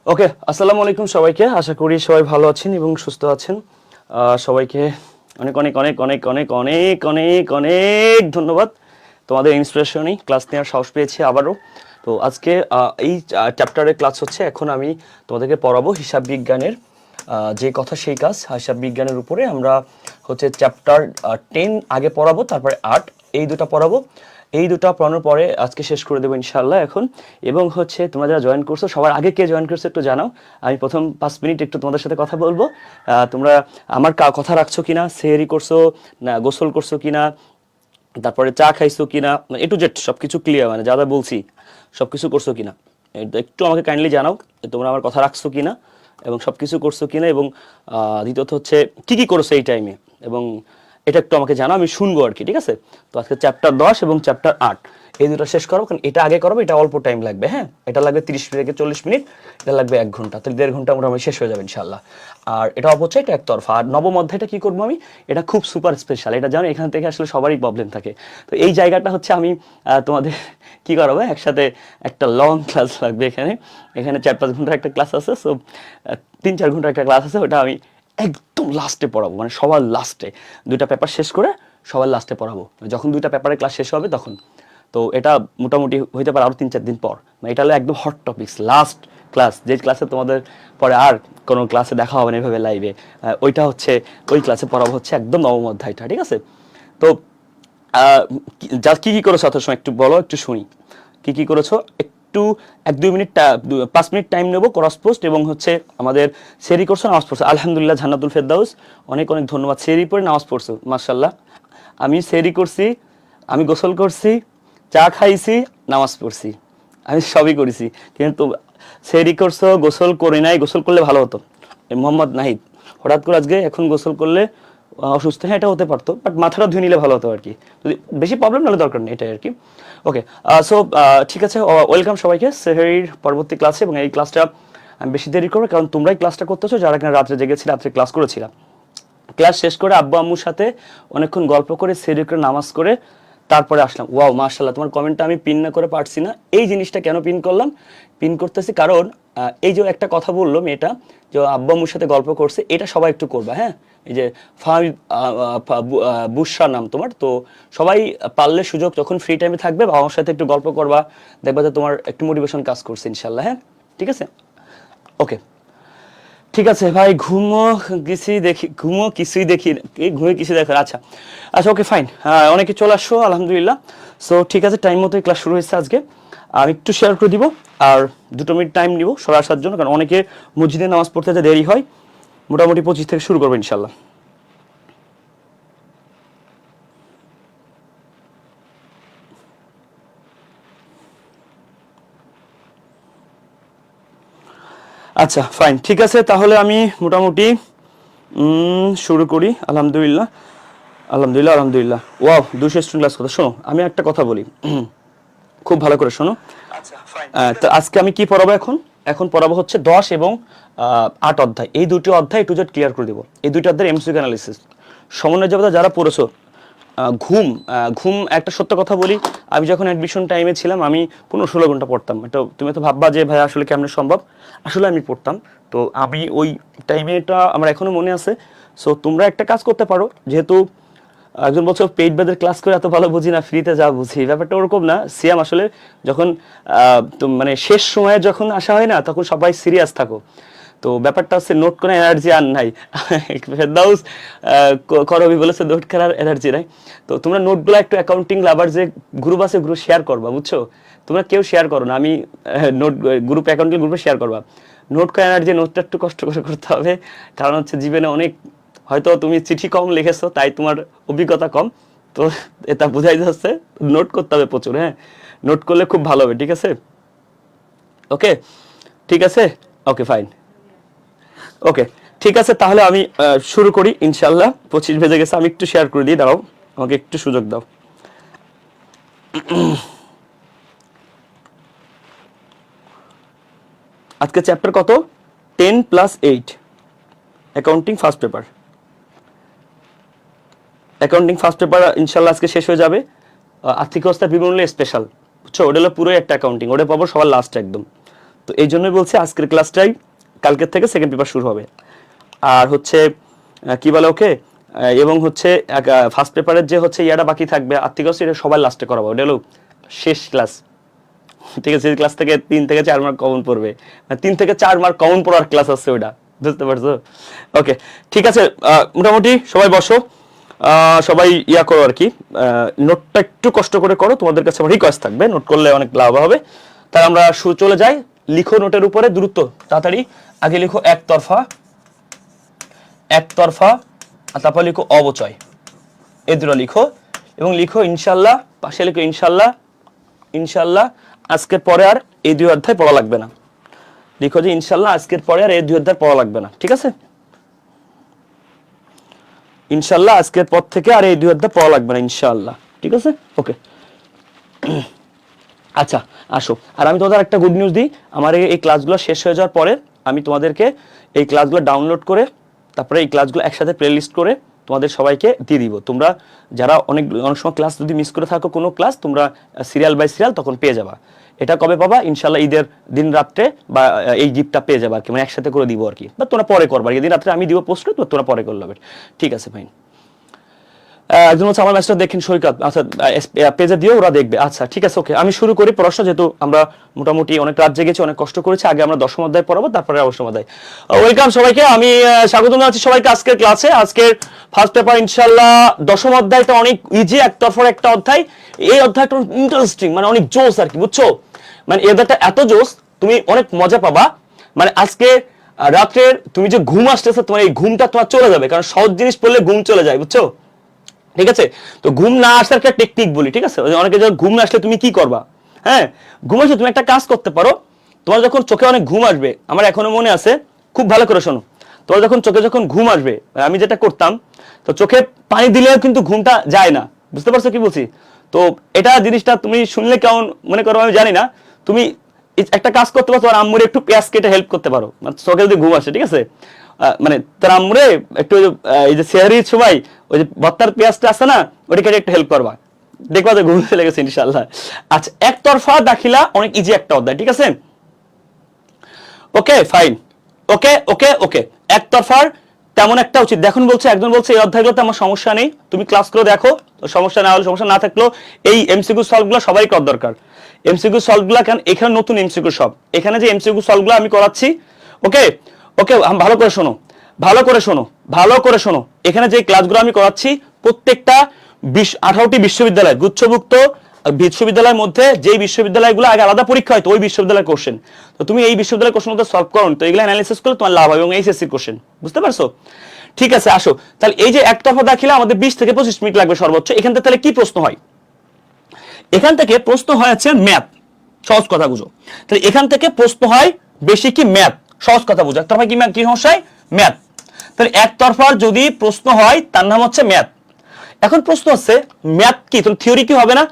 ওকে, আসসালামু আলাইকুম সবাইকে। আশা করি সবাই ভালো আছেন এবং সুস্থ আছেন। সবাইকে অনেক অনেক অনেক অনেক অনেক অনেক অনেক অনেক ধন্যবাদ। তোমাদের ইন্সপিরেশনই ক্লাস নেওয়ার সাহস পেয়েছি আবারও। তো আজকে এই চ্যাপ্টারের ক্লাস হচ্ছে, এখন আমি তোমাদেরকে পড়াবো হিসাব বিজ্ঞানের যে কথা সেই কাজ। হিসাব বিজ্ঞানের উপরে আমরা হচ্ছে চ্যাপ্টার 10 আগে পড়াবো, তারপরে 8 এই দুটো পড়াবো। এই দুটো পড়ানোর পরে আজকে শেষ করে দেবো ইনশাল্লাহ এখন। এবং হচ্ছে তোমরা যারা জয়েন করছো সবার আগে কে জয়েন করছো একটু জানাও। আমি প্রথম 5 মিনিট একটু তোমাদের সাথে কথা বলবো। তোমরা আমার কথা রাখছো কিনা, সেহরি করছো না গোসল করছো কিনা, তারপরে চা খাইছো কিনা, এ টু জেড সব কিছু ক্লিয়ার, মানে যা যা বলছি সব কিছু করছো কিনা এটা একটু আমাকে কাইন্ডলি জানাও। তোমরা আমার কথা রাখছো কিনা এবং সব কিছু করছো কিনা, এবং দ্বিতীয়ত হচ্ছে কী কী করছো এই টাইমে, এবং এটা একটু আমাকে জানাও, আমি শুনবো আর কি। ঠিক আছে? তো আজকে চ্যাপ্টার 10 এবং চ্যাপ্টার 8 এই দুটো শেষ করো, কারণ এটা আগে করবো, এটা অল্প টাইম লাগবে। হ্যাঁ, এটা লাগবে 30 থেকে 40 মিনিট, এটা লাগবে 1 ঘন্টা, তাহলে 1.5 ঘন্টা মোটামুটি শেষ হয়ে যাবে ইনশাল্লাহ। আর এটা অপচয়, এটা একতরফা। আর নবম অধ্যায়টা কী করবো আমি, এটা খুব সুপার স্পেশাল, এটা জানো এখান থেকে আসলে সবারই প্রবলেম থাকে। তো এই জায়গাটা হচ্ছে আমি তোমাদের কী করাবো, একসাথে একটা লং ক্লাস লাগবে এখানে। এখানে 4-5 ঘন্টার একটা ক্লাস আছে, সো 3-4 ঘন্টার একটা ক্লাস আছে, ওটা আমি একদম লাস্টে পড়াবো, মানে সবার লাস্টে। দুইটা পেপার শেষ করে সবার লাস্টে পড়াবো, যখন দুইটা পেপারের ক্লাস শেষ হবে তখন। তো এটা মোটামুটি হইতে পারে আরও 3-4 দিন পর। মানে এটা হলো একদম হট টপিক্স, লাস্ট ক্লাস, যে ক্লাসে তোমাদের পরে আর কোনো ক্লাসে দেখা হবে না এভাবে লাইভে। ওইটা হচ্ছে, ওই ক্লাসে পড়াবো হচ্ছে একদম নবম অধ্যায়টা। ঠিক আছে? তো যা কী কী করেছো অত সময় একটু বলো, একটু শুনি কী কী করেছো। একটু 1-2 মিনিট 5 মিনিট টাইম নেবো ক্রস পোস্ট, এবং হচ্ছে আমাদের সেরি করছো, নামাজ পড়ছো আলহামদুলিল্লাহ, জান্নাতুল ফেরদাউস, অনেক অনেক ধন্যবাদ। সেরি পড়ে নামাজ পড়ছো মাশাল্লাহ। আমি সেরি করছি, আমি গোসল করছি, চা খাইছি, নামাজ পড়ছি, আমি সবই করেছি। কিন্তু সেরি করছো, গোসল করি নাই, গোসল করলে ভালো হতো। মোহাম্মদ নাহিদ, হঠাৎ করে আজকে এখন গোসল করলে অসুস্থ, হ্যাঁ এটা হতে পারতো, বাট মাথাটা ধুয়ে নিলে ভালো হতো আর কি। যদি বেশি প্রবলেম নাহলে দরকার নেই, এটাই আর কি। ওকে, সো ঠিক আছে, ওয়েলকাম সবাইকে সেহরির পরবর্তী ক্লাসে। এবং এই ক্লাসটা আমি বেশি দেরি করবো, কারণ তোমরাই ক্লাসটা করতেছো, যারা কিনা রাত্রে জেগেছি, রাত্রে ক্লাস করেছিলাম। ক্লাস শেষ করে আব্বু আম্মুর সাথে অনেকক্ষণ গল্প করে সেহরি করে নামাজ করে তারপরে আসলাম। ওয়াও মাশাল্লাহ, তোমার কমেন্টটা আমি পিন না করে পারছি না। এই জিনিসটা কেন পিন করলাম, পিন করতেছি কারণ এই যে একটা কথা বললো মেয়েটা, যে আব্বু আম্মুর সাথে গল্প করছে, এটা সবাই একটু করবা। হ্যাঁ, এই যে বুশরা নাম তোমার, তো সবাই পারলে সুযোগ যখন ফ্রি টাইমে থাকবে বাবা মার সাথে একটু গল্প করবা, দেখবা যে তোমার একটু মোটিভেশন কাজ করছে ইনশাল্লাহ। হ্যাঁ, ঠিক আছে, ওকে। ঠিক আছে ভাই, ঘুমো কিছু দেখি, ঘুমো কিছুই দেখি, এই ঘুমে কিছু দেখার, আচ্ছা আচ্ছা, ওকে ফাইন। অনেকে চলে আসছো আলহামদুলিল্লাহ। সো ঠিক আছে, টাইম মতো ক্লাস শুরু হয়েছে আজকে। আমি একটু শেয়ার করে দিব, আর 2 মিনিট টাইম নিব সবাই আসার জন্য, কারণ অনেকে মসজিদে নামাজ পড়তে যে দেরি হয়। মোটামুটি 25 থেকে শুরু করবো ইনশাল্লাহ। আচ্ছা ফাইন, ঠিক আছে, তাহলে আমি মোটামুটি শুরু করি। আলহামদুলিল্লাহ আলহামদুলিল্লাহ আলহামদুলিল্লাহ। ওয়াও, 200 স্টুডেন্ট ক্লাস কথা। শোনো, আমি একটা কথা বলি, খুব ভালো করে শোনো। তো আজকে আমি কি পড়াবো এখন, এখন পড়াবো হচ্ছে 10 এবং 8 অধ্যায়। এই দুটি অধ্যায় টু জেড ক্লিয়ার করে দেবো। এই দুটি অধ্যায়ের এমসিকিউ অ্যানালিসিস, সমন্বয় জগতে যারা পড়েছো। ঘুম, ঘুম একটা সত্য কথা বলি, আমি যখন অ্যাডমিশন টাইমে ছিলাম আমি 15-16 ঘন্টা পড়তাম। এটা তুমি তো ভাববা যে ভাই আসলে কেমন সম্ভব, আসলে আমি পড়তাম। তো আমি ওই টাইমে, এটা আমার এখনো মনে আছে। সো তোমরা একটা কাজ করতে পারো, যেহেতু একজন বলছো পেইড ব্যাচের ক্লাস করে এত ভালো বুঝি না, ফ্রিতে যা বুঝি, ব্যাপারটা ওরকম না সিয়াম। আসলে যখন মানে শেষ সময়ে যখন আসা হয় না, তখন সবাই সিরিয়াস থাকো। তো ব্যাপারটা হচ্ছে নোট করে এনার্জি আর নাই। ফেরদাউস করবি বলেছে নোট করার এনার্জি নাই। তো তোমরা নোটগুলো একটু অ্যাকাউন্টিং লাভার যে গ্রুপ আছে, গ্রুপ শেয়ার করবা, বুঝছো? তোমরা কেউ শেয়ার করো না, আমি নোট গ্রুপ অ্যাকাউন্টিং গ্রুপে শেয়ার করবা। নোট করা এনার্জি, নোটটা একটু কষ্ট করে করতে হবে, কারণ হচ্ছে জীবনে অনেক, হয়তো তুমি চিঠি কম লিখেছো তাই তোমার অভিজ্ঞতা কম। তো এটা বোঝাই যাচ্ছে, নোট করতে হবে প্রচুর। হ্যাঁ, নোট করলে খুব ভালো হবে। ঠিক আছে, ওকে, ঠিক আছে, ওকে ফাইন, ওকে ঠিক আছে। তাহলে আমি শুরু করি ইনশাল্লাহ। 25 বেজে গেছে, আমি একটু শেয়ার করে দিই, দাঁড়াও আমাকে একটু সুযোগ দাও। আজকে চ্যাপ্টার কত? 10+8, accounting first paper. Accounting first paper ইনশাল্লাহ আজকে শেষ হয়ে যাবে। আর্থিক অবস্থার বিভিন্ন স্পেশাল, বুঝছো? ওটা হলো পুরোই একটা অ্যাকাউন্টিং, ওটা পাবো সবার লাস্ট একদম। তো তো এই জন্যই বলছি আজকের ক্লাসটাই কালকের থেকে সেকেন্ড পেপার শুরু হবে। আর হচ্ছে কি বলে ওকে, এবং হচ্ছে ফার্স্ট পেপারের যে হচ্ছে ইয়াটা বাকি থাকবে আর্থিক অবস্থা, এটা সবাই লাস্টে করাবো। এটা হলো শেষ ক্লাস, ঠিক আছে? ক্লাস থেকে 3 থেকে 4 মার্ক কমন পড়বে, 3 থেকে 4 মার্ক কমন পড়ার ক্লাস আছে ওইটা, বুঝতে পারছো? ওকে, ঠিক আছে, মোটামুটি সবাই বসো, সবাই ইয়া করো আর কি, নোটটা একটু কষ্ট করে করো, তোমাদের কাছে আমার রিকোয়েস্ট থাকবে, নোট করলে অনেক লাভ হবে। তাই আমরা চলে যাই, লিখো নোটের উপরে দ্রুত তাড়াতাড়ি। আগে লিখো একতরফা, একতরফা, আর তারপর লিখো অবচয়, এই দুটো লিখো। এবং লিখো ইনশাল্লাহ, পাশে লিখো ইনশাল্লাহ, ইনশাল্লাহ আজকের পরে আর এই 2 অধ্যায় পড়া লাগবে না। লিখো যে ইনশাল্লাহ আজকের পরে আর এই 2 অধ্যায় পড়া লাগবে না, ঠিক আছে? ইনশাল্লাহ আজকের পর থেকে আর এই 2 অধ্যায় পড়া লাগবে না, ইনশাল্লাহ, ঠিক আছে? ওকে, আচ্ছা আসো। আর আমি তোমাদের একটা গুড নিউজ দিই, আমার এই ক্লাসগুলো শেষ হয়ে যাওয়ার পরে আমি তোমাদেরকে এই ক্লাসগুলো ডাউনলোড করে তারপরে এই ক্লাসগুলো একসাথে প্লে লিস্ট করে তোমাদের সবাইকে দিয়ে দিব। তোমরা যারা অনেক সময় ক্লাস যদি মিস করে থাকো কোনো ক্লাস, তোমরা সিরিয়াল বাই সিরিয়াল তখন পেয়ে যাবা। এটা কবে পাবা? ইনশাল্লাহ ঈদের দিন রাত্রে, বা এই গিফটটা পেয়ে যাবা আর কি, মানে একসাথে করে দিব আর কি, বা তোমরা পরে করবা। এই দিন রাত্রে আমি দিব পোস্ট করে, তোমরা পরে করলে হবে, ঠিক আছে ভাই? একজন হচ্ছে আমার ম্যাচটা দেখেন সৈকত, আচ্ছা পেজে দিও, ওরা দেখবে। আচ্ছা ঠিক আছে, ওকে, আমি শুরু করি পড়াশোনা, যেহেতু আমরা মোটামুটি অনেক রাত জেগেছি, অনেক কষ্ট করেছি। আগে আমরা 10ম অধ্যায় পড়াবো, তারপরে 11ম অধ্যায়। ওয়েলকাম সবাইকে, আমি স্বাগত জানাচ্ছি সবাইকে আজকের ক্লাসে। আজকের ফার্স্ট পেপার ইনশাআল্লাহ 10ম অধ্যায়টা অনেক ইজি, একতরফার একটা অধ্যায়। এই অধ্যায়টা ইন্টারেস্টিং, মানে অনেক জোস আর কি, বুঝছো? মানে এই অধ্যায়টা এত জোস, তুমি অনেক মজা পাবা। মানে আজকে রাত্রের তুমি যে ঘুম আসতেছে, তোমার এই ঘুমটা তোমার চলে যাবে, কারণ সহজ জিনিস পড়লে ঘুম চলে যায়, বুঝছো? ঠিক আছে, তো ঘুম না আসার একটা টেকনিক বলি, ঠিক আছে? অনেকে যখন ঘুম না আসলে তুমি কি করবা? হ্যাঁ, ঘুম আসলে তুমি একটা কাজ করতে পারো। তোমার যখন চোখে অনেক ঘুম আসবে, আমার এখনো মনে আছে, খুব ভালো করে শোনো, তোমার যখন চোখে যখন ঘুম আসবে, আমি যেটা করতাম, তো চোখে পানি দিলেও কিন্তু ঘুমটা যায় না, বুঝতে পারছো কি বলছি? তো এটা জিনিসটা তুমি শুনলে কেমন মনে করো আমি জানি না, তুমি একটা কাজ করতে পারো, তোমার আম্মুরে একটু পেঁয়াজ কেটে হেল্প করতে পারো, মানে চোখে যদি ঘুম আসে, ঠিক আছে? মানে তার আম্মুরে একটু এই যে সেহারির সময় ওই যে ভর্তার পেঁয়াজটা আছে না, ওটা কেটে একটু হেল্প করবা, দেখবা যে ঘুম চলে গেছে ইনশাআল্লাহ। আচ্ছা, একতরফা দাখিলা অনেক ইজি একটা অধ্যায়, ঠিক আছে? ওকে ফাইন, ওকে ওকে ওকে, একতরফার তেমন একটা উচিত। দেখুন বলছে, একজন বলছে এই অধ্যায়গুলোতে আমার সমস্যা নেই, তুমি ক্লাসগুলো দেখো, সমস্যা না হলে, সমস্যা না থাকলেও এই এমসিকিউ সলভগুলো সবাই করার দরকার। এমসিকিউ সলভগুলো, কারণ এখানে নতুন এমসিকিউ সব, এখানে যে এমসিকিউ সলভগুলো আমি করাচ্ছি, ওকে ওকে, ভালো করে শোনো, ভালো করে শোনো, ভালো করে শোনো। এখানে যে ক্লাসগুলো আমি করাচ্ছি প্রত্যেকটা 18টি বিশ্ববিদ্যালয়, গুচ্ছভুক্ত বিশ্ববিদ্যালয়ের মধ্যে যেই বিশ্ববিদ্যালয়গুলো আগে আলাদা পরীক্ষা হয়, তো ওই বিশ্ববিদ্যালয়ের কোশ্চেন, তো তুমি এই বিশ্ববিদ্যালয়ের কোশ্চেন মধ্যে সলভ করো, তো এগুলো অ্যানালিসিস করলে তোমার লাভ হবে, এবং এইচএসসি কোশ্চেন, বুঝতে পারছো? ঠিক আছে, আসো তাহলে। এই যে একতরফা দাখিলা আমাদের 20 থেকে 25 মিনিট লাগবে সর্বোচ্চ। এখান থেকে তাহলে কি প্রশ্ন হয়? এখান থেকে প্রশ্ন হয় হচ্ছে ম্যাথ, সহজ কথা বুঝো। তাহলে এখান থেকে প্রশ্ন হয় বেশি কি ম্যাথ, সহজ কথা বুঝো। একতরফা কি কি সমস্যা হয়? ম্যাথ। তাহলে একতরফার যদি প্রশ্ন হয় তার নাম হচ্ছে ম্যাথ। এখন প্রশ্ন হচ্ছে ম্যাথ কি, তাহলে থিওরি কি হবে না?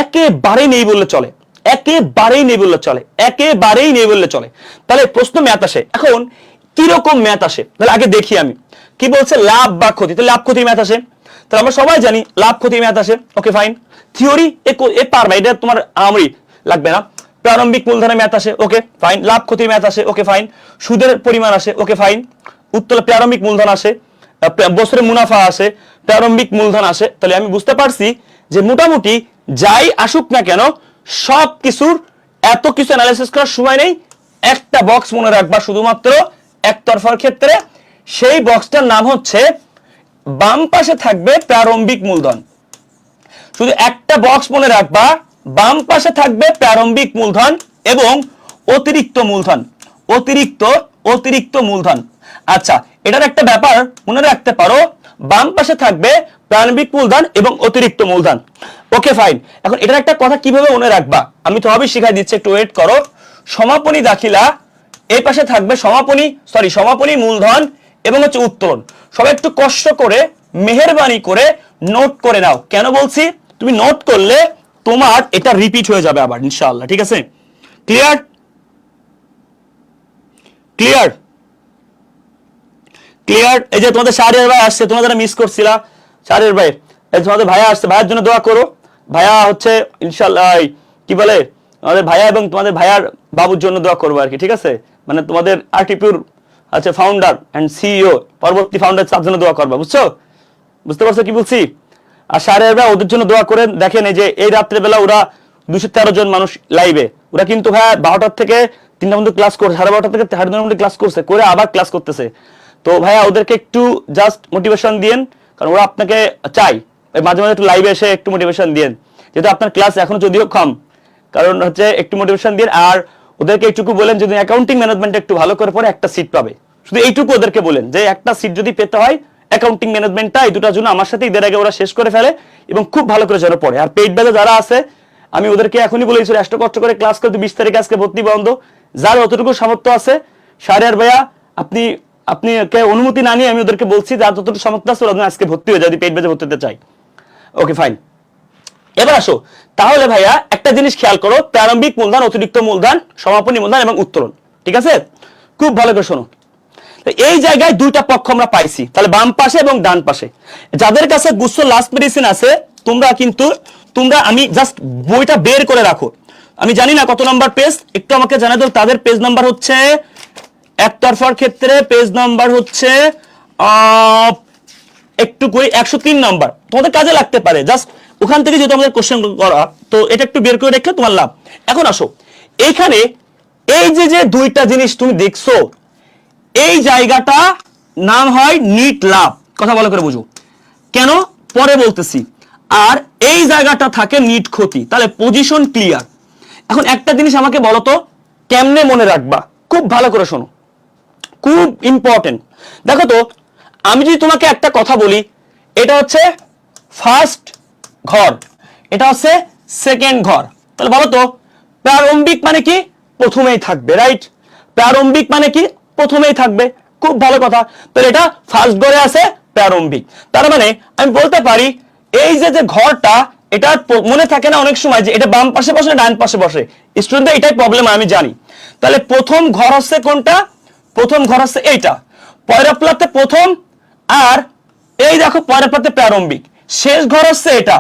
একেবারেই নেই বললে চলে, একেবারেই নেই বললে চলে, একেবারেই নেই বললে চলে। তাহলে প্রশ্ন ম্যাথ আসে। এখন কিরকম ম্যাথ আসে তাহলে আগে দেখি আমি। কি বলছে? লাভ বা ক্ষতি, তাহলে লাভ ক্ষতির ম্যাথ আসে। তাহলে আমরা সবাই জানি লাভ ক্ষতির ম্যাথ আসে, ওকে ফাইন। থিওরি এ পারবা, এটা তোমার আমরি লাগবে না। প্রারম্ভিক মূলধনের ম্যাথ আসে, ওকে ফাইন। লাভ ক্ষতির ম্যাথ আসে, ওকে ফাইন। সুদের পরিমাণ আসে, ওকে ফাইন। উত্তরে প্রারম্ভিক মূলধন আসে, বছরে মুনাফা আসে, প্রারম্ভিক মূলধন আসে। তাহলে আমি বুঝতে পারছি যে মোটামুটি যাই আসুক না কেন, সব কিছুর এত কিছু অ্যানালাইসিস করার সময় নেই। একটা বক্স মনে রাখবা শুধুমাত্র একতরফার ক্ষেত্রে, সেই বক্সটার নাম হচ্ছে বাম পাশে থাকবে প্রারম্ভিক মূলধন। শুধু একটা বক্স মনে রাখবা, বাম পাশে থাকবে প্রারম্ভিক মূলধন এবং অতিরিক্ত মূলধন, অতিরিক্ত অতিরিক্ত মূলধন। আচ্ছা, এটার একটা ব্যাপার মনে রাখতে পারো, বাম পাশে থাকবে প্রারম্ভিক মূলধন এবং অতিরিক্ত মূলধন, ওকে ফাইন। এখন এটার একটা কথা কিভাবে মনে রাখবা আমি তোমাদের শিখাই দিচ্ছি, একটু ওয়েট করো। সমাপনী দাখিলা, এই পাশে থাকবে সমাপনী মূলধন এবং হচ্ছে উত্তোলন। সবাই একটু কষ্ট করে মেহেরবানি করে নোট করে নাও। কেন বলছি? তুমি নোট করলে তোমার এটা রিপিট হয়ে যাবে আবার ইনশাআল্লাহ, ঠিক আছে? ক্লিয়ার? ক্লিয়ার? ক্লিয়ার? এই যে তোমাদের শাহরিয়ার ভাই আসছে, তোমরা যারা মিস করছিলা, শাহরিয়ার ভাই, এই তোমাদের ভাইয়া আসছে, ভাইয়ের জন্য দোয়া করো। ভাইয়া হচ্ছে ইনশাআল্লাহ কি বলে তোমাদের ভাইয়া এবং তোমাদের ভাইয়ার বাবুর জন্য দোয়া করবো আর কি, ঠিক আছে? মানে তোমাদের আরটিপিউর আচ্ছা ফাউন্ডার অ্যান্ড সিইও, পরবর্তী ফাউন্ডার, তার জন্য দোয়া করবা, বুঝছো? বুঝতে পারছো কি বলছি? আর সারেরা ওদের জন্য দোয়া করেন। দেখেন এই যে এই রাত্রেবেলা ওরা 213 জন মানুষ লাইভে, ওরা কিন্তু ভাইয়া 12টার থেকে 3টা পর্যন্ত ক্লাস করছে, 12:30 থেকে 3:30 পর্যন্ত ক্লাস করছে, করে আবার ক্লাস করতেছে। তো ভাইয়া ওদেরকে একটু জাস্ট মোটিভেশন দিয়েন, কারণ ওরা আপনাকে চাই, মাঝে মাঝে একটু লাইভে এসে একটু মোটিভেশন দিয়েন, যেহেতু আপনার ক্লাস এখনো যদিও কম, কারণ হচ্ছে একটু মোটিভেশন দিন। আর ওদেরকে এইটুকু বলেন যদি অ্যাকাউন্টিং ম্যানেজমেন্ট একটু ভালো করে পড়ে একটা সিট পাবে, শুধু এইটুকু ওদেরকে বলেন যে একটা সিট যদি পেতে হয় অ্যাকাউন্টিং ম্যানেজমেন্টটা, এই দুটার জন্য আমার সাথে ঈদের আগে ওরা শেষ করে ফেলে এবং খুব ভালো করে যেন পড়ে। আর পেইড ব্যাচে যারা আছে আমি ওদেরকে এখনই বলেছি এত কষ্ট করে ক্লাস করতে, 20 তারিখে আজকে ভর্তি বন্ধ, যার যতটুকু সামর্থ্য আছে শাহরিয়ার ভাইয়া আপনি আপনি অনুমতি না নিয়ে আমি ওদেরকে বলছি যার যতটুকু সামর্থ্য আছে ওরা আজকে ভর্তি হয়ে যায়, যদি পেইড ব্যাচে ভর্তি হতে চাই। ওকে ফাইন, এবার আসো তাহলে ভাইয়া একটা জিনিস খেয়াল করো, প্রারম্ভিক মূলধন, অতিরিক্ত মূলধন, সমাপনী মূলধন এবং উত্তোলন, ঠিক আছে? খুব ভালো করে শোনো, এই জায়গায় দুইটা পক্ষ আমরা পাইছি, তাহলে বাম পাশে এবং ডান পাশে। যাদের কাছে গুচ্ছ লাস্ট মেডিসিন আছে তোমরা আমি জাস্ট বইটা বের করে রাখো, আমি জানি না কত নাম্বার পেজ, একটু আমাকে জানাই দাও। তাদের পেজ নাম্বার হচ্ছে একতরফার ক্ষেত্রে পেজ নাম্বার হচ্ছে একটু কই 103 নাম্বার, তোমাদের কাজে লাগতে পারে, জাস্ট ওখান থেকে যেহেতু আমাদের কোশ্চেন করা, তো এটা একটু বের করে রেখে তোমার লাভ। এখন আসো এইখানে এই যে দুইটা জিনিস তুমি দেখছো, এই জায়গাটা নাম হয় নিট লাভ, কথা ভালো করে বুঝো, কেন পরে বলতেছি। আর এই জায়গাটা থাকে নিট ক্ষতি, তাহলে পজিশন ক্লিয়ার। এখন একটা জিনিস আমাকে বলো তো কেমনে মনে রাখবা, খুব ভালো করে শোনো, খুব ইম্পর্টেন্ট। দেখো তো আমি যদি তোমাকে একটা কথা বলি, এটা হচ্ছে ফার্স্ট ঘর, এটা হচ্ছে সেকেন্ড ঘর, তাহলে বলো তো প্রারম্ভিক মানে কি? প্রথমেই থাকবে, রাইট? প্রারম্ভিক মানে কি? প্রথমেই থাকবে, খুব ভালো কথা। তাহলে এটা ফার্স্ট ঘরে আছে প্রারম্ভিক, তার মানে আমি বলতে পারি এই যে ঘরটা, এটা মনে থাকে না অনেক সময় যে এটা বাম পাশে বসে ডান পাশে বসে, স্টুডেন্টদের এটাই প্রবলেম আমি জানি। তাহলে প্রথম ঘর হচ্ছে কোনটা? প্রথম ঘর হচ্ছে এইটা, পয়রাপ্লাতে প্রথম, আর এই দেখো পয়রাপ্লাতে প্রারম্ভিক, শেষ ঘর হচ্ছে এটা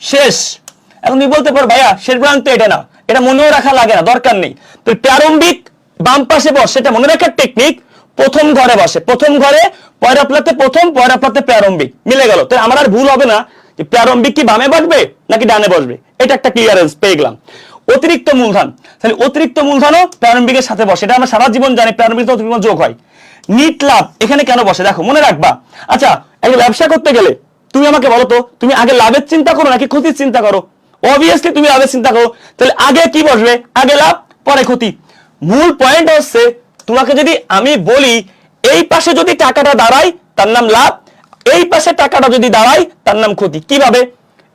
শেষ। এখন তুমি বলতে পারো ভাইয়া শেষ প্রান্ত এটা না, এটা মনেও রাখা লাগে না, দরকার নেই। তো প্রারম্ভিক বাম পাশে বসে, সেটা মনে রাখার টেকনিক, প্রথম ঘরে বসে, প্রথম ঘরে পয়রাপ্লাতে প্রথম, পয়রাপ্লাতে প্রারম্ভিক, মিলে গেল। তাই আমার আর ভুল হবে না যে প্রারম্ভিক কি বামে বসবে নাকি ডানে বসবে, এটা একটা ক্লিয়ারেন্স পেয়ে গেলাম। অতিরিক্ত মূলধন, তাহলে অতিরিক্ত মূলধনও প্রারম্ভিকের সাথে বসে, এটা আমরা সারা জীবন জানি, প্রারম্ভিক অতিরিক্ত যোগ হয়। নিট লাভ এখানে কেন বসে দেখো, মনে রাখবা। আচ্ছা একটা ব্যবসা করতে গেলে তুমি আমাকে বলো তো, তুমি আগে লাভের চিন্তা করো নাকি ক্ষতির চিন্তা করো? অবভিয়াসলি তুমি লাভের চিন্তা করো, তাহলে আগে কি বসবে? আগে লাভ পরে ক্ষতি। মূল পয়েন্ট হচ্ছে তোমাকে যদি আমি বলি এই পাশে যদি টাকাটা দাঁড়ায় তার নাম লাভ, এই পাশে টাকাটা যদি দাঁড়ায় তার নাম ক্ষতি। কিভাবে?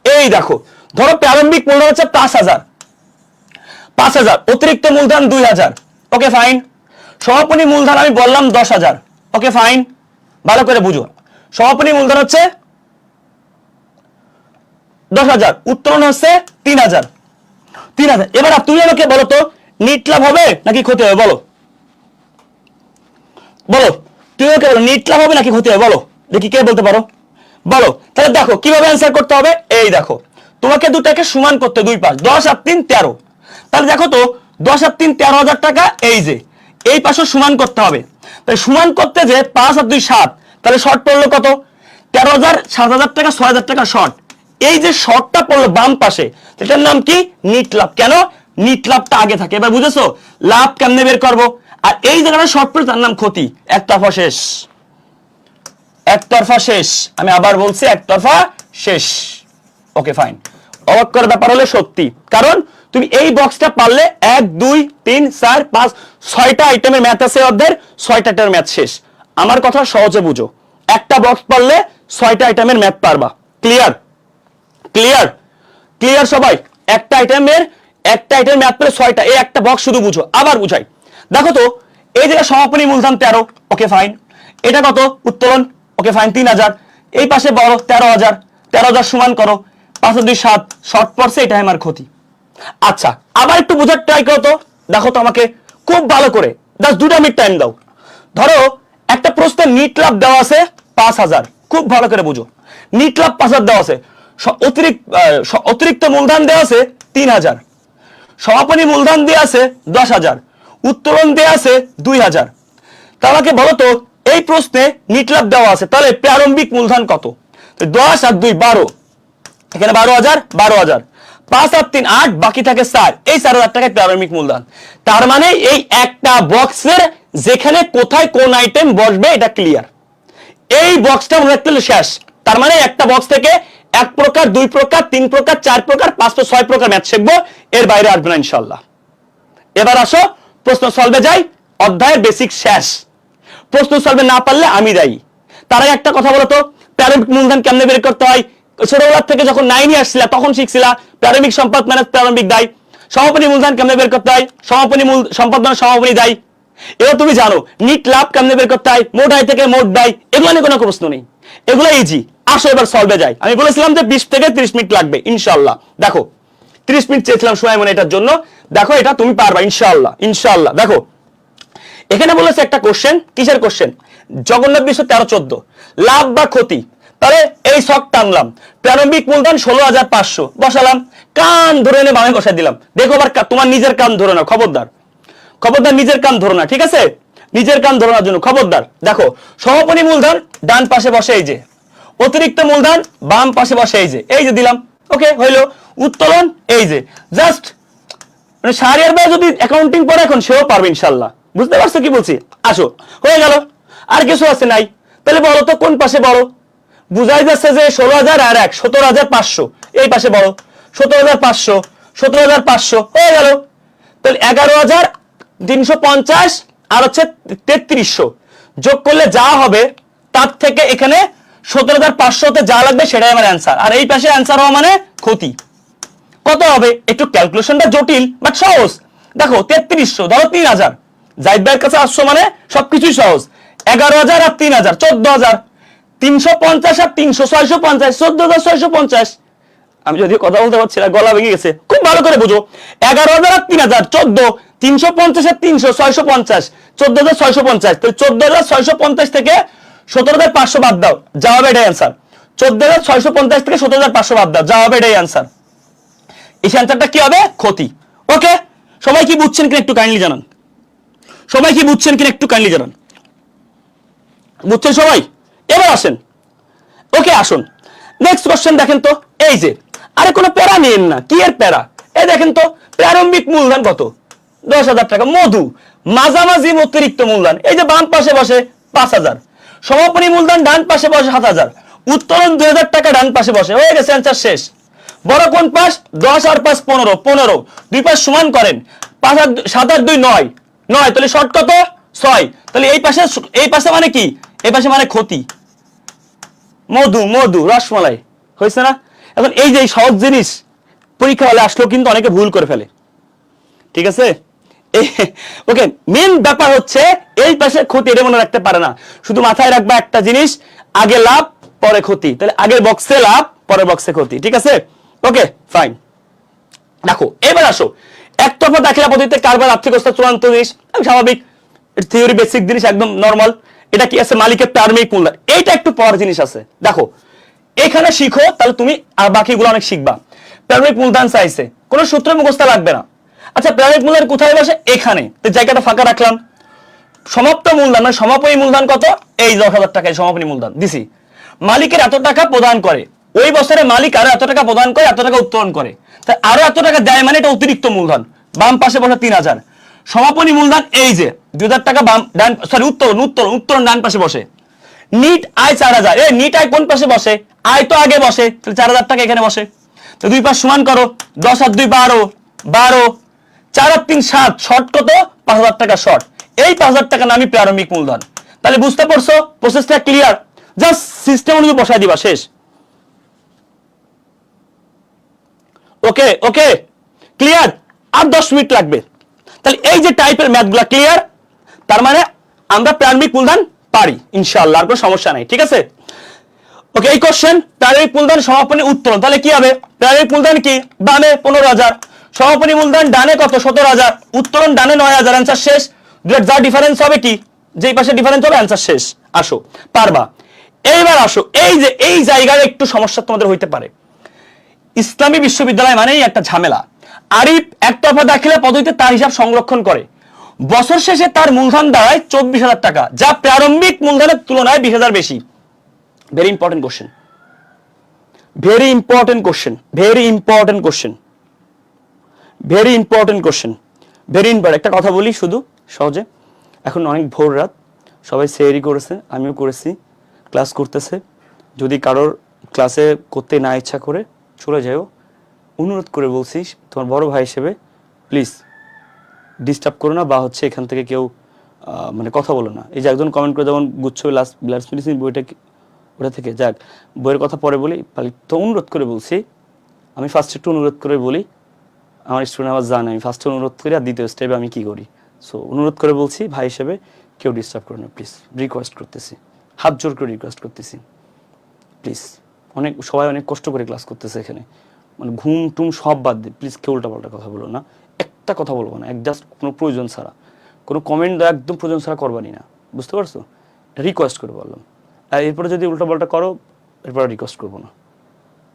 এই দেখো, ধরো প্রারম্ভিক মূলধন হচ্ছে 5,000, অতিরিক্ত মূলধন 2,000, ওকে ফাইন। সমাপনী মূলধন আমি বললাম 10,000, ওকে ফাইন, ভালো করে বুঝো। সমাপনী মূলধন হচ্ছে 10,000, উত্তোলন হচ্ছে 3,000। এবার তুমি আমাকে বলো তো নিট লাভ হবে নাকি ক্ষতি হবে? বলো তুমি আমাকে বলো নিট লাভ হবে নাকি ক্ষতি হবে? বলো দেখি, কে বলতে পারো? বলো। তাহলে দেখো কিভাবে অ্যান্সার করতে হবে, এই দেখো তোমাকে দুটাকে সমান করতে, দুই পাশ, 10 আর 3 13। তাহলে দেখো তো 10 আর 3 13,000 টাকা, এই যে এই পাশে সমান করতে হবে। তাই সমান করতে যে 5 আর 2 7, তাহলে শর্ট পড়লো কত? 13,000, 7,000 টাকা, 6,000 টাকা শর্ট। এই যে শর্টটা পড়লো বাম পাশে, এটার নাম কি? নিট লাভ। কেন? নিট লাভটা আগে থাকে। এবার বুঝেছো লাভ কেমনে বের করবো? আর এই জায়গাটা শর্ট পড়ে তার নাম ক্ষতি। একতরফা শেষ, একতরফা শেষ, আমি আবার বলছি একতরফা শেষ। ওকে ফাইন, অবাক করার ব্যাপার হলে সত্যি, কারণ তুমি এই বক্সটা পারলে 1 2 3 4 5 6টা আইটেমের ম্যাথ আছে, অর্ধের 6টা আইটেমের ম্যাথ শেষ। আমার কথা সহজে বুঝো, একটা বক্স পারলে 6টা আইটেমের ম্যাথ পারবা। ক্লিয়ার? ক্লিয়ার? ক্লিয়ার সবাই? একটা আইটেম ম্যাথ পেলে 6টা, এই একটা বক্স শুধু বুঝো। আবার বুঝাই, দেখো তো এই জায়গায় সমাপনী মূলধন 13, ওকে ফাইন। এটা কত? উত্তোলন, ওকে ফাইন 3,000। এই পাশে বড় 13,000, 13,000 সমান করো 5 আর 2 7, শর্ট পড়ছে, এটা আমার ক্ষতি। আচ্ছা আবার একটু বোঝার ট্রাই করো তো, দেখো তো আমাকে খুব ভালো করে, জাস্ট 2 মিনিট টাইম দাও। ধরো একটা প্রশ্নে নিট লাভ দেওয়া আছে 5,000, খুব ভালো করে বুঝো। নিট লাভ 5,000 দেওয়া আছে, অতিরিক্ত মূলধন দেওয়া আছে 3,000, সমাপনী মূলধন দেয়া আছে 10,000, উত্তোলন দেয়া আছে 2,000। তা আমাকে বলো তো এই প্রশ্নে নিট লাভ দেওয়া আছে, তাহলে প্রারম্ভিক মূলধন কত? 10 আর 2 12, এখানে 12,000 12,000, 5 আর 3 8, বাকি থাকে 4, এই 4,000 টাকায় প্রারম্ভিক মূলধন। তার মানে এই একটা বক্সের যেখানে কোথায় কোন আইটেম বসবে এটা ক্লিয়ার। এই বক্সটা মনে রাখতে শেষ। তার মানে একটা বক্স থেকে 1 প্রকার 2 প্রকার 3 প্রকার 4 প্রকার 5 6 প্রকার ম্যাথ শিখবো, এর বাইরে আসবে না ইনশাআল্লাহ। এবার আসো প্রশ্ন সলভে যাই, অধ্যায়ের বেসিক শেষ। প্রশ্ন সলভে না পারলে আমি দায়ী। তার আগে একটা কথা বলো তো, প্রারম্ভিক মূলধন কেমনে বের করতে হয়? ছোটবেলা থেকে যখন 9 এ আসছিলা তখন শিখছিলা প্রারম্ভিক সম্পদ মানে প্রারম্ভিক দায়। সমাপনী মূলধন কেমনে বের করতে হয়? সমাপনী সম্পদ মানে সমাপনী দায়। এবার তুমি জানো নিট লাভ কেমনে বের করতে হয়, মোট আয় থেকে মোট দায়, এগুলো নিয়ে কোনো প্রশ্ন নেই, এগুলো ইজি। আসো এবার সলভে যাই। আমি বলেছিলাম যে 20 থেকে 30 মিনিট লাগবে ইনশাআল্লাহ। দেখো 30 মিনিট চেয়েছিলাম সময় মানে এটার জন্য, দেখো এটা তুমি পারবা ইনশাআল্লাহ ইনশাআল্লাহ। দেখো এখানে বলেছে একটা কোশ্চেন, কিসের কোশ্চেন? জগন্নাথ বিশ্ব 13-14 লাভ বা ক্ষতি। তাহলে এই ছক টানলাম, প্রারম্ভিক মূলধন 16,500 বসালাম, কান ধরে এনে বামে বসাই দিলাম। দেখো আবার তোমার নিজের কান ধরে না, খবরদার খবরদার, নিজের কান ধরো না, ঠিক আছে? নিজের কান ধরার জন্য খবরদার। দেখো সমাপনী মূলধন ডান পাশে বসে এই যে, অতিরিক্ত মূলধন বাম পাশে বসে এই যে দিলাম, ওকে হইলো। উত্তোলন এই যে, জাস্ট মানে শাহরিয়ার ভাই যদি অ্যাকাউন্টিং পড়ে এখন সেও পারবে ইনশাআল্লাহ। বুঝতে পারছো কি বলছি? আসো হয়ে গেল, আর কিছু আছে নাই? তাহলে বলো তো কোন পাশে বড়? বুঝাই যাচ্ছে যে 16,000 আর 1 17,500, এই পাশে বড় 17,500 17,500 হয়ে গেল। তাহলে 11,350 আর হচ্ছে 3300 যোগ করলে যা হবে তার থেকে এখানে 17,500 তে যা লাগবে সেটাই আমার অ্যান্সার। আর এই পাশে অ্যান্সার হওয়া মানে ক্ষতি। কত হবে? একটু ক্যালকুলেশনটা জটিল বাট সহজ। দেখো 3300 ধরো 3,000, জাহিদ ভাইয়ের কাছে আসছো মানে সবকিছুই সহজ। 11,000 আর 3,000 14,000, 350 আর 300 650, 14,650। আমি যদি কথা বলতে পারছি না, গলা ভেঙে গেছে, খুব ভালো করে বুঝো। 11,000 আর 3,000 14, 350 আর 300 650, 14,650। তো 14,650 থেকে 17,500 বাদ দাও, যা হবে এটাই অ্যান্সার। 14,650 থেকে 17,500 বাদ দাও, যা হবে এটাই অ্যান্সার। এই অ্যান্সারটা কি হবে? ক্ষতি। ওকে, সবাই কি বুঝছেন কিনা একটু কাইন্ডলি জানান। সবাই কি বুঝছেন কিনা একটু কাইন্ডলি জানান। বুঝছেন সবাই? এবার আসেন, ওকে আসুন নেক্সট কোশ্চেন। দেখেন তো এই যে, আরে কোনো প্যারা নেন না, কি এর প্যারা? এই দেখেন তো প্রারম্ভিক মূলধন কত? 10,000 টাকা। মধু মাঝামাঝি অতিরিক্ত মূলধন এই যে বাম পাশে বসে 5,000, সমাপনী মূলধন ডান পাশে বসে 7,000, উত্তোলন 2,000 টাকা ডান পাশে বসে, হয়ে গেছে অ্যান্সার শেষ। বড় কোন পাশ? 10 আর 5 15 15, দুই পাশ সমান করেন, 5 আর 7 আর 2 9 9, তাহলে শর্ট কত? 6। তাহলে এই পাশে মানে কি? এই পাশে মানে ক্ষতি। মধু মধু রসমালাই হয়েছে না? এখন এই যে সহজ জিনিস পরীক্ষা হলে আসলেও কিন্তু অনেকে ভুল করে ফেলে, ঠিক আছে? ওকে, মেন ব্যাপার হচ্ছে এই পাশে ক্ষতি, এটা মনে রাখতে পারে না। শুধু মাথায় রাখবা একটা জিনিস, আগে লাভ পরে ক্ষতি। তাহলে আগের বক্সে লাভ পরের বক্সে ক্ষতি, ঠিক আছে? Okay fine. দেখো এবার আসো, একতরফা দাখিলা পদ্ধতিতে কারবার আর্থিক অবস্থা চূড়ান্ত জিনিস, স্বাভাবিক থিওরি বেসিক জিনিস, একদম নরমাল। এটা কি আছে? মালিকের প্রারম্ভিক মূলধন। এইটা একটু পড়ার জিনিস আছে। দেখো এখানে শিখো, তাহলে তুমি আর বাকিগুলো অনেক শিখবা। প্রারম্ভিক মূলধন চাইছে, কোনো সূত্র মুখস্থ লাগবে না। আচ্ছা প্রারম্ভিক মূলধন কোথায় বসে? এখানে, তো জায়গাটা ফাঁকা রাখলাম। সমাপ্ত মূলধন মানে সমাপনী মূলধন কত? এই 10,000 টাকা সমাপনী মূলধন দিছি। মালিকের এত টাকা প্রদান করে, ওই বছরে মালিক আরো এত টাকা প্রদান করে, এত টাকা উত্তোলন করে, তাই আরো এত টাকা দেয় মানে এটা অতিরিক্ত মূলধন। বাম পাশে বসে 3,000, সমাপনী মূলধন এই যে 2,000 টাকা বাম ডান, সরি উত্তোলন ডান পাশে বসে। নিট আয় 4,000, এই নিট আয় কোন পাশে বসে? আয় তো আগে বসে, তাহলে 4,000 টাকা এখানে বসে। তো দুই পাশ সমান করো, 10 আর 2 12 12, 4 আর 3 7, শর্ট কত? 5,000 টাকা শর্ট। এই 5,000 টাকা নামই প্রারম্ভিক মূলধন। তাহলে বুঝতে পারছো প্রসেসটা ক্লিয়ার? জাস্ট সিস্টেম অনুযায়ী বসাই দিবা, শেষ। ওকে ওকে ক্লিয়ার? আর 10 মিনিট লাগবে। তাহলে এই যে টাইপের ম্যাথগুলা ক্লিয়ার, তার মানে আমরা প্রারম্ভিক মূলধন পারি ইনশাআল্লাহ, আর কোনো সমস্যা নাই, ঠিক আছে? ওকে, এই কোশ্চেন প্রারম্ভিক মূলধন সমাপনী উত্তোলন, তাহলে কি হবে? প্রারম্ভিক মূলধন কি? বামে 15,000, সমাপনী মূলধন ডানে কত? 17,000, উত্তোলন ডানে 9,000, অ্যান্সার শেষ। যা ডিফারেন্স হবে কি? যেই পাশে ডিফারেন্স হবে অ্যান্সার শেষ। আসো পারবা। এইবার আসো, এই যে এই জায়গায় একটু সমস্যা তোমাদের হইতে পারে। ইসলামী বিশ্ববিদ্যালয় মানেই একটা ঝামেলা। আরিফ একতরফা দাখিলা পদ্ধতিতে তার হিসাব সংরক্ষণ করে, বছর শেষে তার মূলধন দাঁড়ায় 24,000 টাকা, যা প্রারম্ভিক মূলধনের তুলনায় 20,000 বেশি। Very important question, very important question, very important question, very important question, very important. একটা কথা বলি শুধু সহজে, এখন অনেক ভোর রাত, সবাই সেহরি করেছে, আমিও করেছি, ক্লাস করতেছে। যদি কারোর ক্লাসে করতে না ইচ্ছা করে চলে যাও, অনুরোধ করে বলছি তোমার বড় ভাই হিসেবে প্লিজ ডিস্টার্ব করো না, বা হচ্ছে এখান থেকে কেউ মানে কথা বলো না। এই যে একজন কমেন্ট করে যেমন গুচ্ছ লাস্ট মেডিসিন বইটা, ওটা থেকে যাক, বইয়ের কথা পরে বলি, তো অনুরোধ করে বলছি, আমি ফার্স্ট একটু অনুরোধ করে বলি, আমার স্টুডেন্ট আবার জানে আমি ফার্স্টে অনুরোধ করি আর দ্বিতীয় স্টেপে আমি কী করি। সো অনুরোধ করে বলছি ভাই হিসেবে কেউ ডিস্টার্ব করো না প্লিজ, রিকোয়েস্ট করতেছি, হাত জোর করে রিকোয়েস্ট করতেছি প্লিজ। সবাই অনেক কষ্ট করে ক্লাস করতেছে এখানে, মানে ঘুম টুম সব বাদ দিয়ে প্লিজ কেউ উল্টাপাল্টা কথা বলো না, একটা কথা বলবো না, জাস্ট কোনো প্রয়োজন ছাড়া, কোনো কমেন্ট দেওয়া একদম প্রয়োজন ছাড়া করবানি না, বুঝতে পারছো? রিকোয়েস্ট করে বললাম। আর এরপরে যদি উল্টাপাল্টা করো এরপরে রিকোয়েস্ট করবো না,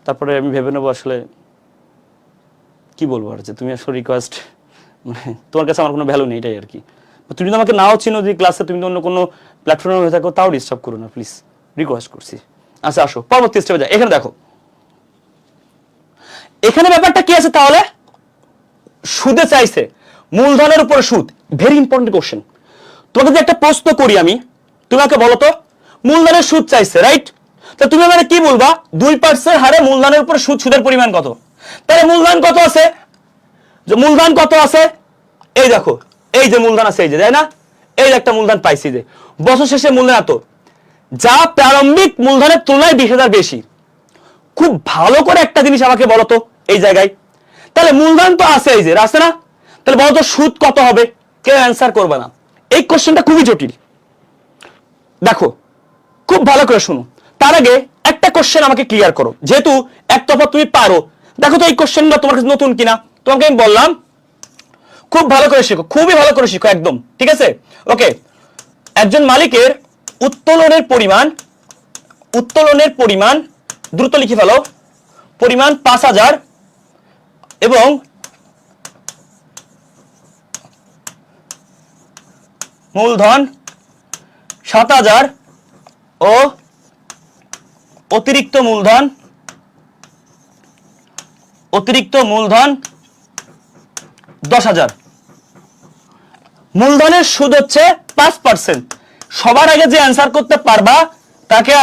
তারপরে আমি ভেবে নেবো আসলে কি বলবো আর, যে তুমি আসলে রিকোয়েস্ট মানে তোমার কাছে আমার কোনো ভ্যালু নেই, এটাই আর কি। তুমি যদি আমাকে নাও চিনো, যদি ক্লাসে তুমি অন্য কোনো প্ল্যাটফর্মে হয়ে থাকো, তাও ডিস্টার্ব করো না প্লিজ, রিকোয়েস্ট করছি। আচ্ছা আসো পরবর্তী স্টেপে যাই। এখানে দেখো, এখানে ব্যাপারটা কি আছে তাহলে, সুদে চাইছে, মূলধনের উপরে সুদ। Very important question. তোমাকে যদি একটা প্রশ্ন করি আমি, তোমাকে বলো তো মূলধনের সুদ চাইছে, রাইট? তা তুমি মানে কি বলবা, 2% হারে মূলধনের উপর সুদ, সুদের পরিমাণ কত? তাহলে মূলধন কত আছে, যে মূলধন কত আছে, এই দেখো, এই যে মূলধন আছে, এই যে, তাই না? এই যে একটা মূলধন পাইছি, যে বছর শেষে মূলধন এত, যা প্রারম্ভিক মূলধনের তুলনায় 20,000 বেশি। খুব ভালো করে একটা জিনিস আমাকে বলো তো এই জায়গায়, তাহলে মূলধন তো আছে, এই যে আছে না, তাহলে বলো তো সুদ কত হবে? কেউ অ্যান্সার করবে না। এই কোশ্চেনটা খুবই জটিল, দেখো খুব ভালো করে শুনো। তার আগে একটা কোশ্চেন আমাকে ক্লিয়ার করো, যেহেতু একতরফা তুমি পারো। দেখো তো এই কোশ্চেনটা তোমার কাছে নতুন কিনা, তোমাকে আমি বললাম খুব ভালো করে শিখো, খুবই ভালো করে শিখো একদম, ঠিক আছে? ওকে, একজন মালিকের উত্তোলনের পরিমাণ দ্রুত লিখে ফেলো, পরিমাণ 5,000 এবং মূলধন 7,000 ও অতিরিক্ত মূলধন 10,000। মূলধনের সুদ হচ্ছে 5%। সবার আগে যে অ্যান্সার করতে পারবা তাকে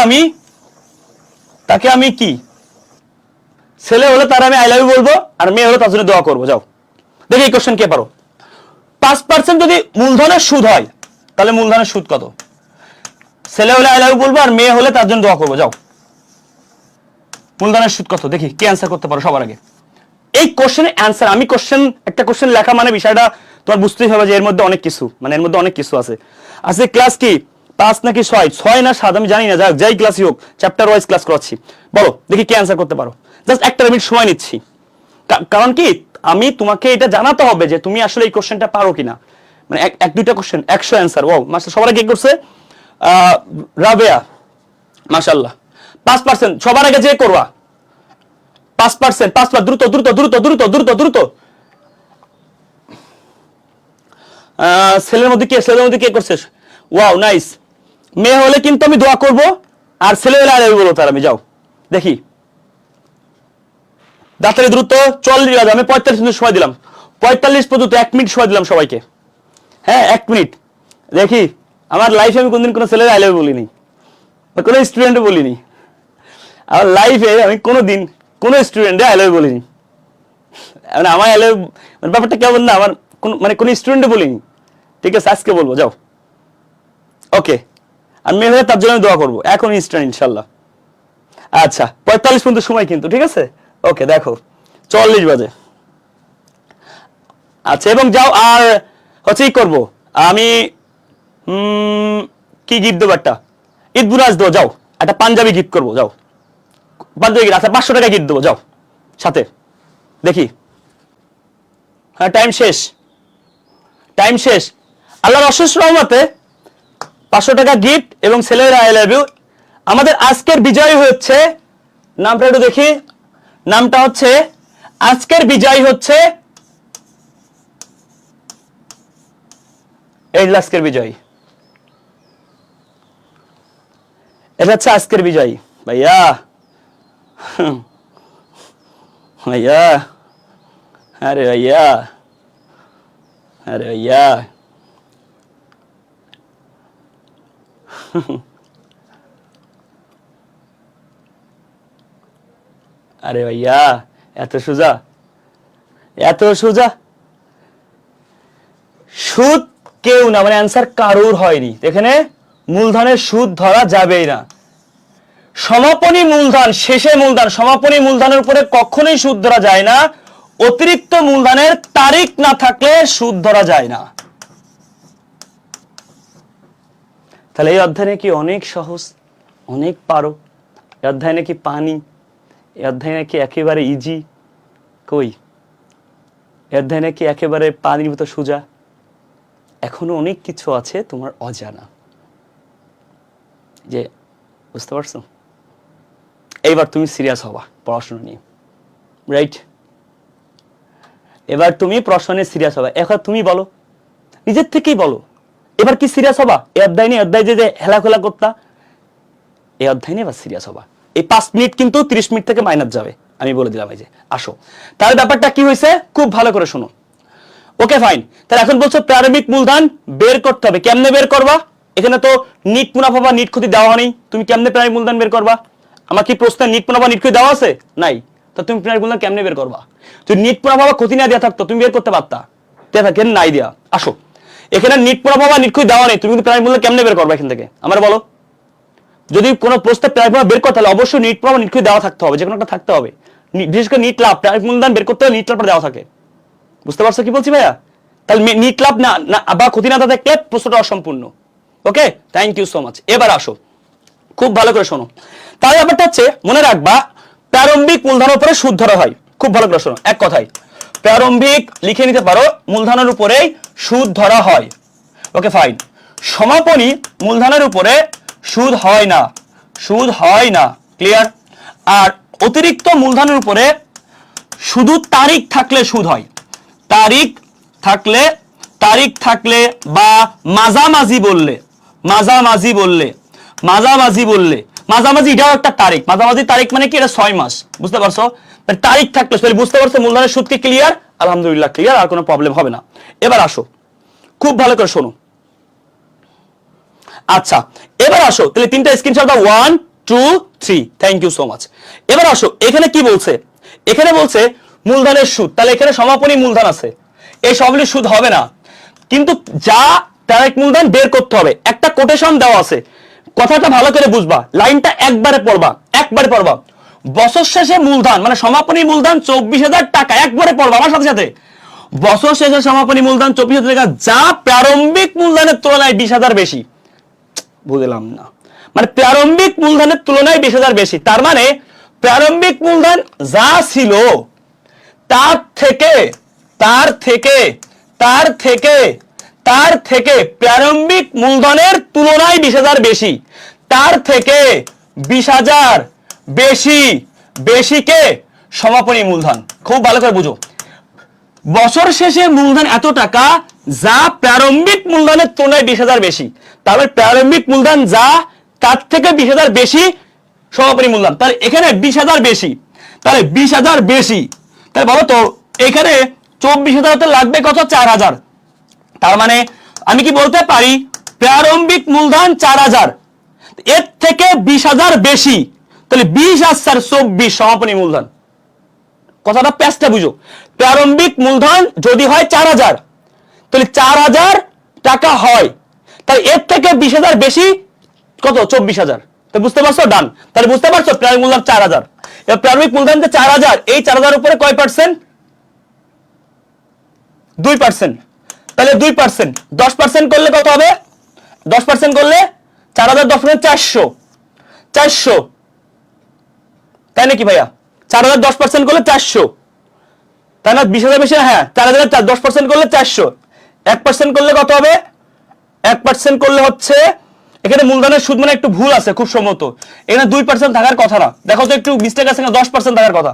আমি কি, ছেলে হলে তার আমি আই লাভ ইউ বলবো, আর মেয়ে হলে তার জন্য দোয়া করবো। যাও দেখি এই কোশ্চেন কে পারো। 5% যদি মূলধনের সুদ হয়, তাহলে মূলধনের সুদ কত? ছেলে হলে আই লাভ ইউ বলবো, আর মেয়ে হলে তার জন্য দোয়া করবো। যাও, মূলধনের সুদ কত দেখি কে অ্যান্সার করতে পারো সবার আগে। এই কোশ্চেনের অ্যান্সার, আমি একটা কোশ্চেন লেখা মানে বিষয়টা তোমার বুঝতেই হবে যে এর মধ্যে অনেক কিছু, মানে এর মধ্যে অনেক কিছু আছে। আজকে ক্লাস কি 5 নাকি 6 না 7 আমি জানি না, যাক যাই ক্লাসই হোক, চ্যাপ্টার ওয়াইজ ক্লাস করাচ্ছি। বলো দেখি কে অ্যান্সার করতে পারো, জাস্ট একটা মিনিট সময় নিচ্ছি। কারণ কি, আমি তোমাকে এটা জানাতে হবে যে তুমি আসলে এই কোশ্চেনটা পারো কিনা। মানে এক দুইটা কোশ্চেন 100 অ্যান্সার। ওয়াও, মাস্টার সবার আগে কি করছে? রাবেয়া, মাশাআল্লাহ। 5% সবার আগে যে করবা, 5%, 5%, দ্রুত দ্রুত দ্রুত দ্রুত দ্রুত দ্রুত। ছেলের মধ্যে কে করছে? Wow, nice. মেয়ে হলে কিন্তু আমি দোয়া করব, আর ছেলে হলে আরে বলবো তার আমি। যাও দেখি তাড়াতাড়ি দ্রুত। 40 বাজে, আমি 45 মিনিট সময় দিলাম, 45 পর্যন্ত 1 মিনিট সময় দিলাম সবাইকে। হ্যাঁ 1 মিনিট। দেখি আমার লাইফে আমি কোনদিন কোনো ছেলের আই লাভ ইউ বলিনি, কোনো স্টুডেন্টও বলিনি। আমার লাইফে আমি কোনোদিন কোনো স্টুডেন্টে আই লাভ ইউ বলিনি। মানে আমার আই লাভ, মানে ব্যাপারটা কেমন না, আমার কোনো স্টুডেন্টে বলিনি, ঠিক আছে? আজকে বলবো, যাও। ওকে, আর মেয়ে হয়ে তার জন্য দোয়া করবো এখন ইনস্ট্যান্ট ইনশাল্লাহ। আচ্ছা 45 পর্যন্ত সময় কিন্তু, ঠিক আছে? ওকে, দেখো 40 বাজে। আচ্ছা, এবং যাও, আর হচ্ছে কি করবো আমি, কি গিফট দেবো? একটা ঈদ বুরাজ দেবো। যাও, একটা পাঞ্জাবি গিফট করবো। যাও, পাঞ্জাবি গিফট, আচ্ছা 500 টাকা গিফট দেবো। যাও সাথে, দেখি। হ্যাঁ, টাইম শেষ। আল্লাহর অশেষ রহমতে 500 টাকা গিফট এবং ছেলের আই লাভ ইউ। আমাদের আজকের বিজয়ী হচ্ছে, নামটা একটু দেখি, নামটা হচ্ছে, আজকের বিজয়ী হচ্ছে এই আজকের বিজয়, এটা হচ্ছে আজকের বিজয় ভাইয়া। ভাইয়া আরে ভাইয়া, আরে ভাইয়া আরে ভাইয়া এত সোজা, এত সোজা। সুদ কেউ না, মানে অ্যান্সার কারোর হয়নি এখানে। মূলধনের সুদ ধরা যাবেই না। সমাপনী মূলধন, শেষে মূলধন, সমাপনী মূলধনের উপরে কখনোই সুদ ধরা যায় না। অতিরিক্ত মূলধনের তারিখ না থাকলে সুদ ধরা যায় না। তাহলে এই অধ্যায় নাকি অনেক সহজ, অনেক পারো। এই অধ্যায় নাকি পানি, এই অধ্যায় নাকি একেবারে ইজি। কই, এই অধ্যায় নাকি একেবারে পানির মতো সোজা। এখনো অনেক কিছু আছে তোমার অজানা, যে বুঝতে পারছো? এইবার তুমি সিরিয়াস হবা পড়াশোনা নিয়ে, রাইট? এবার তুমি প্রশ্ন নিয়ে সিরিয়াস হবা। এখন তুমি বলো, নিজের থেকেই বলো, এবার কি সিরিয়াস হবা? এই অধ্যায় নিয়ে, অধ্যায় যে হেলাখোলা করতা, এই অধ্যায় নিয়ে এবার সিরিয়াস হবা। এই 5 মিনিট কিন্তু 30 মিনিট থেকে মাইনাস যাবে, আমি বলে দিলাম। এই যে আসো, তাহলে ব্যাপারটা কি হয়েছে খুব ভালো করে শোনো। ওকে ফাইন, তাহলে এখন বলছো প্রারম্ভিক মূলধন বের করতে হবে। কেমনে বের করবা? এখানে তো নিট মুনাফা বা নিট ক্ষতি দেওয়া নেই, তুমি কেমনে প্রারম্ভিক মূলধন বের করবা? আমার কি প্রশ্নে নিট মুনাফা নিট ক্ষতি দেওয়া আছে? নাই। তো তুমি প্রারম্ভিক মূলধন কেমনে বের করবা? যদি নিট মুনাফা বা ক্ষতি না দেওয়া থাকতো তুমি বের করতে পারতা, দেওয়া থাকে নাই দেওয়া। আসো, এখানে নিট মুনাফা বা নিট ক্ষতি দেওয়া নেই, তুমি কিন্তু প্রারম্ভিক মূলধন কেমনে বের করবা এখান থেকে আমার বলো? যদি কোনো প্রশ্নে প্রারম্ভিক মূলধন বের করতে হলে অবশ্যই নিট মুনাফা নিট ক্ষতি দেওয়া থাকতে হবে, যে কোনো একটা থাকতে হবে। বিশেষ করে নিট লাভ, প্রারম্ভিক মূলধন বের করতে হলে নিট লাভটা দেওয়া থাকে। বুঝতে পারছো কি বলছি ভাইয়া? তাহলে নিট লাভ না বা ক্ষতি না থাকলে প্রশ্নটা অসম্পূর্ণ। ওকে, থ্যাংক ইউ সো মাচ। এবার আসো, খুব ভালো করে শোনো। তাহলে ব্যাপারটা হচ্ছে মনে রাখবা, প্রারম্ভিক মূলধনের উপরে সুদ ধরা হয়। খুব ভালো করে শোনো, এক কথায় প্রারম্ভিক লিখে নিতে পারো, মূলধনের উপরেই সুদ ধরা হয়। Okay fine. সমাপনী মূলধনের উপরে সুদ হয় না, সুদ হয় না, ক্লিয়ার? আর অতিরিক্ত মূলধনের উপরে শুধু তারিখ থাকলে সুদ হয়। তারিখ থাকলে, তারিখ থাকলে বা মাঝামাঝি বললে, মাঝামাঝি বললে, মাঝামাঝি বললে, মাঝামাঝি এটাও একটা তারিখ। মাঝামাঝি তারিখ মানে কি? এটা 6 মাস। বুঝতে পারছো? তারিখ থাকলে বুঝতে পারছো মূলধনের সুদ কি ক্লিয়ার? আলহামদুলিল্লাহ ক্লিয়ার, আর কোনো প্রবলেম হবে না। এবার আসো, খুব ভালো করে শোনো। আচ্ছা, এবার আসো, তাহলে 3টা স্ক্রিনশট দাও, 1 2 3। Thank you so much. এবার আসো, এখানে কি বলছে? এখানে বলছে মূলধনের সুদ। তাহলে এখানে সমাপনী মূলধন আছে, এই সবগুলি সুদ হবে না, কিন্তু যা ডাইরেক্ট মূলধন বের করতে হবে। একটা কোটেশন দেওয়া আছে, কথাটা ভালো করে বুঝবা, লাইনটা একবারে পড়বা, একবারে পড়বা। বছর শেষে মূলধন মানে সমাপনী মূলধন 24,000 টাকা, একবারে পড়বা আমার সাথে সাথে। বছর শেষে সমাপনী মূলধন 24,000 টাকা, যা প্রারম্ভিক মূলধনের তুলনায় 20,000 বেশি। বুঝলাম না, মানে প্রারম্ভিক মূলধনের তুলনায় 20,000 বেশি, তার মানে প্রারম্ভিক মূলধন যা ছিল তার থেকে তার থেকে তার থেকে তার থেকে প্রারম্ভিক মূলধনের তুলনায় 20,000 বেশি, তার থেকে 20,000 বেশি, বেশিকে সমাপনী মূলধন। খুব ভালো করে বুঝো, বছর শেষে মূলধন এত টাকা যা প্রারম্ভিক মূলধনের তুলনায় 20,000 বেশি, তাহলে প্রারম্ভিক মূলধন যা তার থেকে 20,000 বেশি সমাপনী মূলধন। তাহলে এখানে 20,000 বেশি, তাহলে 20,000 বেশি, তাহলে বলো তো এখানে 24,000 লাগবে কত? 4,000। তার মানে আমি কি বলতে পারি প্রারম্ভিক মূলধন 4,000, এর থেকে 20,000 বেশি, তাহলে 20 আর 4 24 সমাপনী মূলধন। কথাটা প্যাচটা বুঝো, প্রারম্ভিক মূলধন যদি হয় 4,000, তাহলে 4,000 টাকা হয়, তাহলে এর থেকে 20,000 বেশি কত? 24,000। তো বুঝতে পারছো? ডান। তাহলে বুঝতে পারছো প্রারম্ভিক মূলধন 4,000। এবার প্রারম্ভিক মূলধন 4,000, এই 4,000 উপরে কয় পার্সেন্ট? 2%। তাহলে 2%, 10% করলে কত হবে? 10% করলে 4,000 10% 400, 400, তাই নাকি ভাইয়া? 4,000 10% করলে 400, তাই না? 20,000 বেশি না? হ্যাঁ, 4,000 10% করলে 400, 1% করলে কত হবে? 1% করলে হচ্ছে, এখানে মূলধনের সুদ মানে একটু ভুল আছে খুব সম্ভবত, এখানে 2% থাকার কথা না, দেখো তো একটু মিস্টেক আছে না, 10% থাকার কথা।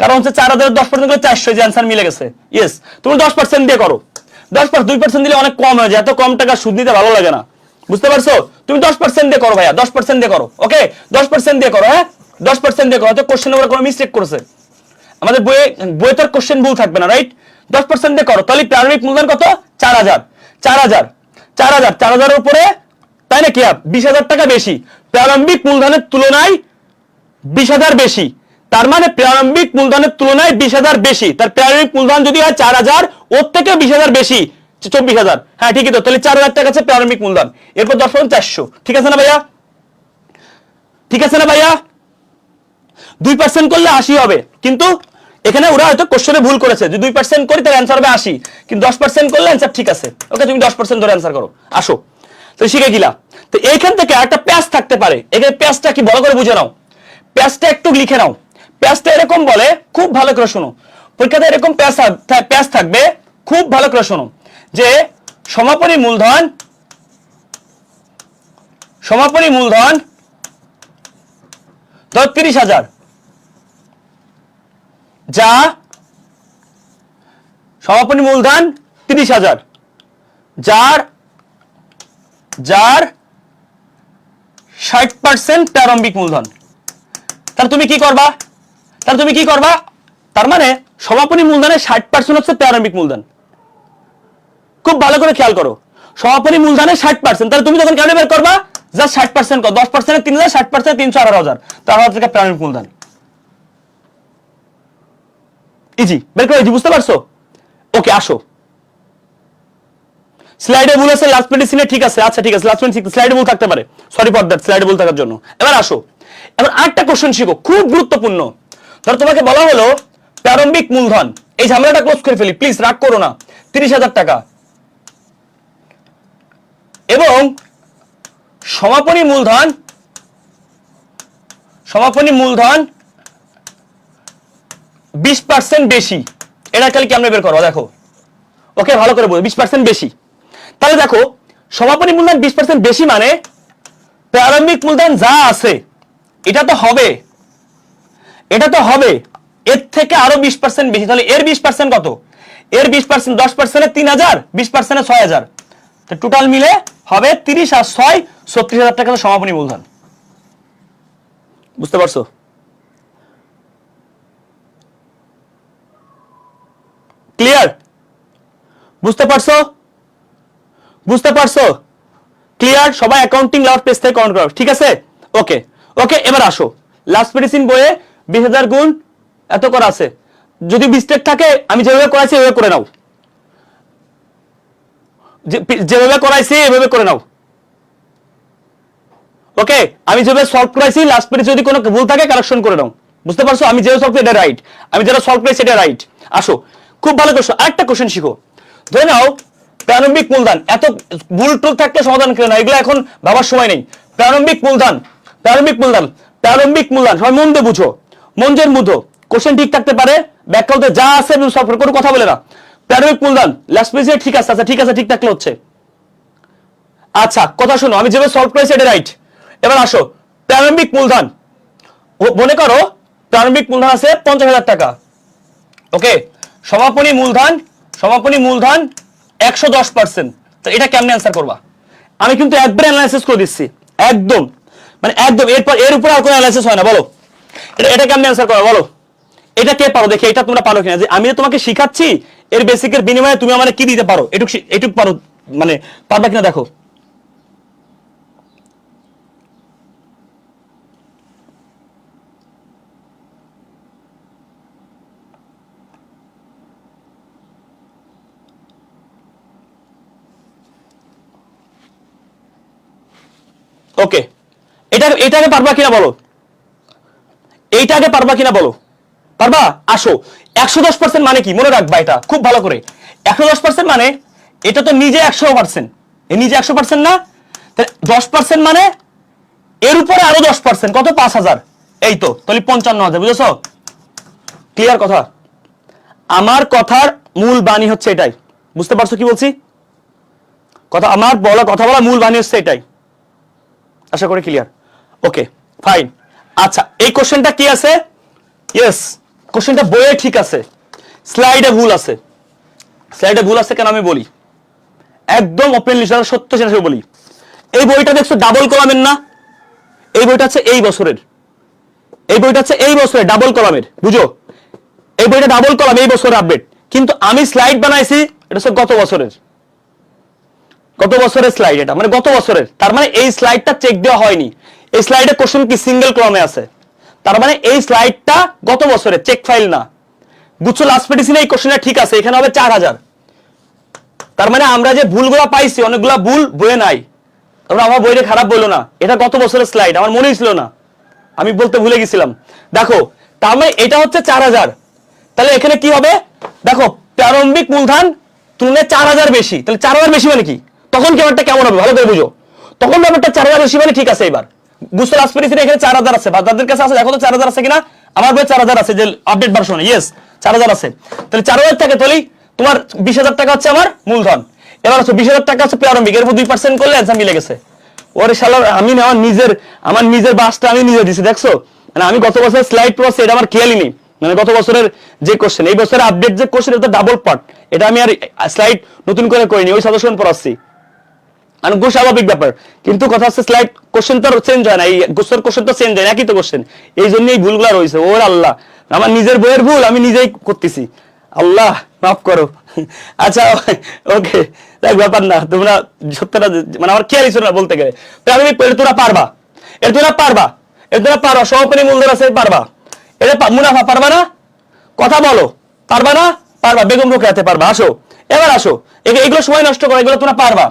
কারণ হচ্ছে 4,000 10% করলে 400, যে অ্যান্সার মিলে গেছে। ইয়েস, তুমি 10% দিয়ে করো, 10% 2% দিলে অনেক কম হয়ে যায়, এত কম টাকা সুদ নিতে ভালো লাগে না, বুঝতে পারছো? তুমি 10% দিয়ে করো ভাইয়া, 10% দিয়ে করো, ওকে 10% দিয়ে করো, হ্যাঁ 10% দিয়ে করো। হয়তো কোশ্চেন ওরা কোনো মিস্টেক করেছে, আমাদের বইয়ে তো কোশ্চেন ভুল থাকবে না, রাইট? 10% দিয়ে করো, তাহলে প্রারম্ভিক মূলধন কত? 4000, 4000, 4000, 4000 এর উপরে, তাই না কি 20,000 টাকা বেশি, প্রারম্ভিক মূলধনের তুলনায় 20,000 বেশি, তার মানে প্রারম্ভিক মূলধনের তুলনায় 20,000 বেশি, তার প্রারম্ভিক মূলধন যদি হয় 4000, ওর থেকে 20,000 বেশি 24,000, হ্যাঁ ঠিকই তো, তাহলে 4,000 টাকা আছে প্রারম্ভিক মূলধন, এরপর 10% 400, ঠিক আছে না ভাইয়া? ঠিক আছে না ভাইয়া? 2% করলে 80 হবে, কিন্তু এখানে ওরা হয়তো কোশ্চেনে ভুল করেছে, যদি 2% করি তাহলে অ্যান্সার হবে 80, কিন্তু 10% করলে অ্যান্সার ঠিক আছে, ওকে তুমি 10% ধরে অ্যান্সার করো, আসো। তো শিখে গিলা। তো এইখান থেকে একটা প্যাচ থাকতে পারে, এখানে প্যাচটা কি বড় করে বুঝে নাও, প্যাচটা একটু লিখে নাও। প্যাচটা এরকম বলে, খুব ভালো করে শোনো, পরীক্ষাতে এরকম প্যাচ থাকবে, খুব ভালো করে শোনো, যে সমাপনী মূলধন, সমাপনী মূলধন ধর 30,000, যা সমাপনী মূলধন 30,000, যার 60% প্রারম্ভিক মূলধন। তাহলে তুমি কি করবা? তার মানে সমাপনী মূলধনের 60% হচ্ছে প্রারম্ভিক মূলধন। খুব ভালো করে খেয়াল করো, সমাপনী মূলধনের 60%, তাহলে তুমি যখন কেমনে বের করবা? জাস্ট 60% কর, 10% 3,000, 60% 318,000, তার থেকে প্রারম্ভিক মূলধন। ইজি, বের করে ইজি, বুঝতে পারছো? ওকে আসো। স্লাইডে ভুল আছে, লাস্ট মেডিসিনে ঠিক আছে, আচ্ছা ঠিক আছে, লাস্ট মেডিসিনে স্লাইডে ভুল থাকতে পারে, সরি ফর দ্যাট, স্লাইডে ভুল থাকার জন্য। এবার আসো, এবার আরেকটা কোশ্চেন শিখো, খুব গুরুত্বপূর্ণ। ধর তোমাকে বলা হলো প্রারম্ভিক মূলধন, এই ঝামেলাটা ক্লোজ করে ফেলি, প্লিজ রাগ করো না, 30,000 টাকা, এবং সমাপনী মূলধন 20% বেশি, এটা খালি কেমনে বের করো দেখো, ওকে ভালো করে বলো, 20% বেশি। তাহলে দেখো সমাপনী মূলধন 20% বেশি মানে প্রারম্ভিক মূলধন যা আছে এটা তো হবে, এর থেকে আরো 20% বেশি, তাহলে এর 20% কত? এর 20%, 10% 3,000, 20% 6,000, তো টোটাল মিলে হবে 30 আর 6 36,000 টাকা সমাপনী মূলধন। বুঝতে পারছো? ক্লিয়ার? বুঝতে পারছো? ক্লিয়ার? সবাই অ্যাকাউন্টিং লাভ পেজ থেকে কাউন্ট করো, ঠিক আছে? ওকে ওকে, এবার আসো, লাস্ট মেডিসিন বইয়ে 20,000 গুণ এত করা আছে, যদি মিস্টেক থাকে আমি যেভাবে করাইছি এভাবে করে নাও, যেভাবে করাইছি এভাবে করে নাও, ওকে? আমি যেভাবে সলভ করাইছি লাস্ট পেজে যদি কোনো ভুল থাকে কারেকশন করে নাও, বুঝতে পারছো? আমি যেভাবে সলভ করি এটা রাইট, আমি যেটা সলভ করেছি এটা রাইট। আসো, খুব ভালো কোশ্চেন, আরেকটা কোশ্চেন শিখো। ধরে নাও প্রারম্ভিক মূলধন, এত ভুল টুল থাকলে সমাধান করে না, এগুলো এখন ভাবার সময় নেই। প্রারম্ভিক মূলধন সবাই মন দিয়ে বুঝো, মন দিয়ে বুঝো, কোশ্চেন ঠিক থাকতে পারে, ব্যাখ্যা হতে যা আছে সলভ করে, কোনো কথা বলে না। প্রারম্ভিক মূলধন লাস্ট পেজে ঠিক আছে, আচ্ছা ঠিক আছে, ঠিক থাকলে হচ্ছে, আচ্ছা কথা শোনো, আমি যেভাবে সলভ করেছি এটা রাইট। এবার আসো, প্রারম্ভিক মূলধন, মনে করো প্রারম্ভিক মূলধন আছে 50,000 টাকা, ওকে? সমাপনী মূলধন 110%, তো এটা কেমনে অ্যান্সার করবা? আমি কিন্তু একবার অ্যানালাইসিস করে দিচ্ছি, একদম মানে একদম, এরপর এর উপর আর কোনো অ্যানালাইসিস হয় না। বলো এটা কেমনে অ্যান্সার করবা, বলো? এটা কে পারো দেখি, এটা তোমরা পারো কিনা, যে আমি তোমাকে শিখাচ্ছি এর বেসিকের বিনিময়ে তুমি আমাকে কি দিতে পারো, এটুক পারো, মানে পারবা কিনা দেখো। ওকে, এটাকে পারবা কিনা বলো, এইটাকে পারবা কিনা বলো, পারবা? আসো, 110% মানে কি মনে রাখবা, এটা খুব ভালো করে। 110% মানে এটা তো নিজে 100%, নিজে 100% না, 10% মানে এর উপরে আরো 10%, কত? 5,000, এই তো, তাহলে 55,000, বুঝেছো? ক্লিয়ার কথা? আমার কথার মূল বাণী হচ্ছে এটাই, বুঝতে পারছো কি বলছি? আমার কথা বলা মূল বাণী হচ্ছে এটাই, আশা করি ক্লিয়ার। ওকে ফাইন, আচ্ছা এই কোশ্চেনটা কি আছে? ইয়েস, কোশ্চেনটা বইয়ে ঠিক আছে, স্লাইডে ভুল আছে। কেন আমি বলি, একদম ওপেনলি সত্য সেটা বলি, এই বইটা দেখছো ডাবল কলামের না, এই বইটা হচ্ছে এই বছরের, এই বইটা হচ্ছে এই বছরের ডাবল কলামের, বুঝো এই বইটা ডাবল কলাম এই বছরের আপডেট, কিন্তু আমি স্লাইড বানাইছি এটা হচ্ছে গত বছরের, গত বছরের স্লাইড, এটা মানে গত বছরের, তার মানে এই স্লাইডটা চেক দেওয়া হয়নি, এই স্লাইডে কোশ্চেন কি সিঙ্গেল কলামে আছে, তার মানে এই স্লাইডটা গত বছরের চেক ফাইল না। বুঝছো লাস্ট মেডিসিনে এই কোশ্চেনটা ঠিক আছে, এখানে হবে 4000, তার মানে আমরা যে ভুলগুলো পাইছি অনেকগুলা ভুল বইয়ে নাই, তোমরা আমার বইটা খারাপ বললো না, এটা গত বছরের স্লাইড, আমার মনেই ছিল না, আমি বলতে ভুলে গেছিলাম। দেখো তার মানে এটা হচ্ছে 4000, তাহলে এখানে কি হবে দেখো প্রারম্ভিক মূলধন তুলনায় 4000 বেশি, তাহলে 4000 বেশি মানে কি, তখন ব্যাপারটা কেমন হবে ভালো করে বুঝো, তখন ব্যাপারটা 4000 বেশি মানে ঠিক আছে। এবার বুঝতে লাস্ট পেরিসিনে এখানে 4000 আছে, বাজারদের কাছে আছে দেখো তো 4000 আছে কিনা, আমার বই 4000 আছে যে আপডেট ভার্সনে, ইয়েস 4000 আছে, তাহলে 4000 থাকে তাহলে তোমার 20000 টাকা হচ্ছে আমার মূলধন, এবার হচ্ছে 20000 টাকা হচ্ছে প্রারম্ভিক, এর উপর 2% করলে অ্যান্সার মিলে গেছে। ওরে শালা আমি না আমার নিজের বাসটা আমি নিজে দিছি, দেখছো মানে আমি গত বছর স্লাইড পড়ছি এটা আমার খেয়ালই নেই, মানে গত বছরের যে কোশ্চেন এই বছরের আপডেট যে কোশ্চেন এটা ডাবল পার্ট, এটা আমি আর স্লাইড নতুন করে করিনি, ওই সাজেশন পড়াচ্ছি, অনুগ্রহ স্বাভাবিক ব্যাপার, কিন্তু কথা হচ্ছে স্লাইড কোশ্চেন তো চেঞ্জ হয় না, এই গোসের কোশ্চেন তো চেঞ্জ হয় না, একই তো কোশ্চেন, এই জন্যই এই ভুলগুলা রয়েছে। ওর আল্লাহ আমার নিজের বইয়ের ভুল আমি নিজেই করতেছি, আল্লাহ মাফ করো। আচ্ছা ওকে দেখ ব্যাপার না, তোমরা সত্যটা মানে আমার খেয়ালই ছিল না বলতে গেলে, প্রাথমিক তোরা পারবা, এর তোরা পারবা, এর তোরা পারবা, সহপারী মূলধন আছে পারবা, এটা মুনাফা পারবা না, কথা বলো পারবা না, পারবা, বেগম রোকেয়াতে পারবা, আসো এবার আসো, এগুলো সময় নষ্ট করো, এগুলো তোমরা পারবা।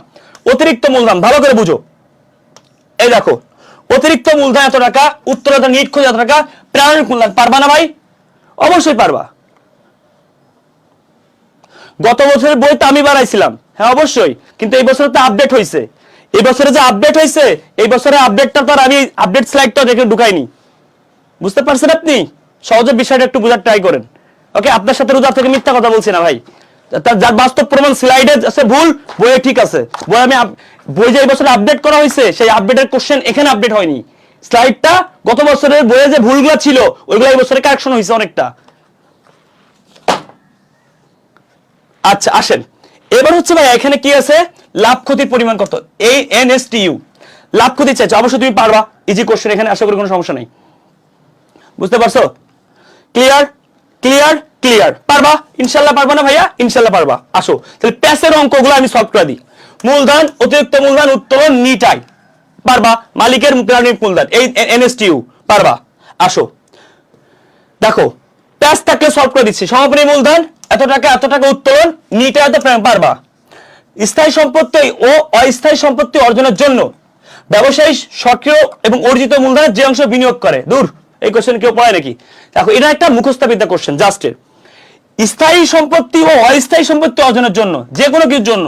অতিরিক্ত মূলধন ভালো করে বুঝো, এই দেখো অতিরিক্ত মূলধন এত টাকা, উত্তরতা নিট খোঁজ এত টাকা, প্রারম্ভিক মূলধন পারবা না ভাই, অবশ্যই পারবা। গত বছরের বই তো আমি বানাইছিলাম, হ্যাঁ অবশ্যই, কিন্তু এই বছরে তো আপডেট হয়েছে, এই বছরে যে আপডেট হয়েছে এই বছরে আপডেটটা তো আর আমি আপডেট স্লাইডটা দেখে ঢুকাইনি, বুঝতে পারছেন আপনি, সহজে বিষয়টা একটু বোঝার ট্রাই করেন। ওকে আপনার সাথে রোজা থেকে মিথ্যা কথা বলছি না ভাই, যার বাস্তব প্রমাণ স্লাইডে আছে ভুল, বইয়ে ঠিক আছে, বই যে এই বছর আপডেট করা হয়েছে সেই আপডেটের কোশ্চেন এখানে আপডেট হয়নি, স্লাইডটা গত বছরের বইয়ে যে ভুলগুলো ছিল ওইগুলো এই বছরে কারেকশন হয়েছে অনেকটা। আচ্ছা আসেন এবার হচ্ছে ভাই এখানে কি আছে, লাভ ক্ষতির পরিমাণ কত, এই এনএসটিইউ লাভ ক্ষতি চাইছে, অবশ্যই তুমি পারবা, ইজি কোশ্চেন, এখানে আশা করি কোনো সমস্যা নেই, বুঝতে পারছো, ক্লিয়ার ক্লিয়ার ক্লিয়ার, পারবা ইনশাল্লাহ, পারবা না ভাইয়া, ইনশাল্লাহ পারবা, আসো তাহলে প্যাসের অঙ্কগুলো আমি সলভ করে দিই, মূলধন অতিরিক্ত মূলধন উত্তোলন নিটাই পারবা, মালিকের প্রারম্ভিক মূলধন এই এনএসটিইউ পারবা, আসো দেখো প্যাস থাকলে সলভ করে দিচ্ছি, সমাপনী মূলধন এত টাকা উত্তোলন নিটাইতে পারবা, স্থায়ী সম্পত্তি ও অস্থায়ী সম্পত্তি অর্জনের জন্য ব্যবসায়ী সক্রিয় এবং অর্জিত মূলধনের যে অংশ বিনিয়োগ করে, দূর এই কোশ্চেন কেউ পড়ে নাকি, দেখো এটা একটা মুখস্থ বিদ্যা কোশ্চেন জাস্ট, স্থায়ী সম্পত্তি ও অস্থায়ী সম্পত্তি অর্জনের জন্য যে কোনো কিছুর জন্য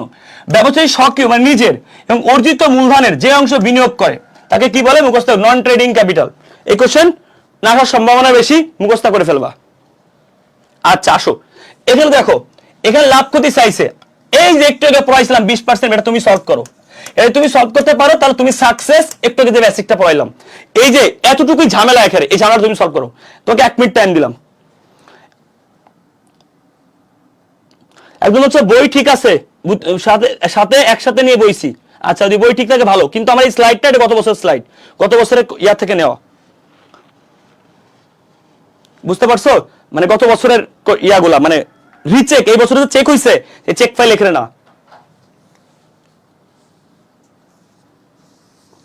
ব্যবসায়ী সক্রিয় মানে নিজের এবং অর্জিত মূলধনের যে অংশ বিনিয়োগ করে তাকে কি বলে, মুখস্থ নন ট্রেডিং ক্যাপিটাল, এই কোশ্চেন না আসার সম্ভাবনা বেশি, মুখস্থ করে ফেলবা। আচ্ছা আসো এখানে দেখো, এখানে লাভ ক্ষতি চাইছে, এই যে একটু আগে পড়াইছিলাম 20%, এটা তুমি সলভ করো, এটা তুমি সলভ করতে পারো তাহলে তুমি সাকসেস, একটু আগে যে বেসিকটা পড়াইলাম এই যে এতটুকুই ঝামেলা, এখানে এই ঝামেলাটা তুমি সলভ করো, তোমাকে 1 মিনিট টাইম দিলাম, একদম হচ্ছে বই ঠিক আছে সাথে সাথে একসাথে নিয়ে বইছি, আচ্ছা যদি বই ঠিক থাকে ভালো, কিন্তু আমার এই স্লাইডটা এটা গত বছরের স্লাইড, গত বছরের ইয়া থেকে নেওয়া, বুঝতে পারছো, মানে গত বছরের ইয়াগুলা মানে রিচেক, এই বছরে চেক হইছে এই চেক ফাইল এখানে না।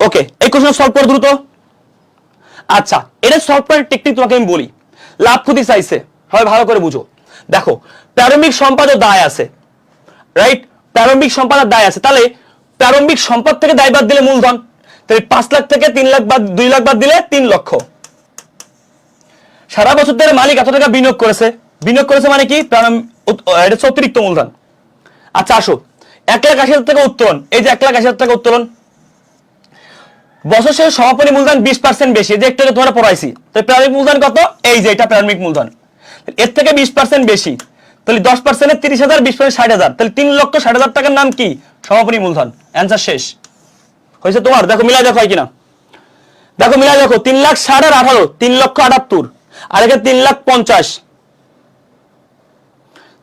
ওকে এই কোশ্চেন সলভ করো দ্রুত। আচ্ছা এটা সলভ করার টেকনিক তোমাকে আমি বলি, লাভ ক্ষতি চাইছে হয় ভালো করে বুঝো, দেখো প্রারম্ভিক সম্পদের দায় আছে, রাইট, প্রারম্ভিক সম্পদের দায় আছে, তাহলে প্রারম্ভিক সম্পদ থেকে দায় বাদ দিলে মূলধন, তাহলে 5 লাখ থেকে 3 লাখ বাদ 2 লাখ বাদ দিলে 3 লক্ষ, সারা বছর ধরে মালিক এত টাকা বিনিয়োগ করেছে মানে কি, এটা অতিরিক্ত মূলধন। আচ্ছা আসো 1,80,000 টাকা উত্তোলন, এই যে 1,80,000 টাকা উত্তোলন, বছর শেষে সমাপনী মূলধন 20% বেশি, যে একটু তোমরা পড়াইছি, তো প্রারম্ভিক মূলধন কত, এই যে এটা প্রারম্ভিক মূলধন, এর থেকে 20% বেশি, তাহলে 10% 30,000, 20% 60,000, তাহলে 3,60,000 টাকার নাম কি, সমাপনী মূলধন, অ্যান্সার শেষ হয়েছে তোমার। দেখো মিলাই দেখো হয় কিনা, দেখো মিলাই দেখো 3,60,000 আর 18, 3,78,000, আর এখানে 3,50,000,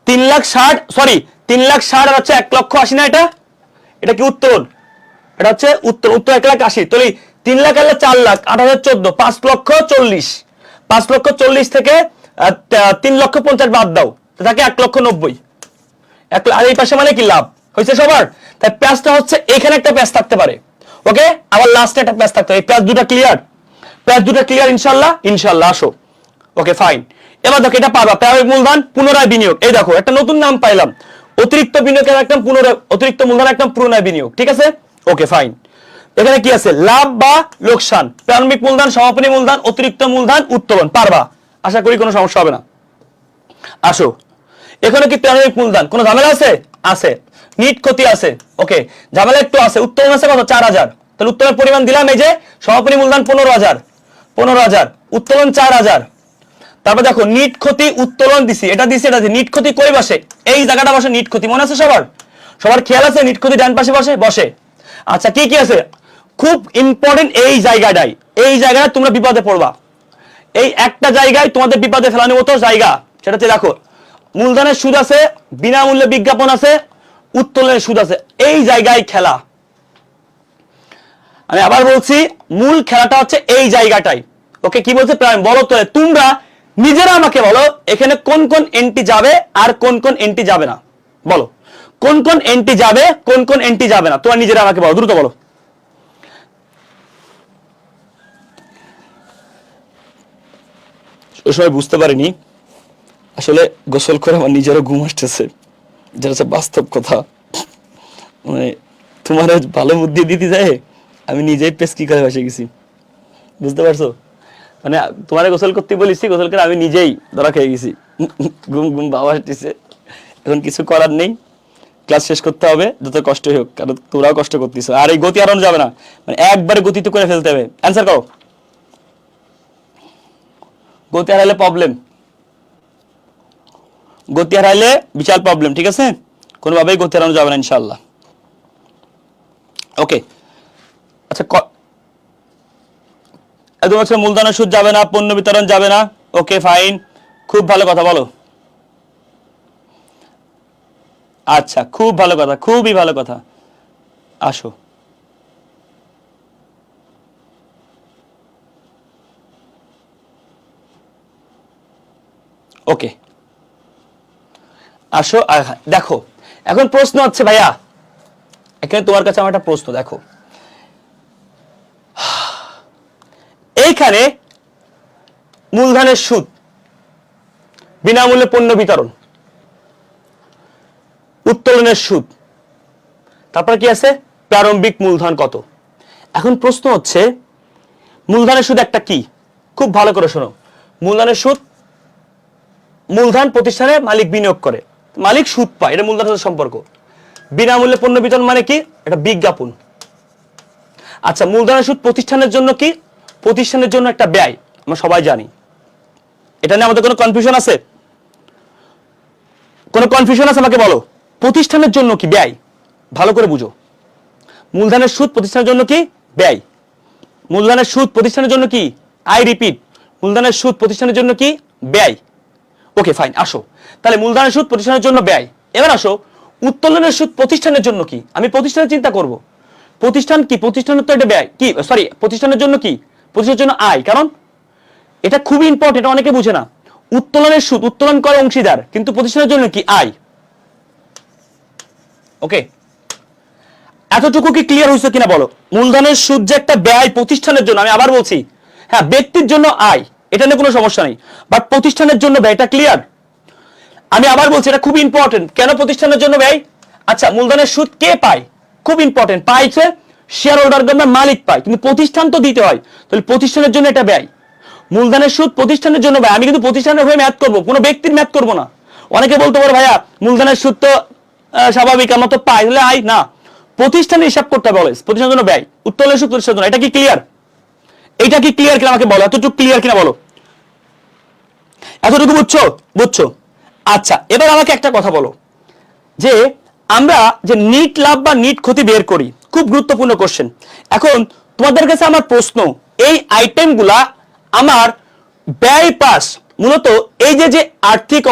3,60,000 সরি 3,60,000 আর হচ্ছে 1,80,000 না, এটা এটা কি উত্তোলন, এটা হচ্ছে উত্তর 1,80,000, তাহলে 3 লাখ আনলে 4 লাখ, 8,014, 5,40,000, 5,40,000 থেকে 3,50,000 বাদ দাও, থাকে 1,90,000, আর এই পাশে মানে কি লাভ হয়েছে সবার। তাই প্যাচটা হচ্ছে এখানে একটা প্যাচ থাকতে পারে, ওকে, আবার লাস্টে একটা প্যাচ থাকতে পারে। এই প্যাচ দুটো ক্লিয়ার, প্যাচ দুটো ক্লিয়ার ইনশাল্লাহ, ইনশাল্লাহ আসো, ওকে ফাইন। এবার দেখো এটা পাবা প্রারম্ভিক মূলধন পুনরায় বিনিয়োগ, এই দেখো একটা নতুন নাম পাইলাম, অতিরিক্ত বিনিয়োগের একটা অতিরিক্ত মূলধন একটা পুনরায় বিনিয়োগ, ঠিক আছে, ওকে ফাইন। এখানে কি আছে, লাভ বা লোকসান, প্রারম্ভিক মূলধন, সমাপনী মূলধন, অতিরিক্ত মূলধন, উত্তোলন, পারবা, আশা করি কোনো সমস্যা হবে না। আসো এখানে কি প্রারম্ভিক মূলধন, কোনো ঝামেলা আছে, আছে, নিট ক্ষতি আছে, ওকে, ঝামেলা একটু আছে, উত্তোলন আছে কত, 4,000, তাহলে উত্তোলনের পরিমাণ দিলাম এই যে, সমাপনী মূলধন 15,000, উত্তোলন 4,000। তারপর দেখো নিট ক্ষতি, উত্তোলন দিছি, এটা দিছি, এটা দিছি, নিট ক্ষতি কই বসে, এই জায়গাটা বসে নিট ক্ষতি, মনে আছে সবার, সবার খেয়াল আছে, নিট ক্ষতি ডান পাশে বসে। আচ্ছা কি কি আছে, খুব ইম্পর্টেন্ট এই জায়গাটাই, এই জায়গায় তোমরা বিপদে পড়বা, এই একটা জায়গায় তোমাদের বিপদে ফেলানোর মতো জায়গা, সেটা হচ্ছে দেখো মূলধনের সুদ আছে, বিনামূল্যে বিজ্ঞাপন আছে, উত্তোলনের সুদ আছে, এই জায়গায় খেলা। আমি আবার বলছি, মূল খেলাটা হচ্ছে এই জায়গাটাই, ওকে, কি বলছে প্রাইম, বলো তো তোমরা নিজেরা আমাকে বলো এখানে কোন কোন এন্ট্রি যাবে আর কোন কোন এন্ট্রি যাবে না, বলো কোন কোন এন্ট্রি যাবে, কোন কোন এন্ট্রি যাবে না, তোমরা নিজেরা আমাকে বলো, দ্রুত বলো। ওই সময় বুঝতে পারিনি আসলে গোসল করে আমার নিজেরও ঘুম আসতেছে, যেটা হচ্ছে বাস্তব কথা, মানে তোমার ভালো বুদ্ধি দিতে যায় আমি নিজেই পেস্কি করে বসে গেছি, বুঝতে পারছো, মানে তোমার গোসল করতে বলেছি, গোসল করে আমি নিজেই ধরা খেয়ে গেছি, ঘুম ঘুম বাবা আসতেছে, এখন কিছু করার নেই, ক্লাস শেষ করতে হবে যত কষ্টই হোক, কারণ তোমরাও কষ্ট করতেছো, আর এই গতি হারানো যাবে না, মানে একবারে গতিতে করে ফেলতে হবে, অ্যান্সার করো, গতি হারাইলে প্রবলেম, গতি হারাইলে বিশাল প্রবলেম, ঠিক আছে, কোনোভাবেই গতি হারানো যাবে না ইনশাআল্লাহ, ওকে। আচ্ছা একদম হচ্ছে মূলধনের সুদ যাবে না, পণ্য বিতরণ যাবে না, ওকে ফাইন, খুব ভালো কথা, বলো, আচ্ছা খুব ভালো কথা, খুবই ভালো কথা, আসো ওকে, আসো দেখো এখন প্রশ্ন হচ্ছে ভাইয়া, এখানে তোমার কাছে আমার একটা প্রশ্ন, দেখো এইখানে মূলধনের সুদ, বিনামূল্যে পণ্য বিতরণ, উত্তোলনের সুদ, তারপর কি আছে প্রারম্ভিক মূলধন কত। এখন প্রশ্ন হচ্ছে মূলধনের সুদ একটা কি, খুব ভালো করে শোনো, মূলধনের সুদ, মূলধন প্রতিষ্ঠানে মালিক বিনিয়োগ করে, মালিক সুদ পায়, এটা মূলধনের সাথে সম্পর্ক। বিনামূল্যে পণ্য বিতরণ মানে কি, এটা বিজ্ঞাপন। আচ্ছা মূলধনের সুদ প্রতিষ্ঠানের জন্য কি, প্রতিষ্ঠানের জন্য একটা ব্যয়, আমরা সবাই জানি, এটা নিয়ে আমাদের কোনো কনফিউশন আছে, কোনো কনফিউশন আছে আমাকে বলো, প্রতিষ্ঠানের জন্য কি ব্যয়, ভালো করে বুঝো, মূলধনের সুদ প্রতিষ্ঠানের জন্য কি ব্যয়, মূলধনের সুদ প্রতিষ্ঠানের জন্য কি, আই রিপিট, মূলধনের সুদ প্রতিষ্ঠানের জন্য কি ব্যয়, ওকে ফাইন। আসো তাহলে মূলধনের সুদ প্রতিষ্ঠানের জন্য ব্যয়, এবার আসো উত্তোলনের সুদ প্রতিষ্ঠানের জন্য কি, আমি প্রতিষ্ঠানের চিন্তা করব, প্রতিষ্ঠান কি, প্রতিষ্ঠানের তো এটা ব্যয় কি, সরি প্রতিষ্ঠানের জন্য কি, প্রতিষ্ঠানের জন্য আয়, কারণ এটা খুবই ইম্পর্টেন্ট, অনেকে বুঝে না, উত্তোলনের সুদ, উত্তোলন করে অংশীদার, কিন্তু প্রতিষ্ঠানের জন্য কি আয়, ওকে, এতটুকু কি ক্লিয়ার হয়েছে কিনা বলো, মূলধনের সুদ যে একটা ব্যয় প্রতিষ্ঠানের জন্য, আমি আবার বলছি, হ্যাঁ ব্যক্তির জন্য আয়, এটা নিয়ে কোনো সমস্যা নেই, বাট প্রতিষ্ঠানের জন্য ব্যয়, এটা ক্লিয়ার। আমি আবার বলছি এটা খুব ইম্পর্টেন্ট, কেন প্রতিষ্ঠানের জন্য ব্যয়, আচ্ছা মূলধনের সুদ কে পায়, খুব ইম্পর্টেন্ট, পাইছে শেয়ার হোল্ডার, মালিক পায়, কিন্তু প্রতিষ্ঠান তো দিতে হয়, তাহলে প্রতিষ্ঠানের জন্য এটা ব্যয়, মূলধনের সুদ প্রতিষ্ঠানের জন্য ব্যয়, আমি কিন্তু প্রতিষ্ঠানের হয়ে ম্যাথ করবো, কোনো ব্যক্তির ম্যাথ করবো না। অনেকে বলতে পারে ভাইয়া মূলধনের সুদ তো স্বাভাবিক, আমরা তো পাই, তাহলে আয় না, প্রতিষ্ঠানের হিসাব করতে হবে, প্রতিষ্ঠানের জন্য ব্যয়, উত্তোলনের সুদ প্রতিষ্ঠানের জন্য, এটা কি ক্লিয়ার, এটা কি ক্লিয়ার কিনা আমাকে বলো, এতটুকু ক্লিয়ার কিনা বলো, এতটুকু বুঝছো, বুঝছো, আচ্ছা এবার আমাকে একটা কথা বলো, যে আমরা যে নিট লাভ বা নিট ক্ষতি বের করি, খুব গুরুত্বপূর্ণ কোশ্চেন। এখন তোমাদের কাছে আমার প্রশ্ন, এই আইটেমগুলা আমার ব্যয় পাস, মূলত এই যে যে আর্থিক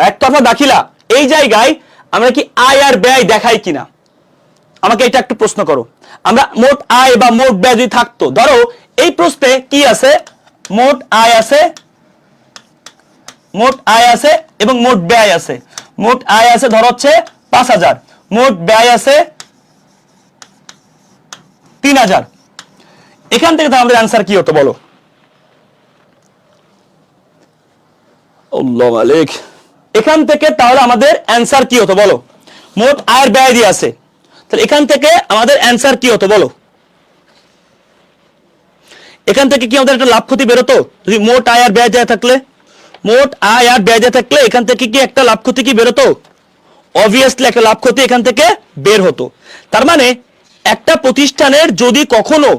একতরফা দাখিলা, এই জায়গায় আমরা কি আয় আর ব্যয় দেখাই কিনা, আমাকে এটা একটু প্রশ্ন করো, আমরা মোট আয় বা মোট ব্যয় যদি থাকতো, ধরো এই প্রশ্নে কি আছে, মোট আয় আছে, মোট আয় আছে এবং মোট ব্যয় আছে। মোট আয় আছে ধরো হচ্ছে 5,000, মোট ব্যয় আছে 3,000। এখান থেকে আমাদের অ্যান্সার কি হতো বলো? আল্লাহু আলাইক, এখান থেকে তাহলে আমাদের অ্যান্সার কি হতো বলো? মোট আয়ের ব্যয় দিয়ে আছে, তাহলে এখান থেকে আমাদের অ্যান্সার কি হতো বলো? এখান থেকে কি আমাদের একটা লাভ ক্ষতি বেরোতো? যদি মোট আয় আর ব্যয় দেয়া থাকলে, মোট আয় আর ব্যয় দেয়া থাকলে এখান থেকে কি একটা লাভ ক্ষতি কি বেরোতো? অবভিয়াসলি একটা লাভ ক্ষতি এখান থেকে বের হতো। তার মানে একটা প্রতিষ্ঠানের যদি কখনো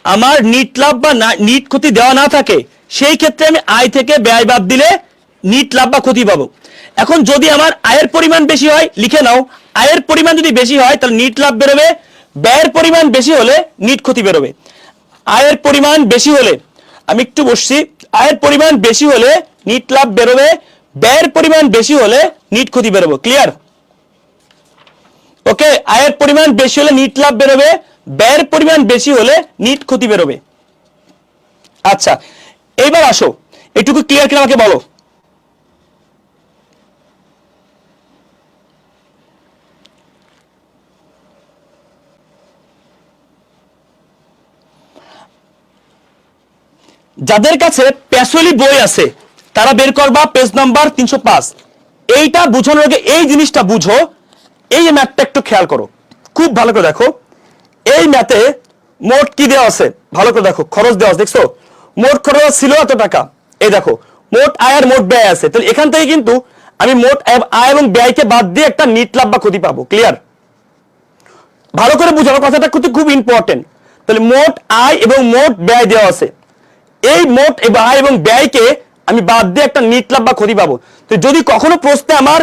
আমার নিট লাভ বা নিট ক্ষতি দেওয়া না থাকে, সেই ক্ষেত্রে আমি আয় থেকে ব্যয় বাদ দিলে নিট লাভ বা ক্ষতি পাবো। এখন যদি আমার আয়ের পরিমাণ বেশি হয়, লিখে নাও, আয়ের পরিমাণ যদি বেশি হয় তাহলে নিট লাভ বেরোবে, ব্যয়ের পরিমাণ বেশি হলে নিট ক্ষতি বেরোবে। আয়ের পরিমাণ বেশি হলে, আমি একটু বসছি, আয়ের পরিমাণ বেশি হলে নিট লাভ বেরোবে, ব্যয়ের পরিমাণ বেশি হলে নিট ক্ষতি বেরোবে। ক্লিয়ার? ওকে, আয়ের পরিমাণ বেশি হলে নিট লাভ বেরোবে, ব্যয়ের পরিমাণ বেশি হলে নিট ক্ষতি বেরোবে। আচ্ছা, এইবার আসো, এটুকু ক্লিয়ার কিনা আমাকে বলো। যাদের কাছে প্যাসোলি বই আছে তারা বের করবা পেজ নাম্বার 305। এইটা বুঝানোর আগে এই জিনিসটা বুঝো, এই ম্যাথটা একটু খেয়াল করো, খুব ভালো করে দেখো। এই ম্যাথে মোট কি দেওয়া আছে ভালো করে দেখো, খরচ দেওয়া আছে, দেখছো? মোট খরচ ছিল এত টাকা, এই দেখো মোট আয় আর মোট ব্যয় আছে। তাহলে এখান থেকে কিন্তু আমি মোট আয় এবং ব্যয়কে বাদ দিয়ে একটা নিট লাভ বা ক্ষতি পাবো। ক্লিয়ার? ভালো করে বুঝানো, কথাটা কিন্তু খুব ইম্পর্টেন্ট। তাহলে মোট আয় এবং মোট ব্যয় দেওয়া আছে, এই মোট আয় এবং ব্যয়কে আমি বাদ দিয়ে একটা নিট লাভ বা ক্ষতি পাবো। তো যদি কখনো প্রশ্নে আমার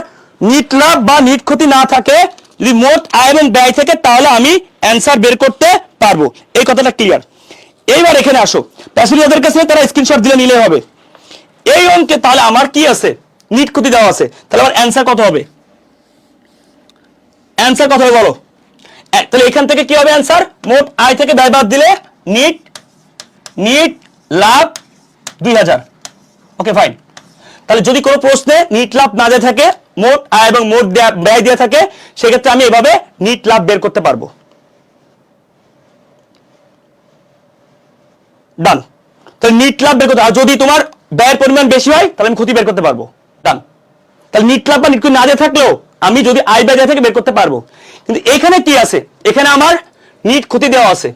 নিট লাভ বা নিট ক্ষতি না থাকে, যদি মোট আয় এবং ব্যয় থেকে, তাহলে আমি অ্যান্সার বের করতে পারবো। এই কথাটা ক্লিয়ার? এইবার এখানে আসো, প্যাসেঞ্জারদের কাছে তারা স্ক্রিনশট দিলে নিলে হবে। এই অঙ্কে তাহলে আমার কি আছে? নিট ক্ষতি দেওয়া আছে, তাহলে আমার অ্যান্সার কত হবে? অ্যান্সার কত হবে বলো? তাহলে এখান থেকে কি হবে অ্যান্সার? মোট আয় থেকে ব্যয় বাদ দিলে নিট নিট লাভ 2,000। Okay fine. তাহলে যদি কোনো প্রশ্নে নিট লাভ না দিয়ে থাকে, মোট আয় এবং মোট ব্যয় দিয়ে থাকে, সেক্ষেত্রে আমি এভাবে নিট লাভ বের করতে পারবো। ডান। তাহলে নিট লাভ বের করতে, আর যদি তোমার ব্যয়ের পরিমাণ বেশি হয় তাহলে আমি ক্ষতি বের করতে পারবো। ডান। তাহলে নিট লাভ বা নিট ক্ষতি না দিয়ে থাকলেও আমি যদি আয় ব্যয় দিয়ে থাকে বের করতে পারবো। কিন্তু এখানে কি আছে? এখানে আমার নিট ক্ষতি দেওয়া আছে,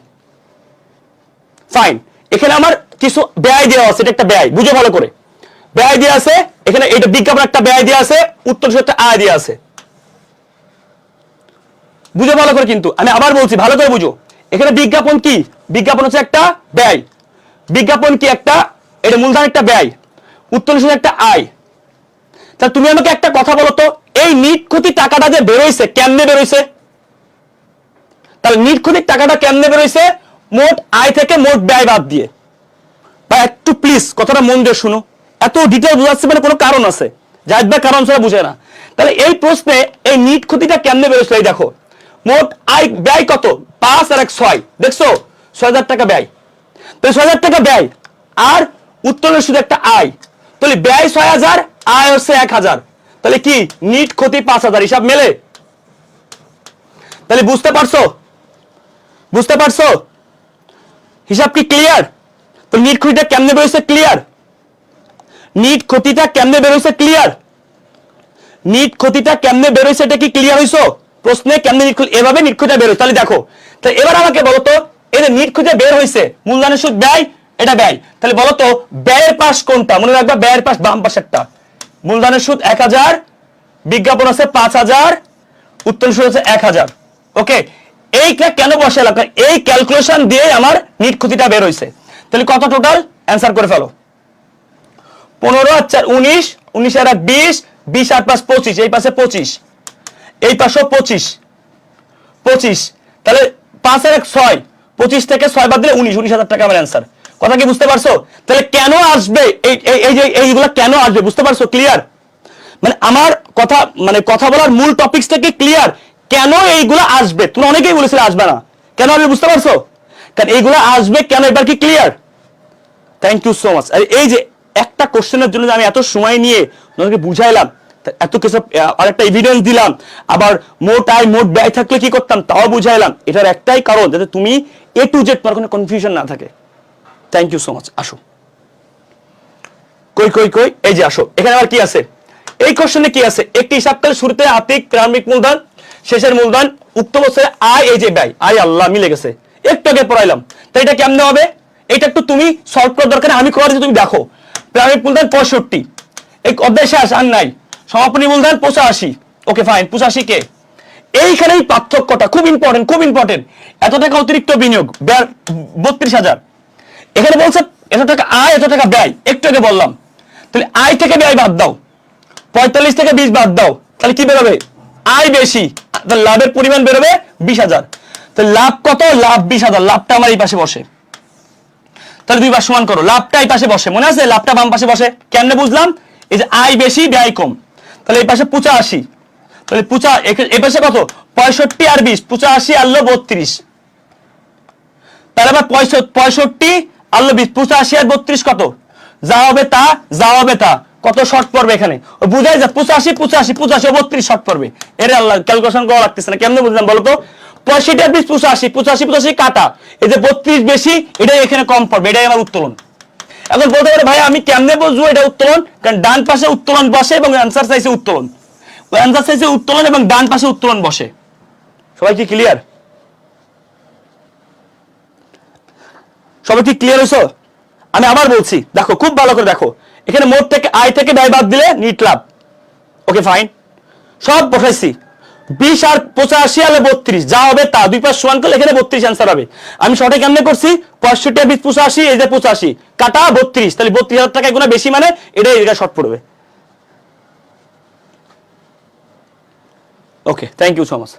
ফাইন। এখানে আমার কিছু ব্যয় দেওয়া আছে, এটা একটা ব্যয়, বুঝো ভালো করে। ব্যয় দেওয়া আছে এখানে, এটা বিজ্ঞাপন একটা ব্যয় দেওয়া আছে, উত্তর একটা আয় দেওয়া আছে, বুঝো ভালো করে। কিন্তু আমি আবার বলছি, ভালো করে বুঝো। এখানে বিজ্ঞাপন কি? বিজ্ঞাপন হচ্ছে একটা ব্যয়। বিজ্ঞাপন কি? একটা, এটা মূলধন একটা ব্যয়, উত্তর একটা আয়। তা তুমি আমাকে একটা কথা বলো তো, এই নিট ক্ষতি টাকাটা যে বেরোইছে কেমনে বেরোইছে? তাহলে নিট ক্ষতির টাকাটা কেমনে বেরোইছে? মোট আয় থেকে মোট ব্যয় বাদ দিয়ে। বা একটু প্লিজ কথাটা মন দিয়ে শুনো, এত ডিটেল বোঝাচ্ছে মানে কোনো কারণ আছে, জাহিদ ভাই কারণ ছাড়া বুঝে না। তাহলে এই প্রশ্নে এই নিট ক্ষতিটা কেমনে বেরোচ্ছে? এই দেখো, মোট আয় ব্যয় কত? 5 আর 1 6, দেখছো? 6,000 টাকা ব্যয়। তাহলে 6,000 টাকা ব্যয় আর উত্তরের শুধু একটা আয়, তাহলে ব্যয় 6,000, আয় হচ্ছে 1,000, তাহলে কি নিট ক্ষতি 5,000। হিসাব মেলে? তাহলে বুঝতে পারছো? বুঝতে পারছো? হিসাব কি ক্লিয়ার? তো নিট ক্ষতিটা কেমনে বেরোচ্ছে? ক্লিয়ার? নিট ক্ষতিটা কেমনে বেরোচ্ছে? ক্লিয়ার? নিট ক্ষতিটা কেমনে বেরোচ্ছে এটা কি ক্লিয়ার হইছো? প্রশ্নে কেমনে নিট ক্ষতি, এভাবে নিট ক্ষতিটা বেরোয়। তাহলে দেখো, তাহলে এবার আমাকে বলো তো, এই যে নিট ক্ষতিটা বের হইছে, মূলধনের সুদ ব্যয়, এটা ব্যয়, তাহলে বলো তো ব্যয়ের পাশ কোনটা? মনে রাখবা, ব্যয়ের পাশ বাম পাশেরটা। মূলধনের সুদ 1,000, বিজ্ঞাপন আছে 5,000, উত্তর সুদ আছে 1,000। ওকে, এইটা কেন বসাইলাম? এই ক্যালকুলেশন দিয়ে আমার নিট ক্ষতিটা বের হইছে। তাহলে কত টোটাল? অ্যান্সার করে ফেলো। 15 আর 4 19, 19 আর 20, 20 আর 5 25, এই পাশে 25, এই পাশেও 25 25, তাহলে 5 আর 1 6, 25 থেকে 6 বাদ দিলে 19,000 টাকা আমার অ্যান্সার। কথা কি বুঝতে পারছো? তাহলে কেন আসবে এই যে এইগুলা কেন আসবে বুঝতে পারছো? ক্লিয়ার? মানে আমার কথা, মানে কথা বলার মূল টপিকসটা কি ক্লিয়ার? কেন এইগুলো আসবে, তুমি অনেকেই বলেছিলে আসবে না, কেন আমি বুঝতে পারছো? কারণ এইগুলো আসবে কেন, এবার কি clear? Thank you so much. এই যে একটা কোশ্চেনের জন্য আমি এত সময় নিয়ে তোমাকে বুঝাইলাম, এত কিছু আরেকটা এভিডেন্স দিলাম, আবার মোট আয় মোট ব্যয় থাকলে কি করতাম তাও বুঝাইলাম, এটার একটাই কারণ যাতে তুমি এ টু জেড তোমার কোনো কনফিউশন না থাকে। Thank you so much. আসো কই কই কই, এই যে আসো, এখানে আবার কি আছে, এই কোশ্চেনে কি আছে, একটি হিসাবকালে শুরুতে আর্থিক প্রারম্ভিক মূলধন, শেষের মূলধন, উক্ত বছরে আয়, এই যে ব্যয়, আয় আল্লাহ মিলে গেছে, একটু আগে পড়াইলাম। তাই এটা কেমনে হবে, এটা একটু তুমি সলভ করার দরকার, আমি করে দিচ্ছি, তুমি দেখো। প্রারম্ভিক মূলধন 65, এই অধ্যায় শেষ আর নাই। সমাপনী মূলধন 85, ওকে ফাইন, 85 কে। এইখানেই পার্থক্যটা খুব ইম্পর্টেন্ট, খুব ইম্পর্টেন্ট। এত টাকা অতিরিক্ত বিনিয়োগ 32,000, এখানে বলছে এত টাকা আয় এত টাকা ব্যয়, একটু আগে বললাম। তাহলে আয় থেকে ব্যয় বাদ দাও, 45 থেকে 20 বাদ দাও, তাহলে কি বেরোবে, আয় বেশি, তাহলে লাভের পরিমাণ বেরোবে 20,000। তাহলে লাভ কত, লাভ 20,000, লাভটা আমার এই পাশে বসে। তাহলে দুই পাশ সমান করো, লাভটা এই পাশে বসে, মনে আছে লাভটা বাম পাশে বসে, কেমনে বুঝলাম, এই যে আয় বেশি ব্যয় কম, তাহলে এই পাশে 85, তাহলে এই পাশে কত, 65 আর 20, 85 আর 32, তাহলে আবার 65 আর 20, 85 আর 32 কত, যা হবে তা, যা হবে তা, কত শর্ট পড়বে এখানে, বুঝাই যা 85 85 85 32 শর্ট পড়বে। এর আল্লাহ ক্যালকুলেশন করা লাগতেছে না, কেমনে বুঝলাম বলতো, 65 আর 20 85 85 85 কাটা, এই যে 32 বেশি, এটাই এখানে কম পড়বে, এটাই আমার উত্তোলন। এখন বলতে পারে ভাই আমি কেমনে বুঝবো এটা উত্তোলন, কারণ ডান পাশে উত্তোলন বসে এবং অ্যান্সার চাইছে উত্তোলন, অ্যান্সার চাইছে উত্তোলন এবং ডান পাশে উত্তোলন বসে। সবাই কি ক্লিয়ার, সবাই কি ক্লিয়ার হয়েছো? আমি আবার বলছি, দেখো খুব ভালো করে দেখো, এখানে মোট থেকে আয় থেকে ব্যয় বাদ দিলে নিট লাভ, ওকে ফাইন, সব বসাইছি। 20 আর 85 আর 32 যা হবে তা, দুই পাশ সমান করলে এখানে 32 অ্যান্সার হবে। আমি শর্টে কেমনে করছি, 65 আর 20 85, এই যে 85 কাটা 32, তাহলে 32,000 টাকা গুণা বেশি, মানে এটা শর্ট পড়বে। Okay thank you so much.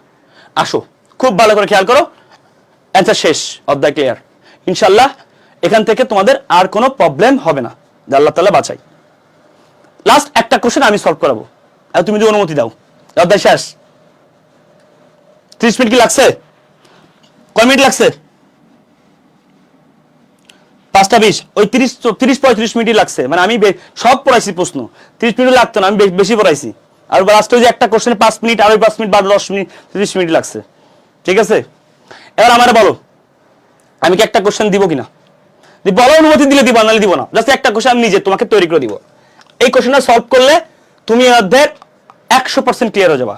আসো খুব ভালো করে খেয়াল করো, অ্যান্সার শেষ, অধ্যায় ক্লিয়ার ইনশাল্লাহ। এখান থেকে তোমাদের আর কোনো প্রবলেম হবে না, আল্লাহ তাআলা বাঁচাই। লাস্ট একটা কোশ্চেন আমি সলভ করাবো, আর তুমি যদি অনুমতি দাও, অধ্যায় শেষ। 30 মিনিট কি লাগছে, কয় মিনিট লাগছে, 5:20, ওই 30-35 মিনিট লাগছে, মানে আমি সব পড়াইছি প্রশ্ন, 30 মিনিট লাগতো না, আমি বেশি পড়াইছি। আর লাস্টে যে একটা কোশ্চেনে 5 মিনিট, আর ওই 5 মিনিট বাদ 10 মিনিট, 30 মিনিট লাগছে, ঠিক আছে। এবার আমার বলো, আমি কি একটা কোশ্চেন দিব কিনা, বলো, অনুমতি দিলে দিব, নাহলে দিব না। জাস্ট একটা কোশ্চেন আমি নিজে তোমাকে তৈরি করে দিব, এই কোশ্চেনটা সলভ করলে তুমি অধ্যায়ের 100% ক্লিয়ার হয়ে যাবা।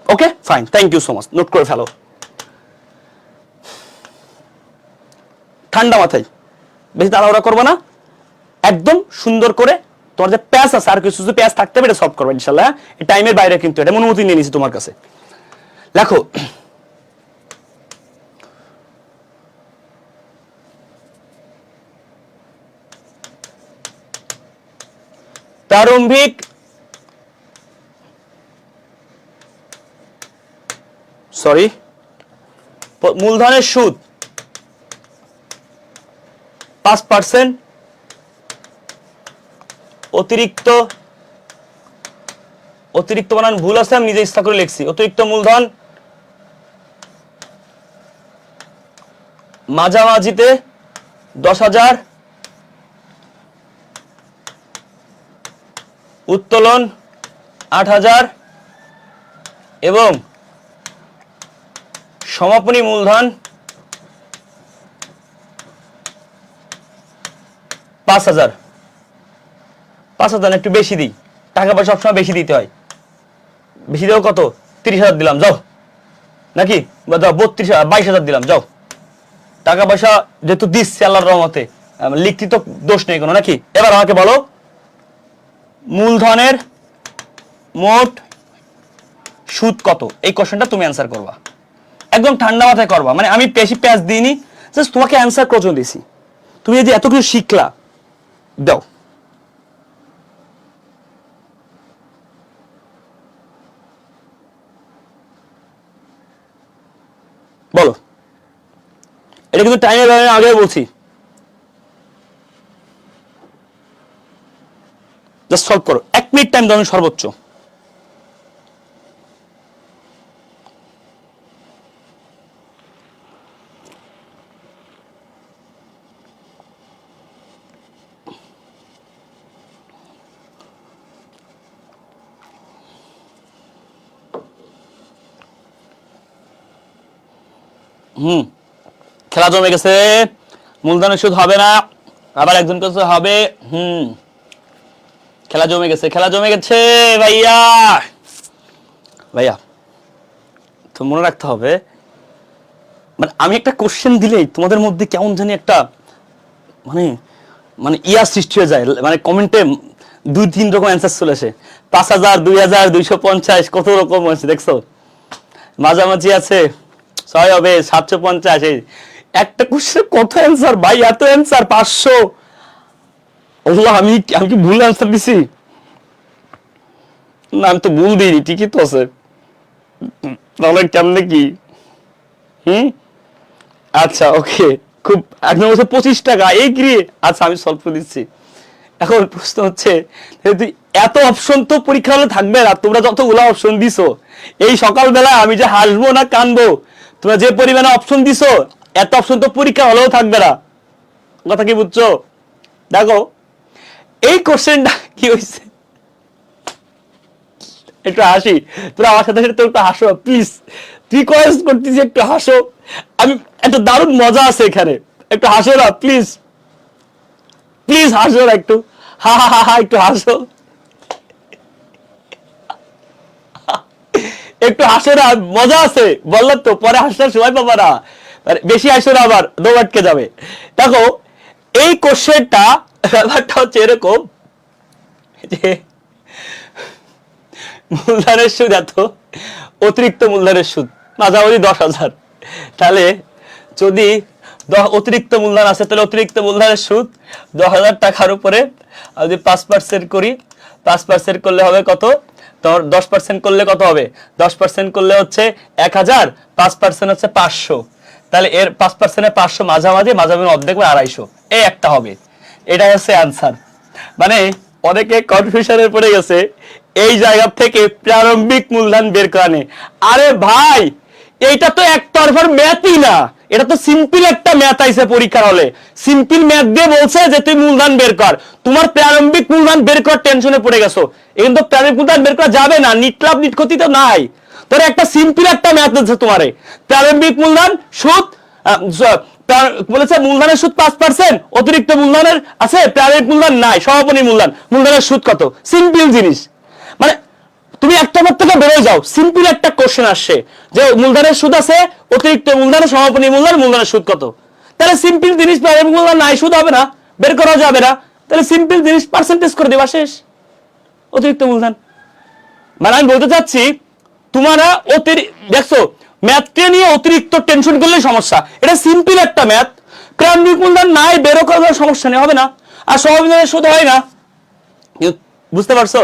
Okay fine, thank you so much, note করে ফেলো ঠান্ডা মাথায়, বেশি তাড়াহুড়া করবে না, একদম সুন্দর করে তোমার যে প্যাচ আছে আর কিছু প্যাচ থাকতে হবে, এটা সলভ করবে ইনশাল্লাহ। এই টাইমের বাইরে কিন্তু, এটা অনুমতি নিয়ে নিয়েছি তোমার কাছে। লেখো, প্রারম্ভিক মূলধনের সুদ 5%, অতিরিক্ত বানান ভুল আছে, আমি নিজে ইচ্ছা করে লিখছি, অতিরিক্ত মূলধন মাঝামাঝিতে 10,000, উত্তোলন 8,000 এবং সমাপনী মূলধন 5,000। 5,000 একটু বেশি দিই, টাকা পয়সা সবসময় বেশি দিতে হয়, বেশি দেবো কত, 30,000 দিলাম, যাও নাকি, 22,000 দিলাম, যাও। টাকা পয়সা যেহেতু দিচ্ছি আল্লাহর রহমতে, লিখতে তো দোষ নেই কোনো, নাকি। এবার আমাকে বলো, মূলধনের মোট সুদ কত, এই কোশ্চেনটা তুমি অ্যান্সার করবা, একদম ঠান্ডা মাথায় করবা, মানে আমি বেশি প্যাচ দিইনি, জাস্ট তোমাকে অ্যান্সার কোশ্চেন দিছি, তুমি যদি এত কিছু শিখলা, দাও। বলো, এটা কিন্তু টাইমের আগে বলছি, জাস্ট সলভ করো, 1 মিনিট টাইম দাও সর্বোচ্চ। খেলা জমে গেছে, মূলধনের সুদ হবে না, আবার একজন কাছে হবে। খেলা জমে গেছে, খেলা জমে গেছে ভাইয়া। ভাইয়া তো মনে রাখতে হবে, মানে আমি একটা কোশ্চেন দিলেই তোমাদের মধ্যে কেমন জানি একটা মানে মানে ইয়া সৃষ্টি হয়ে যায়, মানে কমেন্টে 2-3 রকম অ্যান্সার চলে আসে। 5000, 2000, 250, কত রকম আছে দেখছো। মাঝামাঝি আছে 6 হবে, 750। এই একটা কোশ্চেন কত অ্যান্সার ভাই, এত অ্যান্সার 500। ওগুলো আমি কি ভুল অ্যান্সার দিছি? না আমি তো ভুল দিইনি, ঠিকই তো আছে। তাহলে কেমনে কি? আচ্ছা ওকে, খুব একদম 25 টাকা এই গিয়ে। আচ্ছা আমি সলভ করে দিচ্ছি। এখন প্রশ্ন হচ্ছে, তুই এত অপশন তো পরীক্ষা হলে থাকবে না, তোমরা যতগুলো অপশন দিছো, এই সকালবেলা আমি যে হাসবো না কানবো, তোমরা যে পরিমাণে অপশন দিছো, এত অপশন তো পরীক্ষা হলেও থাকবে না। কথা কি বুঝছো? দেখো এই কোশ্চেনটা কি হয়েছে, একটু হাসি, তোরা আমার সাথে সাথে একটু হাসো প্লিজ, রিকোয়েস্ট করতেছি একটু হাসো। আমি একটা দারুণ মজা আছে এখানে, একটু হাসো না প্লিজ, প্লিজ হাসো না একটু, হা হা হা হা, একটু হাসো, একটু হাসো না, মজা আছে বললাম তো, পরে হাসার সময় পাবা না, বেশি হাসো না আবার দৌড় আটকে যাবে। দেখো এই কোশ্চেনটা ব্যাপারটা হচ্ছে এরকম যে মূলধনের সুদ এত, অতিরিক্ত মূলধনের সুদ মাঝামাঝি 10,000। তাহলে যদি অতিরিক্ত মূলধন আছে, তাহলে অতিরিক্ত মূলধনের সুদ 10,000 টাকার উপরে যদি 5% করি, 5% করলে হবে কত? তোর 10% করলে কত হবে? 10% করলে হচ্ছে 1000, 5% হচ্ছে 500। তাহলে এর 5% 500 মাঝামাঝি, মাঝামাঝি অর্ধেক 250, এই একটা হবে। এটা হচ্ছে অ্যান্সার। মানে অনেকে কনফিউশনে পড়ে গেছে এই জায়গা থেকে প্রারম্ভিক মূলধন বের করা নেই। আরে ভাই এইটা তো একতরফার ম্যাথই না, এটা তো সিম্পল একটা ম্যাথ আইছে পরীক্ষার হলে, সিম্পল ম্যাথ দিয়ে বলছে যে তুই মূলধন বের কর, তোমার প্রারম্ভিক মূলধন বের কর টেনশনে পড়ে গেছো। কিন্তু প্রারম্ভিক মূলধন বের করা যাবে না, নিট লাভ নিট ক্ষতি তো নাই। তোর একটা সিম্পল একটা ম্যাথ আছে তোমারে, প্রারম্ভিক মূলধন সুদ বলেছে মূলধনের সুদ 5%, অতিরিক্ত মূলধনের আছে, প্রারম্ভিক মূলধন নাই, সমাপনী মূলধন, মূলধনের সুদ কত? সিম্পল জিনিস। মানে তুমি একটা পর থেকে বেরোয় যাও, সিম্পল একটা কোশ্চেন আসছে যে মূলধনের সুদ আছে, অতিরিক্ত মূলধন, সমাপনী মূলধন, মূলধনের সুদ কত? তাহলে সিম্পল জিনিস, প্রারম্ভিক মূলধন নাই, সুদ হবে না, বের করা যাবে না, তাহলে সিম্পল জিনিস পার্সেন্টেজ করে দেবা, শেষ। অতিরিক্ত মূলধন মানে আমি বলতে চাচ্ছি, তোমরা দেখছো ম্যাথকে নিয়ে অতিরিক্ত টেনশন করলে সমস্যা, এটা সিম্পল একটা ম্যাথ, প্রারম্ভিক মূলধন নাই, বের করার সমস্যা নেই, হবে না, আর সমাপনী সুদ হয় না। বুঝতে পারছো?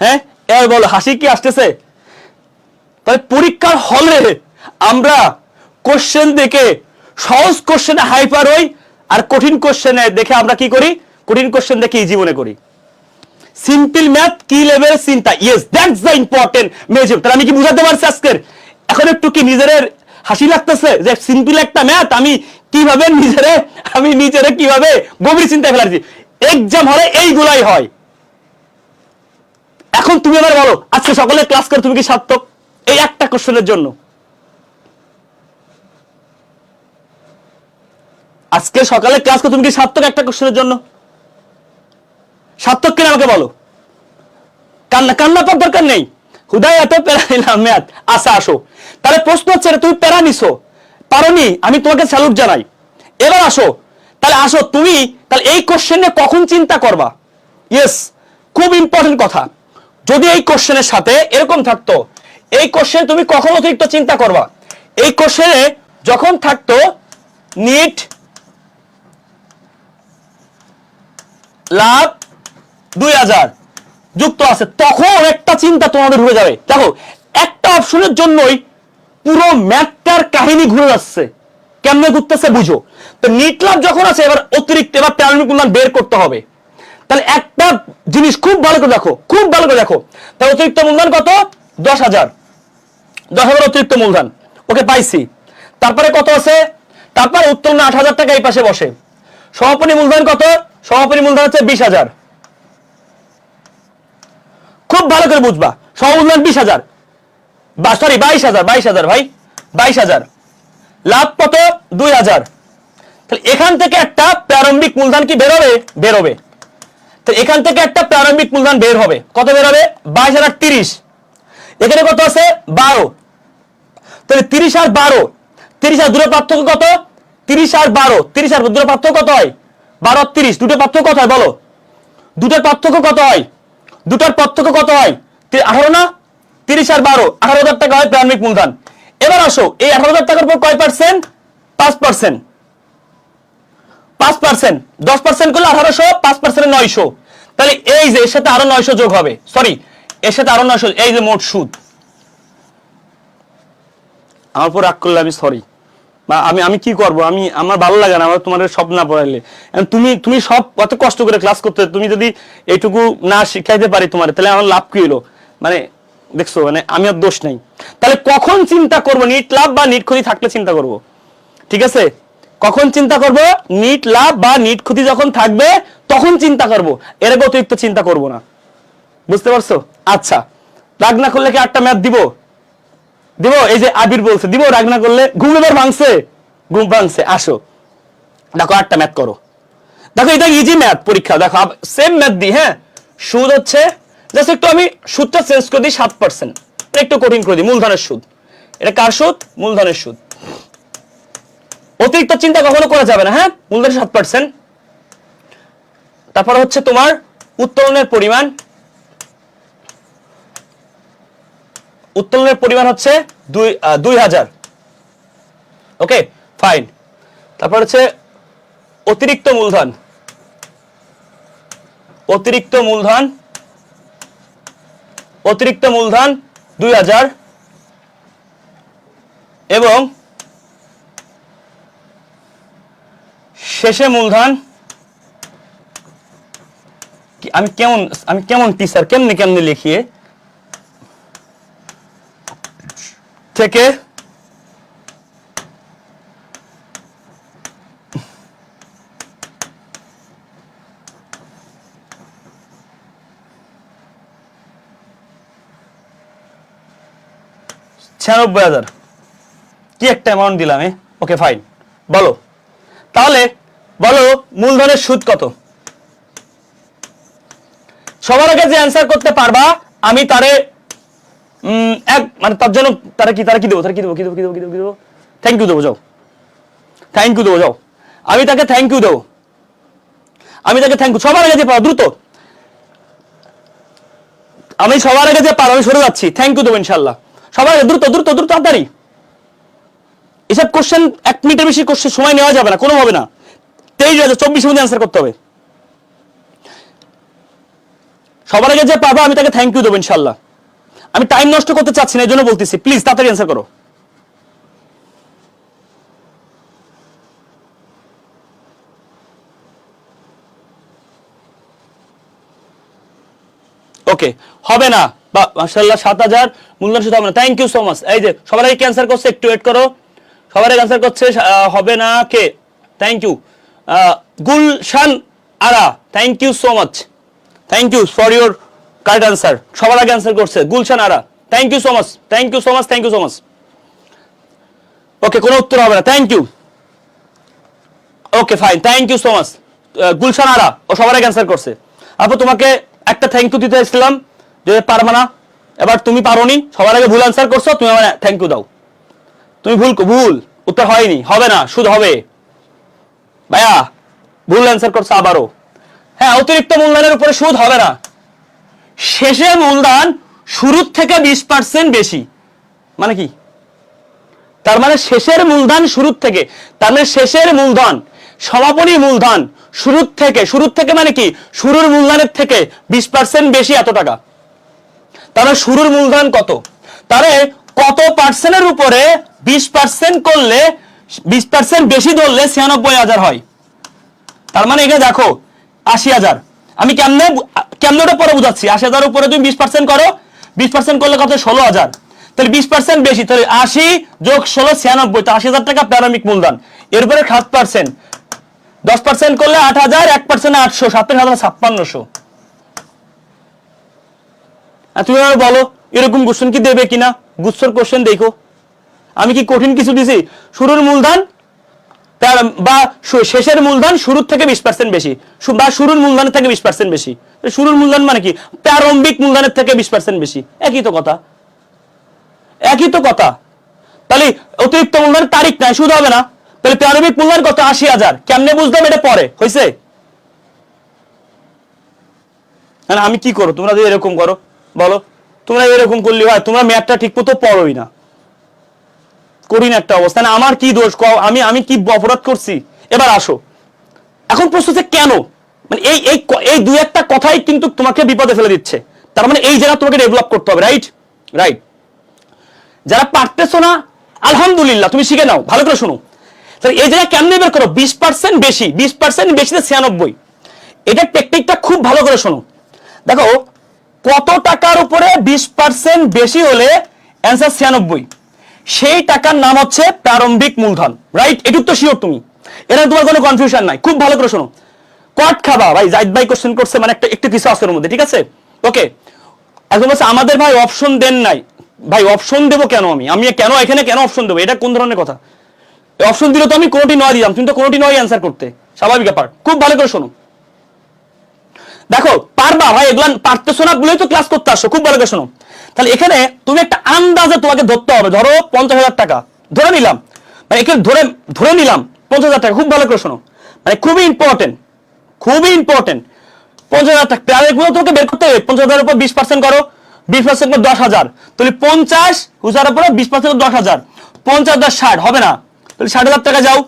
হ্যাঁ এবার বলো হাসি কি আসতেছে? তাহলে পরীক্ষার হলে আমরা কোশ্চেন দেখে সহজ কোশ্চেনে হাইপার হই, আর কঠিন কোশ্চেনে দেখে আমরা কি করি? কঠিন কোশ্চেন দেখে ইজি মনে করি। সিম্পল ম্যাথ কি লেভেলের চিন্তা, yes that's the important major. তাহলে আমি কি বুঝাতে পারছি আজকের? এখন একটু কি নিজের হাসি লাগতেছে যে সিম্পল একটা ম্যাথ আমি কিভাবে নিজেরে কিভাবে গভীর চিন্তায় ফেলাচ্ছি? এক্সাম হলে এইগুলাই হয়। এখন তুমি আবার বলো আজকে সকালে ক্লাস করে তুমি কি সার্থক? এই একটা কোশ্চেনের জন্য। আজকে সকালে ক্লাস করে তুমি কি সার্থক একটা কোশ্চেনের জন্য? সার্থক কিনা আমাকে বলো। কান্না পাওয়ার দরকার নেই, হুদায় এত প্যারা নিলাম ম্যাথ। আচ্ছা আসো, তাহলে প্রশ্ন হচ্ছে তুমি প্যারা নিছো, পারোনি, আমি তোমাকে স্যালুট জানাই। এবার আসো, তাহলে আসো তুমি, তাহলে এই কোশ্চেনে কখন চিন্তা করবা? ইয়েস, খুব ইম্পর্টেন্ট কথা। যদি এই কোশ্চেনের সাথে এরকম থাকতো, এই কোশ্চেনে তুমি কখন অতিরিক্ত চিন্তা করবা? এই কোশ্চেনে যখন থাকতো নিট লাভ 2000 যুক্ত আছে, তখন একটা চিন্তা তোমাদের ঘুরে যাবে। দেখো একটা অপশনের জন্যই পুরো ম্যাথটার কাহিনী ঘুরে যাচ্ছে, কেমনে ঘুরতেছে বুঝো। তো নিট লাভ যখন আছে, এবার অতিরিক্ত, এবার প্রারম্ভিক মূলধন বের করতে হবে। তাহলে একটা জিনিস খুব ভালো করে দেখো, খুব ভালো করে দেখো। তাহলে অতিরিক্ত মূলধন কত? 10,000, 10,000 অতিরিক্ত মূলধন, ওকে পাইছি। তারপরে কত আছে? তারপরে উত্তোলন 8,000 টাকা এই পাশে বসে। সমাপনী মূলধন কত? সমাপনী মূলধন হচ্ছে 20,000। খুব ভালো করে বুঝবা, সমাপনী মূলধন 20,000, সরি 22,000, 22,000 ভাই, 22,000। লাভ কত 2000। তাহলে এখান থেকে একটা প্রারম্ভিক মূলধন কি বেরোবে? বেরোবে। তাহলে এখান থেকে একটা প্রারম্ভিক মূলধন বের হবে, কত বের হবে? 22,030। এখানে কত আছে? 12। তাহলে 30 আর 12, 30 আর দূরের পার্থক্য কত? 30 আর 12, 30 আর দূরের পার্থক্য কত হয়? 12 আর 30, দুটোর পার্থক্য কত হয় বলো? দুটোর পার্থক্য কত হয়? দুটোর পার্থক্য কত হয়? 18 না? 30 আর 12, 18,000 টাকা হয় প্রারম্ভিক মূলধন। এবার আসো, এই 18,000 টাকার উপর কয় পার্সেন্ট? 5%। 5%, 10% করলে 1800, 5% 900। তাহলে এই যে এর সাথে আরো 900 যোগ হবে, সরি এর সাথে আরো 900, এই যে মোট সুদ। আমার উপর রাগ করলে আমি সরি, বা আমি কি করব, আমার ভালো লাগে না আমার তোমাদের সব না পড়াইলে। তুমি সব কত কষ্ট করে ক্লাস করতে, তুমি যদি এইটুকু না শিখাইতে পারি তোমার, তাহলে আমার লাভ কি হলো? মানে দেখছো, মানে আমি আর দোষ নাই। তাহলে কখন চিন্তা করব? নিট লাভ বা নিট ক্ষতি থাকলে চিন্তা করব, ঠিক আছে? কখন চিন্তা করব? নিট লাভ বা নিট ক্ষতি যখন থাকবে তখন চিন্তা করব, এর আগে অতিরিক্ত চিন্তা করব না। বুঝতে পারছো? আচ্ছা, রাগ না করলে কি একটা ম্যাথ দিব? দিব, এই যে আবির বলছে দিব, রাগ না করলে। ঘুম এবার ভাঙছে? ঘুম ভাঙছে। আসো দেখো একটা ম্যাথ করো। দেখো এটা ইজি ম্যাথ, পরীক্ষা দেখো সেম ম্যাথ দি। হ্যাঁ, সুদ হচ্ছে, জাস্ট একটু আমি সুদটা চেঞ্জ করে দিই 7%, একটু কঠিন করে দিই। মূলধনের সুদ, এটা কার সুদ? মূলধনের সুদ। অতিরিক্ত চিন্তা কখনো করা যাবে না। হ্যাঁ, মূলধনের 7%। তারপর হচ্ছে তোমার উত্তোলনের পরিমাণ, উত্তোলনের পরিমাণ হচ্ছে 2000। Okay fine. তারপর হচ্ছে অতিরিক্ত মূলধন, অতিরিক্ত মূলধন, অতিরিক্ত মূলধন 2000 এবং শেষে মূলধন। আমি কেমন টিচার, কেমনে লিখিয়ে থেকে $96,000 কি একটা অ্যামাউন্ট দিলাম। ওকে ফাইন, বলো তাহলে, বলো মূলধনের সুদ কত? সবার আগে যে অ্যান্সার করতে পারবা আমি তারে মানে তার জন্য তারা কি দেবো? থ্যাংক ইউ দেবো, যাও থ্যাংক ইউ দেবো, যাও আমি তাকে থ্যাংক ইউ দেবো, আমি তাকে থ্যাংক ইউ। সবার আগে যে পাবো দ্রুত, আমি সবার আগে যে পারো আমি সরে যাচ্ছি, থ্যাংক ইউ দেবো ইনশাল্লাহ। সবার আগে দ্রুত দ্রুত দ্রুত তাড়াতাড়ি। এসব কোশ্চেন 1 মিনিটের বেশি কোশ্চেন সময় নেওয়া যাবে না, কোনো হবে না। 23,024 মধ্যে অ্যান্সার করতে হবে। সবার আগে যে পাবো আমি তাকে থ্যাংক ইউ দেবো ইনশাল্লাহ। আমি টাইম নষ্ট করতে চাচ্ছি না, এই জন্য বলতেছি, প্লিজ তাড়াতাড়ি অ্যান্সার করো। ওকে হবে না, বা মাশাআল্লাহ 7,000 মূল্য শুধু হবে না। Thank you so much. এই যে সবার আগে ক্যান্সার করছে, একটু ওয়েট করো। সবার আগে ক্যান্সার করছে হবে না কে? Thank you Gulshan Ara, thank you so much, thank you for your correct answer. সবার আগে আনসার করছে Gulshan Ara, thank you so much, thank you so much, thank you so much. Okay, কোনো উত্তর হবে না, thank you. Okay fine, thank you so much Gulshan Ara, ও সবার আগে আনসার করছে। আপু তোমাকে একটা থ্যাংক ইউ দিতে এসেছিলাম, যে পারবা না, এবার তুমি পারোনি, সবার আগে ভুল আনসার করছো, তুমি আমার থ্যাংক ইউ দাও। তুমি ভুল উত্তর হয়নি, হবে না, সুদ হবে ভাইয়া, ভুল আনসার করছো আবারও। হ্যাঁ, অতিরিক্ত মূলধনের উপরে সুদ হবে না। শেষে মূলধন শুরুর থেকে 20% বেশি, মানে কি? তার মানে শেষের মূলধন শুরুর থেকে, তার মানে শেষের মূলধন সমাপনী মূলধন শুরুর থেকে মানে কি? শুরুর মূলধনের থেকে 20% বেশি, এত টাকা। তাহলে শুরুর মূলধন কত? তাহলে কত পার্সেন্টের উপরে 20% করলে, 20% বেশি ধরলে 96,000 হয়। তার মানে এখানে দেখো 80,000। আমি কেমনে ওটা পরে বুঝাচ্ছি। 80,000 উপরে তুমি 20% করো, 20% করলে কত? 16,000। তাহলে 20% বেশি, তাহলে 80 যোগ 16 96, তো 80,000 টাকা প্রারম্ভিক মূলধন। এর উপরে 7%, 10% করলে 8,000, 1% 800, 57,500। তুমি বলো এরকম কোশ্চেন কি দেবে কিনা? গুচ্ছর কোশ্চেন দেখো, আমি কি কঠিন কিছু দিছি? শুরুর মূলধন বা শেষের মূলধন শুরুর থেকে 20% বেশি, বা শুরুর মূলধনের থেকে 20% বেশি। শুরুর মূলধন মানে কি? প্রারম্ভিক মূলধনের থেকে 20% বেশি। একই তো কথা, একই তো কথা। তাহলে অতিরিক্ত মূলধনের তারিখ নাই, সুদ হবে না। তাহলে প্রারম্ভিক মূলধন কত? 80,000। কেমনে বুঝলাম? এটা পরে হয়েছে। আমি কি করো? তোমরা যদি এরকম করো, বলো তোমরা এরকম করলে হয়? তোমরা ম্যাথটা ঠিক মতো পড়োই না, করি না একটা অবস্থা। আমার কি দোষ? আমি আমি কি অপরাধ করছি? এবার আসো, এখন প্রশ্ন হচ্ছে কেন? মানে এই এই এই দুই একটা কথাই কিন্তু তোমাকে বিপদে ফেলে দিচ্ছে। তার মানে এই জায়গা তোমাকে ডেভেলপ করতে হবে, রাইট? রাইট। যারা পারতেছো না, আলহামদুলিল্লাহ, তুমি শিখে নাও, ভালো করে শোনো। তাহলে এই জায়গায় কেমনে বের করো? 20% বেশি, 20% বেশিতে 96। এটা টেকনিকটা খুব ভালো করে শোনো। দেখো, কত টাকার উপরে 20% বেশি হলে অ্যান্সার 96? সেই টাকার নাম হচ্ছে প্রারম্ভিক মূলধন, রাইট? এটুক তো শিওর তুমি, এটা তোমার কোনো কনফিউশন নাই। খুব ভালো করে শোনো। কট খাবা ভাই, জাহিদ ভাই কোশ্চেন করছে, মানে একটা একটু কিছু আছে ওর মধ্যে, ঠিক আছে? ওকে, এখন বলছে আমাদের ভাই অপশন দেন নাই। ভাই অপশন দেবো কেন? আমি কেন এখানে কেন অপশন দেবো? এটা কোন ধরনের কথা? অপশন দিলে তো আমি কোনোটি নয় দিলাম, তুমি তো কোনোটি নয় অ্যান্সার করতে, স্বাভাবিক ব্যাপার। খুব ভালো করে শোনো। দেখো, পারবা ভাই, এগুলা পারতেছো না বলেই তো ক্লাস করতে আসো। খুব ভালো করে শোনো। তাহলে এখানে তুমি একটা আন্দাজে তোমাকে ধরতে হবে। ধরো 50,000 টাকা ধরে নিলাম, মানে এখানে ধরে ধরে নিলাম 50,000 টাকা। খুব ভালো করে শোনো, মানে খুবই ইম্পর্টেন্ট, খুবই ইম্পর্টেন্ট। 50,000 টাকা প্রাইভেট তোমাকে বের করতে হবে। 50,000 উপর 20% করো, 20% করে 10,000। তাহলে 50,000 উপরে 20% 10,000, 50 10 60 হবে না। তাহলে 60,000 টাকা যাও।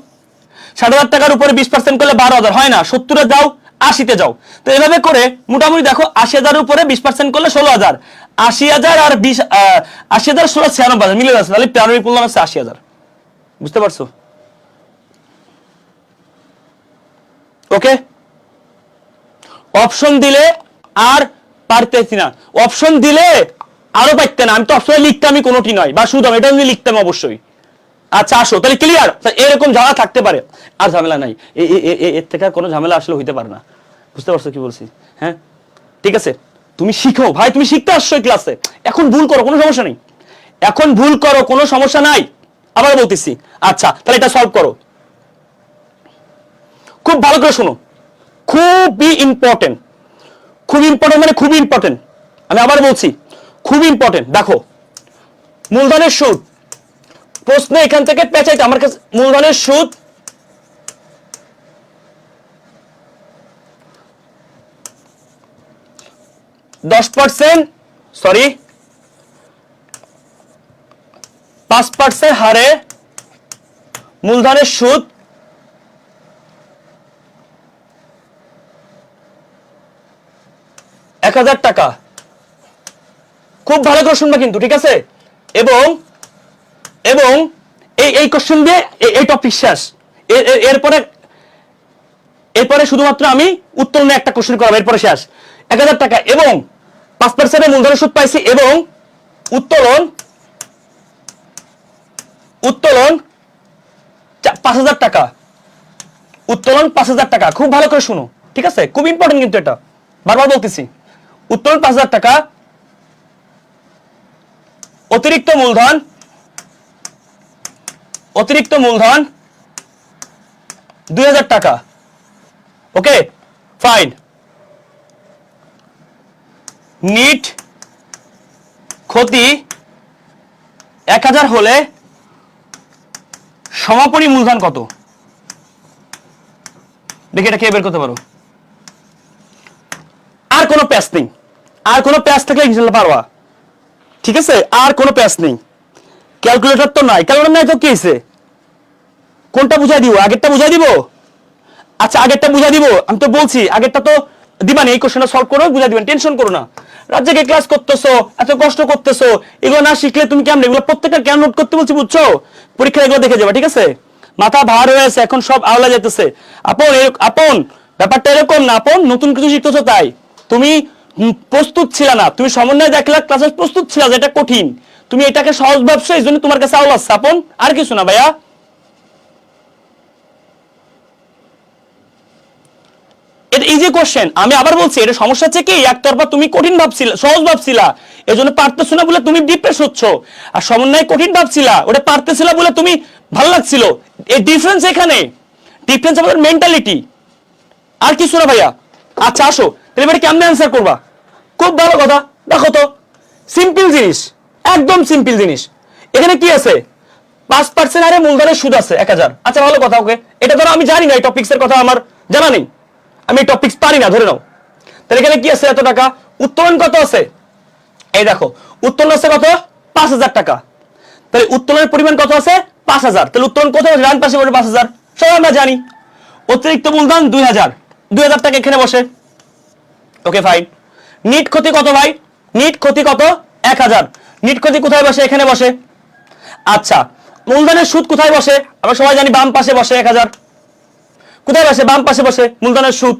60,000 টাকার উপরে 20% করলে 12,000 হয় না। 70-এ যাও, 80-তে যাও। তো এভাবে করে মোটামুটি দেখো 80,000 উপরে 20% করলে 16,000, 80,000 আর 20, 80,000 16 96,000 মিলে যাচ্ছে। তাহলে প্রারম্ভিক মূল্য হচ্ছে 80,000। বুঝতে পারছো? ওকে, অপশন দিলে আর পারতেছি না, অপশন দিলে আরো পারতে না। আমি তো অপশনে লিখতাম, আমি কোনোটি নয়, বা শুধু এটা যদি লিখতাম অবশ্যই। আচ্ছা আসো, তাহলে ক্লিয়ার? এরকম ঝামেলা থাকতে পারে, আর ঝামেলা নাই। এর থেকে আর কোনো ঝামেলা আসলে হইতে পারে না। বুঝতে পারছো কি বলছি? হ্যাঁ, ঠিক আছে। তুমি শিখো ভাই, তুমি শিখতে আসছো ক্লাসে। এখন ভুল করো, কোনো সমস্যা নেই। এখন ভুল করো, কোনো সমস্যা নাই। আবার বলতেছি। আচ্ছা, তাহলে এটা সলভ করো। খুব ভালো করে শোনো, খুবই ইম্পর্টেন্ট, খুব ইম্পর্টেন্ট, মানে খুবই ইম্পর্টেন্ট। আমি আবার বলছি, খুব ইম্পর্টেন্ট। দেখো, মূলধনের সুদ প্রশ্ন এখান থেকে পেঁচাইতে আমার কাছে। মূলধনের সুদ 10%, সরি 5% হারে মূলধনের সুদ 1,000 টাকা। খুব ভালো করে শুনবা কিন্তু, ঠিক আছে? এবং এবং এই কোশ্চেন দিয়ে এই টপিক শেষ। এরপরে এরপরে শুধুমাত্র আমি উত্তোলনে একটা কোশ্চেন করাবো, এরপরে শেষ। 1,000 টাকা এবং 5% মূলধনের সুদ পাইছি, এবং উত্তোলন উত্তোলন 5,000 টাকা। উত্তোলন 5,000 টাকা। খুব ভালো করে শুনো, ঠিক আছে? খুব ইম্পর্টেন্ট কিন্তু, এটা বারবার বলতেছি। উত্তোলন 5,000 টাকা, অতিরিক্ত মূলধন 2,000 টাকা। ওকে, ফাইন। নিট ক্ষতি 1,000 হলে সমাপনী মূলধন কত? দেখি এটা কে বের করতে পারো। আর কোনো প্যাচ নেই, আর কোনো প্যাচ থাকলে ইনশাআল্লাহ পারবা, ঠিক আছে? আর কোনো প্যাচ নেই। ক্যালকুলেটর তো নাই, ক্যালকুলেটর নাই তো কি হয়েছে? কোনটা বুঝাই দিব? আগেরটা বুঝাই দিব? আচ্ছা, আগেরটা বুঝাই দিব। আমি তো বলছি আগেরটা তো দিবানি। এই কোশ্চেনটা সলভ করো, বুঝাই দিবেন, টেনশন করো না। রাজ্যকে ক্লাস করতেছো, এত কষ্ট করতেছো, এগুলো না শিখলে তুমি কেমন? এগুলো প্রত্যেকটা কেন নোট করতে বলছি, বুঝছো? পরীক্ষা এগুলো দেখে যাবে, ঠিক আছে? মাথা ভার হয়ে আছে, এখন সব আওলা যেতেছে। আপন আপন ব্যাপারটা এরকম না, আপন নতুন কিছু শিখতেছো তাই। তুমি প্রস্তুত ছিল না, তুমি সমন্বয় দেখলা ক্লাসে প্রস্তুত ছিল যে এটা কঠিন, তুমি এটাকে সহজ ভাবছো, এই জন্য তোমার কাছে আওলা আছে, আপন আর কিছু না ভাইয়া। এটা ইজি কোশ্চেন। আমি আবার বলছি, এটা সমস্যা হচ্ছে কি, একতরফা তুমি কঠিন ভাবছিলা, সহজ ভাবছিলা, এজন্য পারতেছ না বলে তুমি ডিপ্রেস হচ্ছ, আর সমন্বয় কঠিন ভাবছিলা, ওটা পারতেছিলা বলে তুমি ভালো লাগছিল। এই ডিফারেন্স এখানে, ডিফারেন্স আমাদের মেন্টালিটি, আর কিছু না ভাইয়া। আচ্ছা আসো, তাহলে এবারে কেমনে অ্যান্সার করবা? খুব ভালো কথা, দেখো তো, সিম্পল জিনিস, একদম সিম্পল জিনিস। এখানে কি আছে? 5% হারে মূলধনের সুদ আছে 1000। আচ্ছা ভালো কথা, ওকে, এটা ধরো আমি জানি না, এই টপিক্স এর কথা আমার জানা নেই, আমি এই টপিক্স পারি না, ধরে নাও। তাহলে এখানে কি আছে? এত টাকা। উত্তোলন কত আছে? এই দেখো, উত্তোলন আছে কত? 5000 টাকা। তাহলে উত্তোলনের পরিমাণ কত আছে? 5000। তাহলে উত্তোলন কত? ডান পাশে বসে 5000, সবাই আমরা জানি। অতিরিক্ত মূলধন 2000, 2000 টাকা এখানে বসে। Okay fine. নিট ক্ষতি কত ভাই? নিট ক্ষতি কত? 1000। নিট ক্ষতি কোথায় বসে? এখানে বসে। আচ্ছা, মূলধনের সুদ কোথায় বসে? আমরা সবাই জানি বাম পাশে বসে 1000। কোথায় বসে? বাম পাশে বসে মূলধনের সুদ।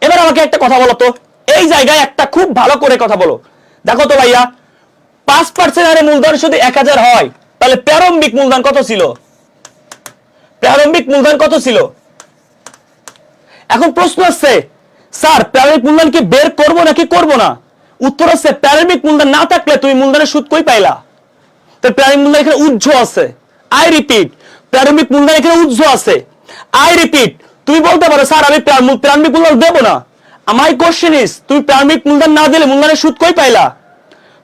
এবার আমাকে একটা কথা বলো তো, এই জায়গায় একটা খুব ভালো করে কথা বলো। দেখো তো ভাইয়া, 5% হারে মূলধন যদি 1000 হয়, তাহলে প্রারম্ভিক মূলধন কত ছিল? প্রারম্ভিক মূলধন কত ছিল? এখন প্রশ্ন আসছে, স্যার প্রারম্ভিক মূলধন কি বের করব নাকি করব না? উত্তর হচ্ছে, প্রারম্ভিক মূলধন না থাকলে তুমি মূলধনের সুদ কই পাইলা? তো প্রারম্ভিক মূলধন এখানে উজ্জ্ব আছে। আই রিপিট, প্রারম্ভিক মূলধন এখানে উজ্জ্ব আছে। আই রিপিট, তুমি বলতে পারো স্যার আমি প্রারম্ভিক মূলধন দেব না। আমার কোশ্চেন ইজ, তুমি প্রারম্ভিক মূলধন না দিলে মূলধনের সুদ কই পাইলা?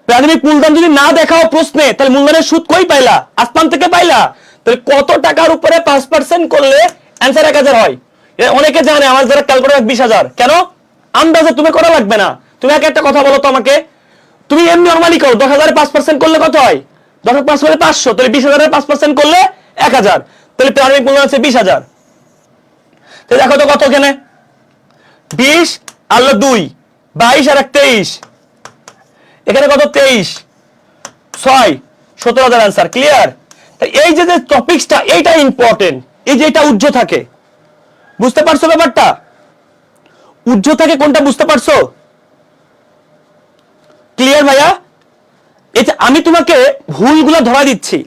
প্রাথমিক মূলধন যদি না দেখাও প্রশ্নে, তাহলে মূলধনের সুদ কই পাইলা? আসমান থেকে পাইলা? তাহলে কত টাকার উপরে 5% করলে অ্যান্সার 1000 হয়? অনেকে জানে, আমার যারা ক্যালকুলেটর 20000। কেন? আন্দাজে তুমি করা লাগবে না। তুমি একটা কথা বলো তো আমাকে, তুমি এমনি নরমালি করো, 10,000 5% করলে কত হয়? 10 5 করলে 500, তাহলে 20,000 5% করলে 1000, তাহলে প্রাথমিক মূলধন আছে 20000। তো দেখো তো কত এখানে, 20 আর 2, 22 আর 23, এখানে কত? 23, 6, 17,000 অ্যান্সার। ক্লিয়ার? এই যে টপিকসটা, এইটা ইম্পর্টেন্ট। এই যে এটা উজ্জ্ব থাকে, বুঝতে পারছো ব্যাপারটা? উজ্জ্ব থাকে কোনটা, বুঝতে পারছো? ক্লিয়ার ভাইয়া? এই যে আমি তোমাকে ভুলগুলো ধরা দিচ্ছি,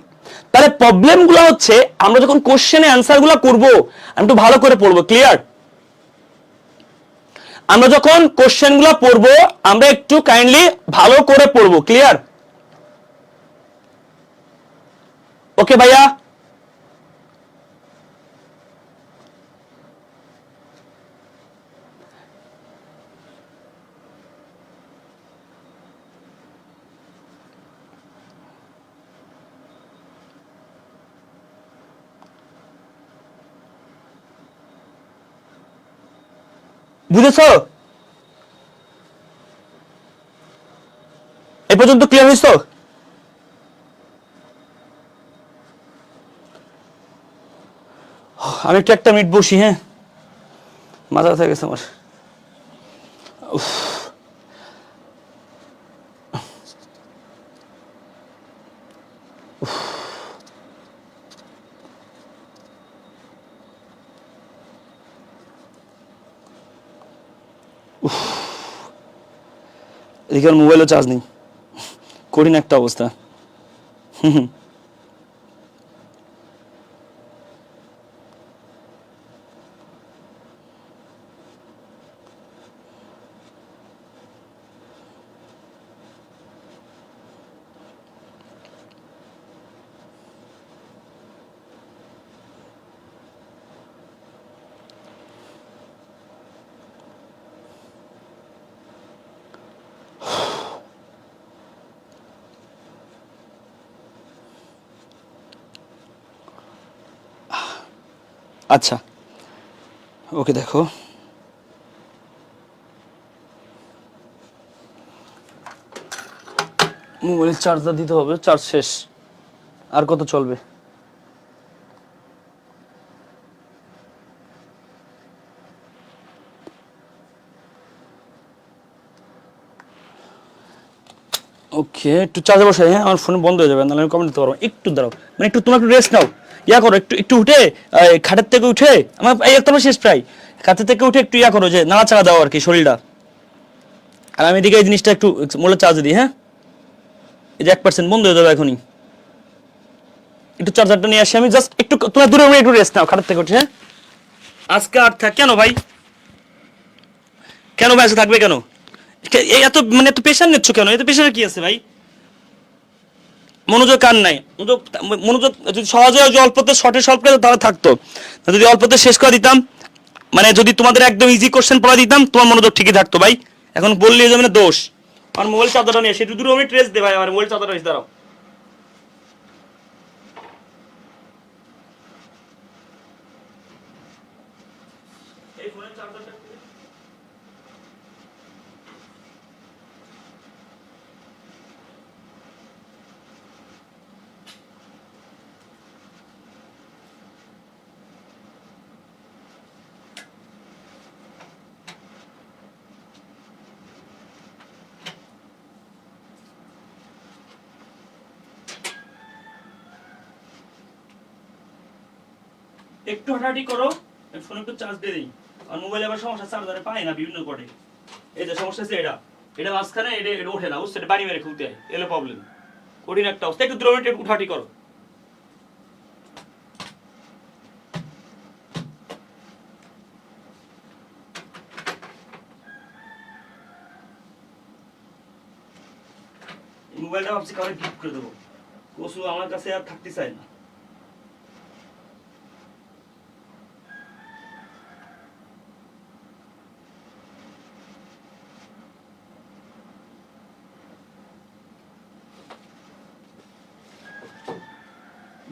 তাহলে প্রবলেমগুলো হচ্ছে আমরা যখন কোশ্চেনে অ্যান্সারগুলো করব, আমি একটু ভালো করে পড়বো। ক্লিয়ার? আমরা যখন কোশ্চেনগুলো পড়বো, আমরা একটু কাইন্ডলি ভালো করে পড়বো। ক্লিয়ার? ওকে ভাইয়া? বুঝেছো? এ পর্যন্ত ক্লিয়ার হয়েছো? আমি একটু একটা মিনিট বসি, হ্যাঁ, মাথা ব্যথা গেছে আমার। এদিকে আর মোবাইলও চার্জ নেই, কঠিন একটা অবস্থা। আচ্ছা ওকে, দেখো মোবাইলের চার্জার দিতে হবে, চার্জ শেষ, আর কত চলবে? ওকে, একটু চার্জে বসাই, হ্যাঁ, আমার ফোন বন্ধ হয়ে যাবে, নাহলে আমি কমেন্ট দিতে পারবো। একটু দাঁড়াও, মানে একটু তোমার একটু রেস্ট নাও, ইয়া করো, একটু একটু উঠে খাটের থেকে উঠে, আমার এই একদম শেষ প্রায়, খাটের থেকে উঠে একটু ইয়া করো, যে নাড়াচাড়া দাও আর কি শরীরটা। আর আমি এদিকে এই জিনিসটা একটু মোবাইলে চার্জ দিই, হ্যাঁ, এই যে 1% বন্ধ হয়ে যাবে এখনই। একটু চার্জারটা নিয়ে আসি আমি, জাস্ট একটু তোমার দূরে একটু রেস্ট নাও খাটের থেকে উঠে, হ্যাঁ। আজকে আর থাক কেন ভাই? কেন ভাই আজকে থাকবে কেন? এই এত মানে এত প্রেশার নিচ্ছ কেন? এত প্রেশার কি আছে ভাই? মনোযোগ কার নাই? মনোযোগ মনোযোগ যদি সহজে অল্পতে শর্টে সলভ করে তাহলে থাকতো, যদি অল্পতে শেষ করে দিতাম, মানে যদি তোমাদের একদম ইজি কোশ্চেন পড়া দিতাম তোমার মনোযোগ ঠিকই থাকতো ভাই। এখন বললে যাবে না দোষ। আমার মোবাইল চার্জারটা নিয়ে সেটা 2 মিনিট রেস্ট দে ভাই, আমার মোবাইল চার্জারটা এসে দাঁড়াও। এই ফোনের চার্জারটা একটু হাঁটাহাঁটি করো, ফোনে একটু চার্জ দিয়ে দিই। আর মোবাইলে আবার সমস্যা, চার্জারে পায় না বিভিন্ন করে। এই যে সমস্যা আছে এটা, এটা মাঝখানে এটা এটা ওঠে না, বুঝছো? এটা বাড়ি মেরে খুলতে হয়, এলো প্রবলেম। কঠিন একটা অবস্থা। একটু 2 মিনিট একটু হাঁটাহাঁটি করো। মোবাইলটা ভাবছি কাউকে গিফট করে দেবো, কসু আমার কাছে আর থাকতে চায় না।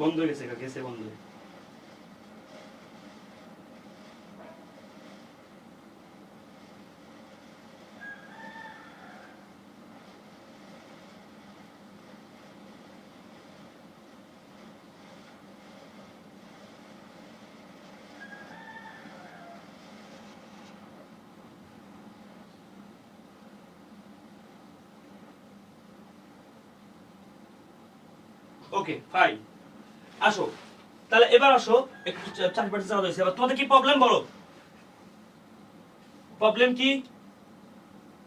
বন্ধ হয়ে গেছে, গেছে বন্ধ হয়ে। ওকে ফাইন, আসো তাহলে এবার আসো। একটু চারপাশে চাওয়া হয়েছে, এবার তোমাদের কি প্রবলেম বলো? প্রবলেম কি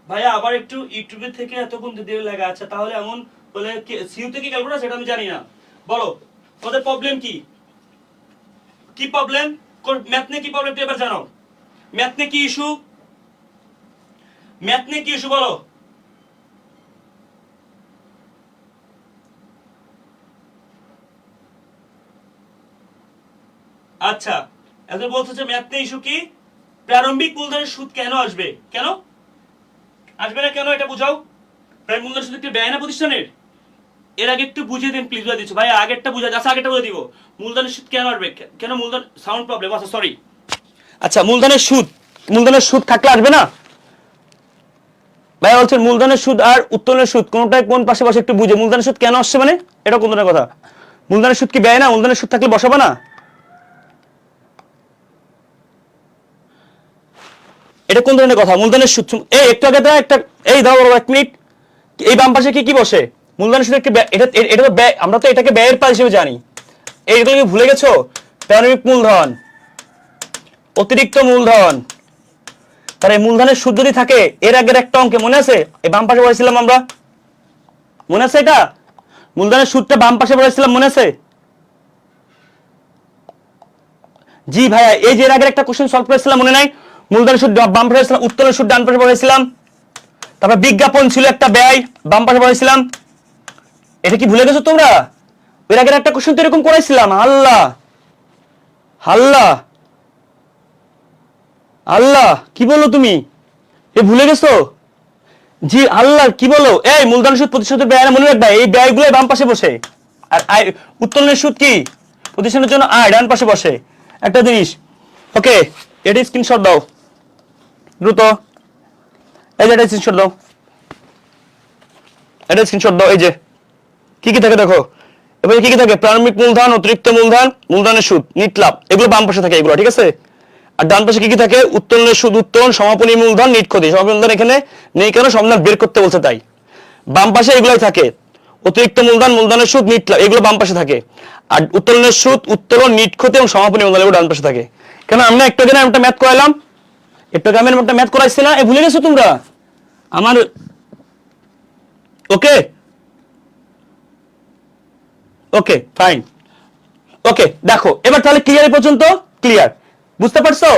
ভাইয়া? আবার একটু ইউটিউবে থেকে এতক্ষণ দিয়ে লেখা আছে, তাহলে এমন বলে সিইউতে কি ক্যালকুলেটার সেটা আমি জানি না। বলো তোমাদের প্রবলেম কি? কি প্রবলেম? ম্যাথ নিয়ে কি প্রবলেম তুই এবার জানাও। ম্যাথ নিয়ে কি ইস্যু? ম্যাথ নিয়ে কি ইস্যু বলো? আচ্ছা, এখন বলছো যে ম্যাথ নিয়ে ইস্যু কি? প্রারম্ভিক মূলধনের সুদ কেন আসবে? কেন আসবে না কেন এটা বুঝাও। প্রারম্ভিক মূলধনের সুদ একটি ব্যয় না প্রতিষ্ঠানের? এর আগে একটু বুঝিয়ে দিন প্লিজ, বুঝিয়ে দিচ্ছ ভাই, আগেরটা বুঝা যাচ্ছে, আগেরটা বুঝে দিব। মূলধনের সুদ কেন আসবে? কেন মূলধন সাউন্ড প্রবলেম, আচ্ছা সরি। আচ্ছা মূলধনের সুদ, মূলধনের সুদ থাকলে আসবে না ভাই? বলছেন মূলধনের সুদ আর উত্তোলনের সুদ কোনটায় কোন পাশে বসে একটু বুঝে। মূলধনের সুদ কেন আসছে মানে এটা কোন ধরনের কথা? মূলধনের সুদ কি ব্যয় না? মূলধনের সুদ থাকলে বসাবে না? এটা কোন ধরনের কথা? মূলধনের সুদ এই একটু আগে তো একটা, এই দাও 1 মিনিট, এই বাম পাশে কি কি বসে? মূলধনের সুদ একটা এটা এটা তো ব্যয়, আমরা তো এটাকে ব্যয়ের পাশ হিসেবে জানি। এইগুলো কি ভুলে গেছো? প্রারম্ভিক মূলধন, অতিরিক্ত মূলধন। তাহলে মূলধনের সুদ যদি থাকে, এর আগের একটা অঙ্কে মনে আছে এই বাম পাশে বলেছিলাম আমরা, মনে আছে? এটা মূলধনের সুদটা বাম পাশে বলেছিলাম, মনে আছে? জি ভাইয়া, এই যে এর আগের একটা কোশ্চেন সলভ করেছিলাম মনে নাই? মূলধনের সুদ বাম পাশে বলেছিলাম, উত্তোলনের সুদ ডান পাশে বলেছিলাম। তারপর বিজ্ঞাপন ছিল একটা ব্যয়, বাম পাশে বলেছিলাম। এটা কি ভুলে গেছো তোমরা? এর আগের একটা কোশ্চেন তো এরকম করাইছিলাম। আল্লাহ আল্লাহ আল্লাহ, কি বলো তুমি? এ ভুলে গেছো? জি আল্লাহ, কি বলো? এই মূলধন সুদ প্রতিষ্ঠানের ব্যয় মনে রাখবা, এই ব্যয়গুলো বাম পাশে বসে। আর আয় উত্তোলনের সুদ কি? প্রতিষ্ঠানের জন্য আয় ডান পাশে বসে। একটা জিনিস, ওকে, এটা স্ক্রিনশট দাও দ্রুত। এই যে এটা স্ক্রিনশট দাও, এটা স্ক্রিনশট দাও। এই যে কি কি থাকে দেখো, এবারে কি কি থাকে? প্রারম্ভিক মূলধন, অতিরিক্ত মূলধন, মূলধনের সুদ, নিট লাভ, এগুলো বাম পাশে থাকে এগুলো, ঠিক আছে? আর ডান পাশে কি কি থাকে? উত্তোলনের সুদ, উত্তোলন, সমাপনী মূলধন, নিট ক্ষতি। সমাপনী মূলধন এখানে নেই কেন? সমাধান বের করতে বলছে তাই। বাম পাশে এগুলাই থাকে, অতিরিক্ত মূলধন, মূলধনের সুদ, নিট লাভ, এগুলো বাম পাশে থাকে। আর উত্তোলনের সুদ, উত্তোলন, নিট ক্ষতি এবং সমাপনী মূলধন এগুলো ডান পাশে থাকে। কেন আমরা একটু আগে একটা ম্যাথ করাইলাম, একটু আগে আমি একটা ম্যাথ করাইছি না? এ ভুলে গেছো তোমরা আমার? ওকে ওকে ফাইন। ওকে দেখো এবার তাহলে ক্লিয়ার পর্যন্ত, ক্লিয়ার বুঝতে পারছো?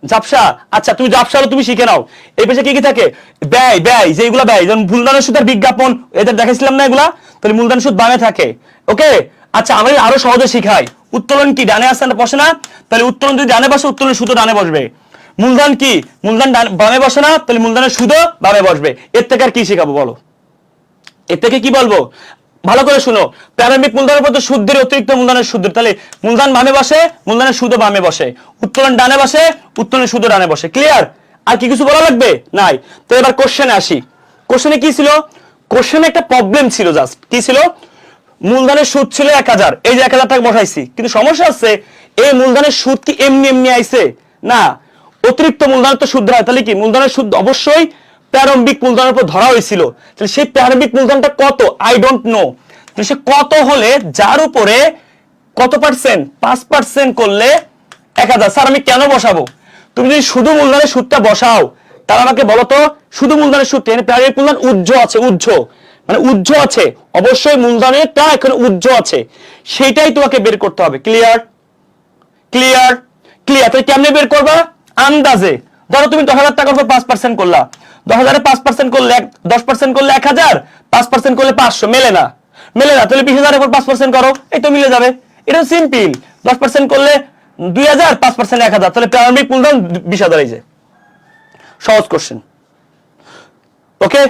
ঝাপসা, আচ্ছা তুমি ঝাপসা হলো তুমি শিখে নাও। এই পেশে কি কি থাকে? ব্যয়, ব্যয় যেগুলো ব্যয়, যেমন মূলধনের সুদের বিজ্ঞাপন, এদের দেখাইছিলাম না এগুলা, তাহলে মূলধন সুদ বামে থাকে। ওকে, আচ্ছা আমি আরো সহজে শিখাই। উত্তোলন কি ডানে আসে না বসে না? তাহলে উত্তোলন যদি ডানে বসে, উত্তোলনের সুদও ডানে বসবে। মূলধন কি, মূলধন বামে বসে না, তাহলে মূলধনের সুদও বামে বসবে। এর থেকে আর কি শিখাবো বলো? এর থেকে কি বলবো? ভালো করে শুনো, প্রারম্ভিক মূলধনের উপর সুদের অতিরিক্ত মূলধনের সুদ, তাহলে মূলধন বামে বসে, মূলধনের সুদও বামে বসে। উত্তোলন ডানে বসে, উত্তোলনের সুদও ডানে বসে। ক্লিয়ার? আর কি কিছু বলা লাগবে? নাই। তো এবার কোশ্চেনে আসি। কোশ্চেনে কি ছিল? কোশ্চেনে একটা প্রবলেম ছিল, জাস্ট কি ছিল? মূলধনের সুদ ছিল 1000, এই যে 1000 টাকা বসাইছি, কিন্তু সমস্যা আছে এই মূলধনের সুদ কি এমনি এমনি আইছে না, অতিরিক্ত মূলধনের তো সুদ হয়, তাহলে কি মূলধনের সুদ অবশ্যই প্রারম্ভিক মূলধনের উপর ধরা হয়েছিল। তাহলে সেই প্রারম্ভিক মূলধনটা কত? I don't know. তাহলে সে কত হলে, যার উপরে কত পার্সেন্ট? 5% করলে 1000। স্যার আমি কেন বসাবো? তুমি যদি শুধু মূলধনের সুদটা বসাও, তাহলে আমাকে বলো তো, শুধু মূলধনের সুদটা, প্রারম্ভিক মূলধন উজ্জ্ব আছে, উজ্জ্ব মানে উজ্জ্ব আছে, অবশ্যই মূলধনেরটা এখানে উজ্জ্ব আছে, সেটাই তোমাকে বের করতে হবে। ক্লিয়ার? ক্লিয়ার? ক্লিয়ার? তাহলে কেমনে বের করবা? আন্দাজে। ধরো তুমি 10,000 টাকার উপর 5% করলা, 10,000-এ 5% করলে 10% করলে 1000, 5% করলে 500, মেলে না, মেলে না। তাহলে 20,000-এর উপর 5% করো, এই তো মিলে যাবে। এটা সিম্পল। 10% করলে 2000, 5% 1000, তাহলে প্রারম্ভিক মূলধন 20,000। এই যে সহজ কোশ্চেন। ওকে,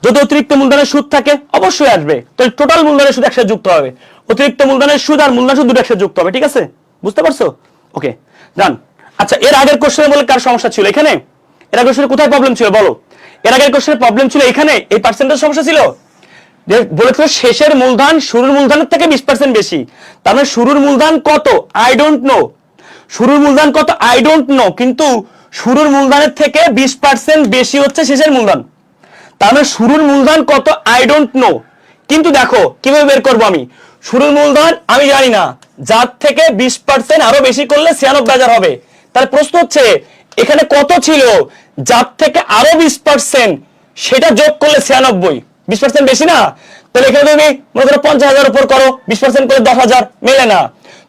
যদি অতিরিক্ত মূলধনের সুদ থাকে অবশ্যই আসবে, তাহলে টোটাল মূলধনের সুদ একসাথে যুক্ত হবে, অতিরিক্ত মূলধনের সুদ আর মূলধনের সুদ দুটো একসাথে যুক্ত হবে। ঠিক আছে, বুঝতে পারছো? ওকে ডান। আচ্ছা এর আগের কোশ্চেনে বলে কার সমস্যা ছিল এখানে? এর আগের কোশ্চেনে কোথায় প্রবলেম ছিল বলো? এর আগের কোশ্চেনে প্রবলেম ছিল এখানে, এই পার্সেন্টেজ সমস্যা ছিল। যে বলেছিল শেষের মূলধন শুরুর মূলধনের থেকে 20% বেশি, তার মানে শুরুর মূলধন কত? I don't know. শুরুর মূলধন কত? আই ডোন্ট নো, কিন্তু শুরুর মূলধনের থেকে 20% বেশি হচ্ছে শেষের মূলধন। তার মানে শুরুর মূলধন কত? I don't know. কিন্তু দেখো কিভাবে বের করবো আমি শুরুর মূলধন, আমি জানি না, যার থেকে 20% আরো বেশি করলে 96,000 হবে। তাহলে প্রশ্ন হচ্ছে এখানে কত ছিল? যার থেকে আরো 20% সেটা যোগ করলে 96, 20% বেশি না? তাহলে এখানে তুমি মনে করো 50,000 উপর করো, 20% করে 10,000, মেলে না।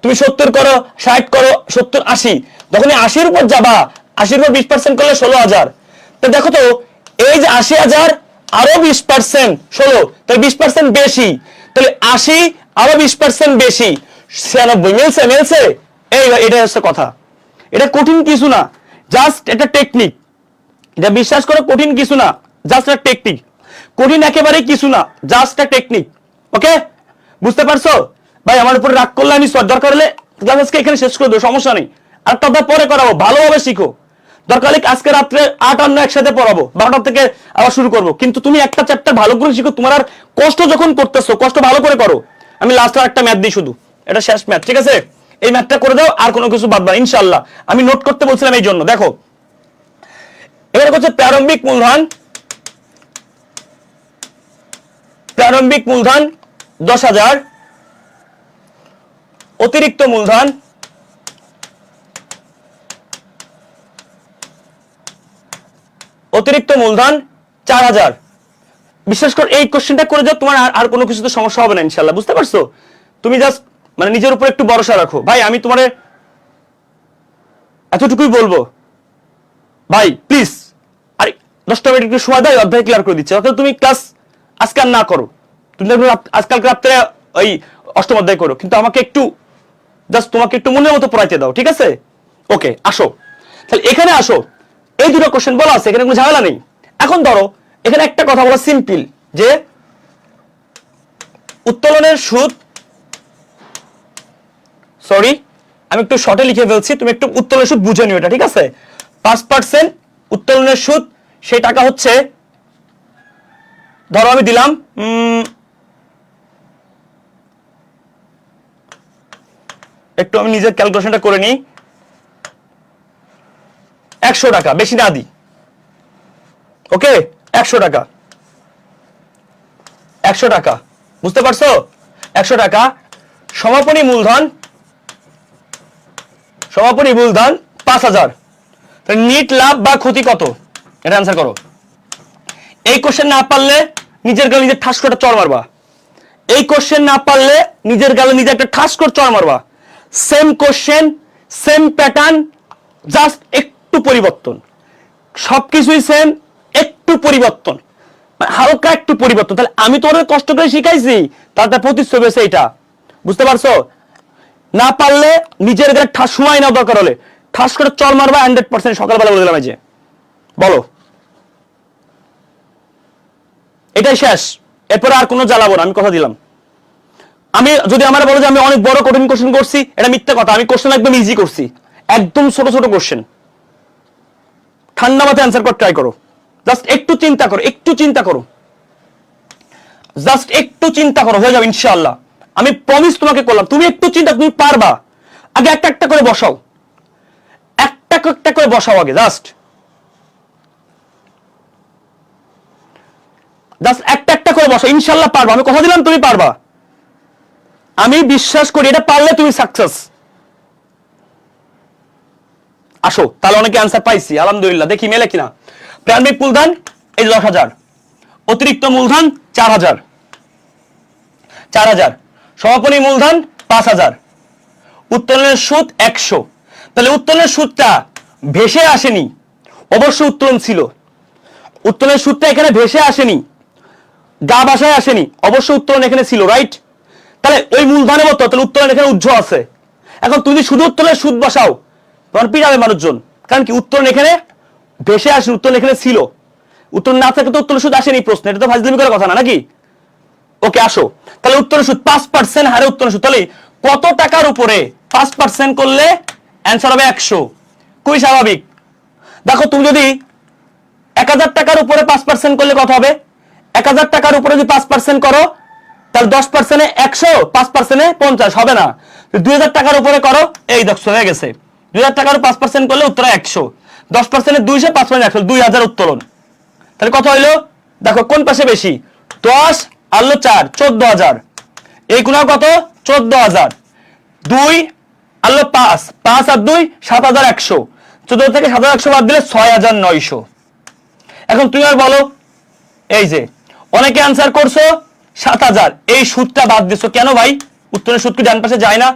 তুমি 70 করো, 60 করো, 70, 80, যখন 80-র উপর যাবা, 80-র উপর 20% করলে 16,000। তো দেখো তো, এই যে 80,000 আরো 20%, 16, তাহলে 20% বেশি, তাহলে 80 আরো 20% বেশি, 96। মিলছে? মিলছে? এই এটা হচ্ছে কথা। এটা কঠিন কিছু না, জাস্ট এটা টেকনিক। এটা বিশ্বাস করো কঠিন কিছু না, জাস্ট একটা টেকনিক। কঠিন একেবারে কিছু না, জাস্ট একটা টেকনিক। ওকে, বুঝতে পারছো? ভাই আমার উপর রাগ করলে আমি দরকার হলে ক্লাস আজকে এখানে শেষ করে দেবো, সমস্যা নেই। আর কথা পরে করাবো, ভালোভাবে শিখো। দরকার হলে আজকে রাত্রে 8 আর 9 একসাথে পড়াবো, 12টা থেকে আবার শুরু করবো। কিন্তু তুমি একটা চ্যাপ্টার ভালো করে শিখো। তোমার আর কষ্ট যখন করতেছো, কষ্ট ভালো করে করো। আমি লাস্ট আর একটা ম্যাথ দিই শুধু, এটা শেষ ম্যাথ, ঠিক আছে? এই ম্যাথটা করে দাও, আর কোনো কিছু বাদ না ইনশাআল্লাহ। আমি নোট করতে বলছিলাম এই জন্য। দেখো এবারে হচ্ছে প্রারম্ভিক মূলধন, প্রারম্ভিক মূলধন 10,000, অতিরিক্ত মূলধন অতিরিক্ত মূলধন 4,000। বিশ্বাস কর এই কোশ্চেনটা করে যাও, তোমার আর কোনো কিছুতে সমস্যা হবে না ইনশাআল্লাহ। বুঝতে পারছো? তুমি জাস্ট মানে নিজের উপর একটু ভরসা রাখো। ভাই আমি তোমার এতটুকুই বলবো, ভাই প্লিজ আরে 10টা মিনিট একটু সময় দাও, অধ্যায় ক্লিয়ার করে দিচ্ছে। অর্থাৎ তুমি ক্লাস আজকে আর না করো, তুমি আজকালকে রাত্রে ওই অষ্টম অধ্যায় করো, কিন্তু আমাকে একটু জাস্ট তোমাকে একটু মনের মতো পড়াইতে দাও, ঠিক আছে? ওকে আসো, তাহলে এখানে আসো। এই দুটো কোশ্চেন বলা আছে, এখানে কোনো ঝামেলা নেই। এখন ধরো এখানে একটা কথা বলা সিম্পল, যে উত্তোলনের সুদ, সরি আমি একটু শর্টে লিখে ফেলছি, তুমি একটু উত্তোলনের সুদ বুঝে নিও এটা, ঠিক আছে? 5% উত্তোলনের সুদ, সেই টাকা হচ্ছে, ধরো আমি দিলাম একটু আমি নিজের ক্যালকুলেশনটা করে নিই, 100 টাকা, বেশি না দিই। ওকে 100 টাকা, 100 টাকা, বুঝতে পারছো? 100 টাকা সমাপনী মূলধন, সমাপনী মূলধন 5,000। নিট লাভ বা ক্ষতি কত? এটা অ্যান্সার করো। এই কোশ্চেন না পারলে নিজের গালে নিজের ঠাস করে চড় মারবা। এই কোশ্চেন না পারলে নিজের গালে নিজে একটা ঠাস করে চড় মারবা। Same question, same pattern, just একটু একটু পরিবর্তন, সবকিছুই সেম, একটু পরিবর্তন, হালকা একটু পরিবর্তন। তাহলে আমি তোর কষ্ট করে শিখাইছি, তার প্রতিচ্ছবি হচ্ছে এটা, বুঝতে পারছো? না পারলে নিজের ঠাস সময় নাও, দরকার হলে ঠাস করে চল মারবা 100%। সকালবেলা বলে দিলাম, এই যে বলো, এটাই শেষ, এরপরে আর কোনো জ্বালাবো না, আমি কথা দিলাম। আমি যদি আমার বলো যে আমি অনেক বড় কঠিন কোশ্চেন করছি, এটা মিথ্যা কথা। আমি কোশ্চেন একদম ইজি করছি, একদম ছোট ছোট কোশ্চেন। ঠান্ডা মাথায় অ্যান্সার করতে ট্রাই করো, জাস্ট একটু চিন্তা করো, একটু চিন্তা করো, জাস্ট একটু চিন্তা করো, হয়ে যাবে ইনশাআল্লাহ। আমি প্রমিস তোমাকে করলাম, তুমি একটু চিন্তা, তুমি পারবা। আগে একটা একটা করে বসাও, একটা একটা করে বসাও আগে, জাস্ট একটা একটা করে বসাও, ইনশাআল্লাহ পারবা। আমি কথা দিলাম তুমি পারবা, আমি বিশ্বাস করি। এটা পারলে তুমি সাকসেস। আসো তাহলে, অনেকে অ্যান্সার পাইছি আলহামদুলিল্লাহ। দেখি মেলে কিনা। প্রারম্ভিক মূলধন এই 10,000, অতিরিক্ত মূলধন 4,000, 4,000, সমাপনী মূলধন 5,000, উত্তোলনের সুদ 100। তাহলে উত্তোলনের সুদটা ভেসে আসেনি, অবশ্য উত্তোলন ছিল। উত্তোলনের সুদটা এখানে ভেসে আসেনি, গা বাসায় আসেনি, অবশ্য উত্তোলন এখানে ছিল, রাইট? তাহলে ওই মূলধনের মতো তাহলে উত্তোলন এখানে উজ্জ্বল আছে। এখন তুমি শুধু উত্তোলনের সুদ বসাও, তখন পিটাবে মানুষজন। কারণ কি, উত্তোলন এখানে ভেসে আসেনি, উত্তোলন এখানে ছিল। উত্তোলন না থাকে তো উত্তোলন সুদ আসেনি প্রশ্ন, এটা তো ফাজলামি করার কথা না, নাকি? ওকে, আসো তাহলে। উত্তোলন সুদ 5% হারে উত্তোলন সুদ, তাহলে কত টাকার উপরে 5% করলে অ্যান্সার হবে 100? খুবই স্বাভাবিক। দেখো, তুমি যদি 1,000 টাকার উপরে 5% করলে কত হবে? 1,000 টাকার উপরে যদি 5% করো, তাহলে 10% 100, 5% 50 হবে না। 2,000 টাকার উপরে করো, এই দেখো হয়ে গেছে। 2,000 টাকার 5% করলে উত্তর 100, 10% 200, 5% 100, 2,000 উত্তোলন। তাহলে কত হইলো? দেখো কোন পাশে বেশি, 10 আর 4, 14,000। এই গুণাও কত? 14,000। 2 আর 5, 5 আর 2, 7,100। 14 থেকে 7,100 বাদ দিলে 6,900। এখন তুমি আর বলো, এই যে অনেকে অ্যান্সার করছো 7,000, এই সুদটা বাদ দিছো কেন ভাই? উত্তরের সুদ কি ডান পাশে যায় না?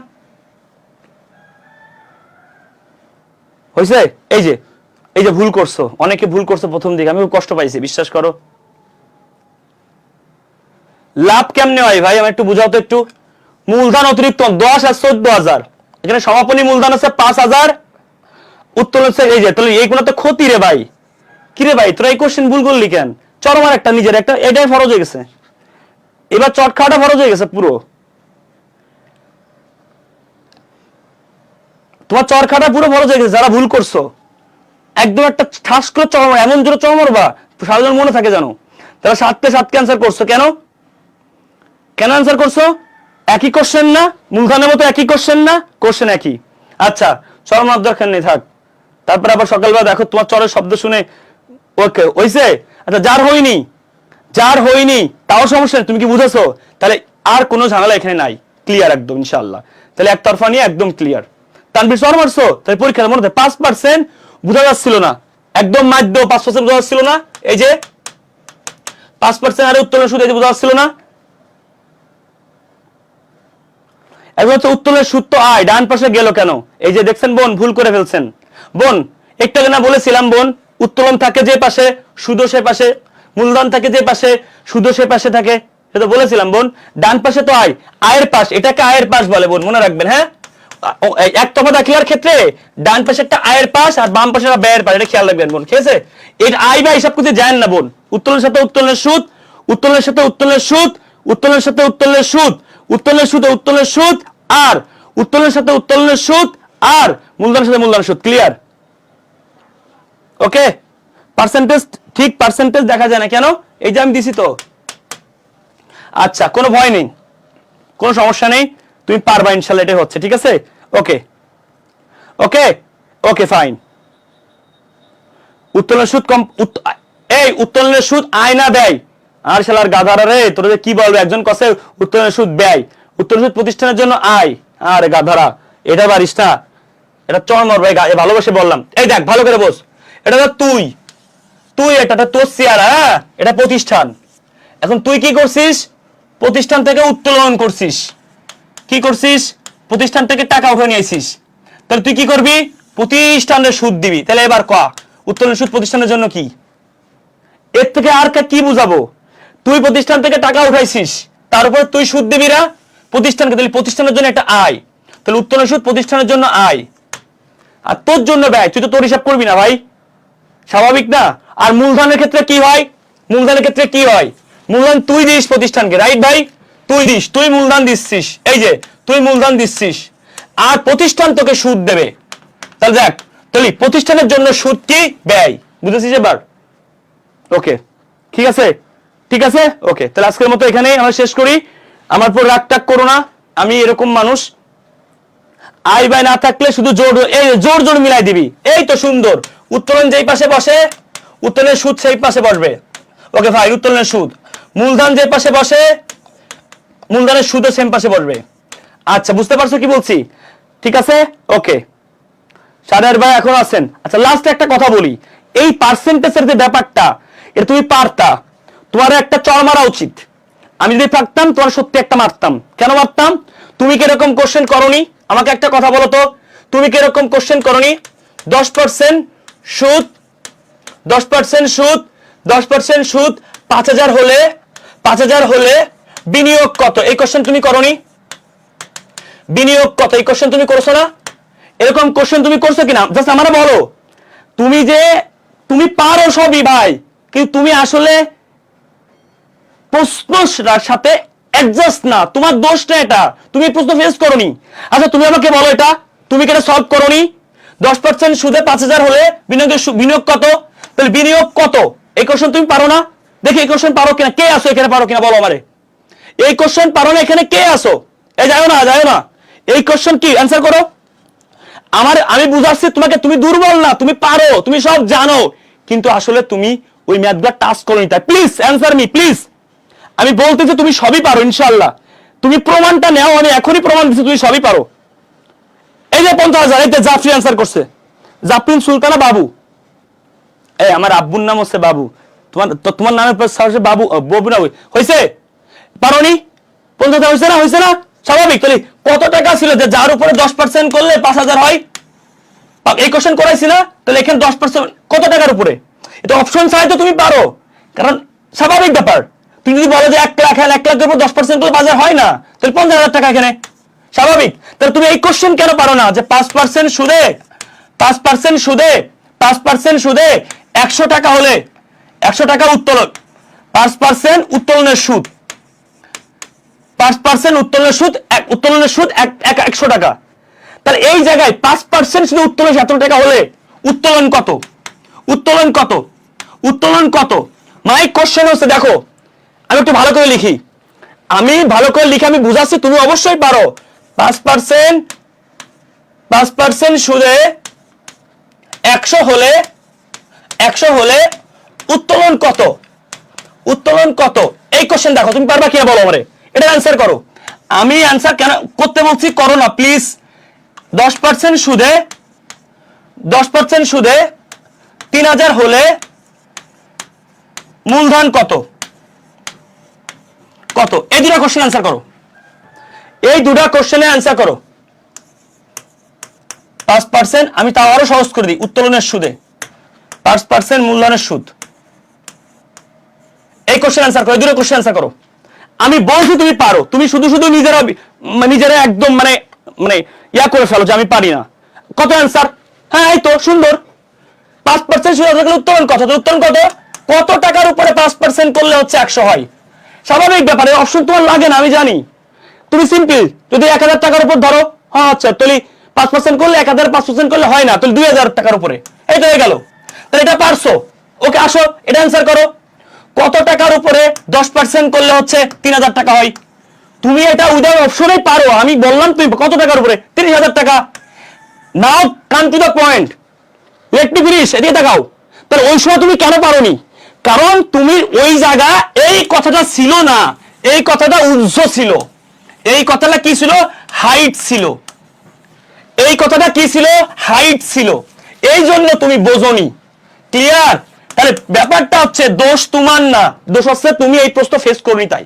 হয়েছে? এই যে ভুল করছো, অনেকে ভুল করছো প্রথম দিকে, আমি খুব কষ্ট পাইছি, বিশ্বাস করো। লাভ কেমনে হয় ভাই, আমি একটু বুঝাও তো একটু। মূলধন অতিরিক্ত 10 আর 14,000, এখানে সমাপনী মূলধন আছে 5,000, উত্তোলন হচ্ছে এই যে। তাহলে এইগুলো তো ক্ষতি রে ভাই। কি রে ভাই, তোরা এই কোশ্চেন ভুল করলি কেন? চরমার একটা নিজের একটা, এটাই ফরজ হয়ে গেছে। এবার চট খাওয়াটা ফরজ হয়ে গেছে পুরো। তোমার চরখাটা পুরো ফরজ হয়ে গেছে যারা ভুল করছো। একদম একটা ঠাস করে চরম, এমন জোরে চরম বা সারাজন মনে থাকে জানো। তারা 7 অ্যান্সার করছো কেন? কেন অ্যান্সার করছো? একই কোশ্চেন না? মূলধনের মতো একই কোশ্চেন না? কোশ্চেন একই। আচ্ছা, চরম দরকার নেই, থাক। তারপরে আবার সকালবেলা দেখো তোমার চরের শব্দ শুনে ওকে হইছে। আচ্ছা, যার হয়নি তাও সমস্যা নেই, তুমি কি বুঝেছো? তাহলে আর কোনো ঝামেলা এখানে নাই, ক্লিয়ার একদম ইনশাআল্লাহ। তাহলে একতরফা নিয়ে একদম ক্লিয়ার। তানভীর চর মারছো, তাহলে পরীক্ষার মনে 5% বোঝা যাচ্ছিল না, একদম মাধ্য 5% বোঝা যাচ্ছিল না। এই যে 5% আরে উত্তোলনের সুদ, এই যে বোঝা যাচ্ছিল না। এখন হচ্ছে উত্তোলনের সুদ তো আয়, ডান পাশে গেল কেন? এই যে দেখছেন বোন, ভুল করে ফেলছেন বোন। একটু আগে না বলেছিলাম বোন, উত্তোলন থাকে যে পাশে, সুদও সে পাশে। মূলধন থাকে যে পাশে, সুদও সে পাশে থাকে, সেটা বলেছিলাম বোন। ডান পাশে তো আয়, আয়ের পাশ, এটাকে আয়ের পাশ বলে বোন, মনে রাখবেন। হ্যাঁ, এক তফা দাখিলার ক্ষেত্রে ডান পাশে একটা আয়ের পাশ আর বাম পাশে একটা ব্যয়ের পাশ, এটা খেয়াল রাখবেন বোন, ঠিক আছে? এর আয় বা হিসাব করতে যায় না বোন। উত্তোলনের সাথে উত্তোলনের সুদ, উত্তোলনের সাথে উত্তোলনের সুদ, উত্তোলনের সাথে উত্তোলনের সুদ, উত্তোলনের সুদে উত্তোলনের সুদ, আর উত্তোলনের সাথে উত্তোলনের সুদ, আর মূলধনের সাথে মূলধনের সুদ। ক্লিয়ার? ওকে, পার্সেন্টেজ ঠিক পার্সেন্টেজ দেখা যায় না কেন? এই যে আমি দিছি তো। আচ্ছা, কোনো ভয় নেই, কোনো সমস্যা নেই, তুমি পারবা ইনশাআল্লাহ, এটাই হচ্ছে, ঠিক আছে? ওকে ওকে ওকে ফাইন। উত্তোলনের সুদ কম, এই উত্তোলনের সুদ আয় না দেয়? আর শালার গাধারা রে, তোরা কি বলবে? একজন কসে উত্তোলনের সুদ ব্যয়, উত্তোলনের সুদ প্রতিষ্ঠানের জন্য আয়। আরে গাধারা, এটা পারিস না, এটা চরমর ভাই, ভালোবেসে বললাম। এই দেখ ভালো করে বস, এটা তুই তুই এটা তোর চেয়ার, হ্যাঁ, এটা প্রতিষ্ঠান। এখন তুই কি করছিস? প্রতিষ্ঠান থেকে উত্তোলন করছিস। কি করছিস? প্রতিষ্ঠান থেকে টাকা উঠে নিয়ে আসিস। তাহলে তুই কি করবি? প্রতিষ্ঠানের সুদ দিবি। তাহলে এবার ক উত্তোলনের সুদ প্রতিষ্ঠানের জন্য কি? এর থেকে আর কি বুঝাবো? তুই প্রতিষ্ঠান থেকে টাকা উঠাইছিস, তার উপর তুই সুদ দিবি না প্রতিষ্ঠানকে, তাহলে প্রতিষ্ঠানের জন্য একটা আয়। তাহলে উত্তোলনের সুদ প্রতিষ্ঠানের জন্য আয়, আর তোর জন্য ব্যয়। তুই তো তোর হিসাব করবি না ভাই, স্বাভাবিক না? আর মূলধনের ক্ষেত্রে কি হয়? মূলধনের ক্ষেত্রে কি হয়? মূলধন তুই দিস প্রতিষ্ঠানকে, রাইট ভাই? তুই দিস, তুই মূলধন দিচ্ছিস, এই যে তুই মূলধন দিচ্ছিস, আর প্রতিষ্ঠান তোকে সুদ দেবে। তাহলে দেখ, তাহলে প্রতিষ্ঠানের জন্য সুদ কি? ব্যয়। বুঝেছিস এবার? ওকে, ঠিক আছে, ঠিক আছে, ওকে। তাহলে আজকের মতো এখানেই আমরা শেষ করি। আমার পর রাগ টাগ করো না, আমি এরকম মানুষ। আয় ব্যয় না থাকলে শুধু জোর, এই জোর জোর মিলাই দিবি, এই তো সুন্দর। উত্তোলন যেই পাশে বসে উত্তোলনের সুদ সেই পাশে বসবে। ওকে ভাই, উত্তোলনের সুদ। মূলধন যে পাশে বসে মূলধনের সুদও সেম পাশে বসবে। আচ্ছা, বুঝতে পারছো কি বলছি? ঠিক আছে, ওকে। সারের ভাই এখন আছেন। আচ্ছা, লাস্ট একটা কথা বলি, এই পার্সেন্টেজের যে ব্যাপারটা, এটা তুমি পারতা, তোমার একটা চড় মারা উচিত। আমি যদি থাকতাম তোমার সত্যি একটা মারতাম। কেন মারতাম? তুমি কিরকম কোশ্চেন করনি? আমাকে একটা কথা বলো তো, তুমি কিরকম কোশ্চেন করনি? 10% সুদ, 10% সুদ, 10% সুদ, 5,000 হলে, 5,000 হলে বিনিয়োগ কত? এই কোশ্চেন তুমি করনি? বিনিয়োগ কত? এই কোশ্চেন তুমি করছো না? এরকম কোশ্চেন তুমি করছো কিনা? জাস্ট আমারে বলো। তুমি যে তুমি পারো সবই ভাই, কিন্তু তুমি আসলে প্রশ্নের সাথে অ্যাডজাস্ট না। তোমার দোষ না এটা, তুমি প্রশ্ন ফেস করনি। আচ্ছা, তুমি আমাকে বলো, এটা তুমি কেন সলভ করনি? 10% সুদে 5,000 হলে বিনিয়োগ কত? তাহলে বিনিয়োগ কত? এই কোশ্চেন তুমি পারো না? দেখি এই কোশ্চেন পারো কিনা। কে আসো এখানে, পারো কিনা বলো আমারে। এই কোশ্চেন পারো না, এখানে কে আসো? এই যাও না, যাও না। এই কোশ্চেন কি অ্যান্সার করো। আমি বুঝাচ্ছি তোমাকে, তুমি দুর্বল না, তুমি পারো, তুমি সব জানো, কিন্তু আসলে তুমি ওই ম্যাথগুলো টাচ করোনি। তাই প্লিজ অ্যান্সার মি, প্লিজ। আমি বলতেছি তুমি সবই পারো ইনশাআল্লাহ। তুমি প্রমাণটা নাও, আমি এখনই প্রমাণ দিচ্ছি তুমি সবই পারো। এই যে 50,000, এই যে জাফরি অ্যান্সার করছে, জাফরিন সুলতানা বাবু। এই আমার আব্বুর নাম হচ্ছে বাবু, তোমার নামের পর বাবু, বাবু না হয়েছে? পারোনি? 50,000 হয়েছে না? হয়েছে না? স্বাভাবিক। তাহলে কত টাকা ছিল যে যার উপরে 10% করলে 5,000 হয়? এই কোশ্চেন করাইছি না? তাহলে এখানে 10% কত টাকার উপরে? এটা অপশন চাই তো তুমি পারো, কারণ স্বাভাবিক ব্যাপার। তুমি যদি বলো যে 1 লাখ, 1 লাখের উপর 10% করলে বাজার হয় না, তাহলে 50,000 টাকা এখানে স্বাভাবিক। তাহলে তুমি এই কোশ্চেন কেন পারো না যে 5% সুদে, 5% সুদে, 5% সুদে 100 টাকা হলে 100 টাকা উত্তোলন, 5% উত্তোলনের সুদ, 5% উত্তোলনের সুদ, উত্তোলনের সুদ 100 টাকা। তাহলে এই জায়গায় 5% শুধু উত্তোলন 100 টাকা হলে উত্তোলন কত? উত্তোলন কত? উত্তোলন কত? মাই কোশ্চেন হচ্ছে, দেখো আমি একটু ভালো করে লিখি, আমি ভালো করে লিখে আমি বুঝাচ্ছি, তুমি অবশ্যই পারো। 5% সুদে 100 হলে, 100 হলে উত্তোলন কত? উত্তোলন কত? এই কোশ্চেন দেখো, তুমি পারবা কিনা বলো আমারে, এটা অ্যান্সার করো। আমি অ্যান্সার কেন করতে বলছি করো না প্লিজ। 10% সুদে, 10% সুদে 3,000 হলে মূলধন কত? কত? এই দুটো কোশ্চেন অ্যান্সার করো, এই দুটো কোশ্চেনের অ্যান্সার করো। 5%, আমি তাও আরো সহজ করে দিই, উত্তোলনের সুদে 5% মূলধনের সুদ। এই কোশ্চেন অ্যান্সার করো, এই দুটো কোশ্চেন অ্যান্সার করো। আমি বলছি তুমি পারো, তুমি শুধু শুধু নিজেরা একদম মানে মানে ইয়া করে ফেলো যে আমি পারি না। কত অ্যান্সার? হ্যাঁ, এই তো সুন্দর। 5% সুদ থাকলে উত্তোলন কত? উত্তোলন কত? কত টাকার উপরে 5% করলে হচ্ছে 100 হয়? স্বাভাবিক ব্যাপারে অপশন তোমার লাগে না, আমি জানি। তুমি সিম্পল যদি 1,000 টাকার উপর ধরো, হ্যাঁ আচ্ছা, তাহলে 5% করলে 1,000, 5% করলে হয় না, তাহলে 2,000 টাকার উপরে, এই তো হয়ে গেল। তাহলে এটা পারছো, ওকে আসো এটা অ্যান্সার করো। কত টাকার উপরে 10% করলে হচ্ছে 3,000 টাকা হয়? তুমি এটা উইদাউট অপশনে পারো, আমি বললাম তুমি কত টাকার উপরে? 30,000 টাকা। Now come to the point, let me finish, এদিকে দেখাও। তাহলে ওই সময় তুমি কেন পারোনি? কারণ তুমি ওই জায়গা, এই কথাটা ছিল না, এই কথাটা উজ্জ্ব ছিল, এই কথাটা কি ছিল? হাইট ছিল। এই কথাটা কি ছিল? হাইট ছিল। এই জন্য তুমি বোঝনি। ক্লিয়ার? তাহলে ব্যাপারটা হচ্ছে দোষ তোমার না, দোষ হচ্ছে তুমি এই প্রশ্ন ফেস করনি। তাই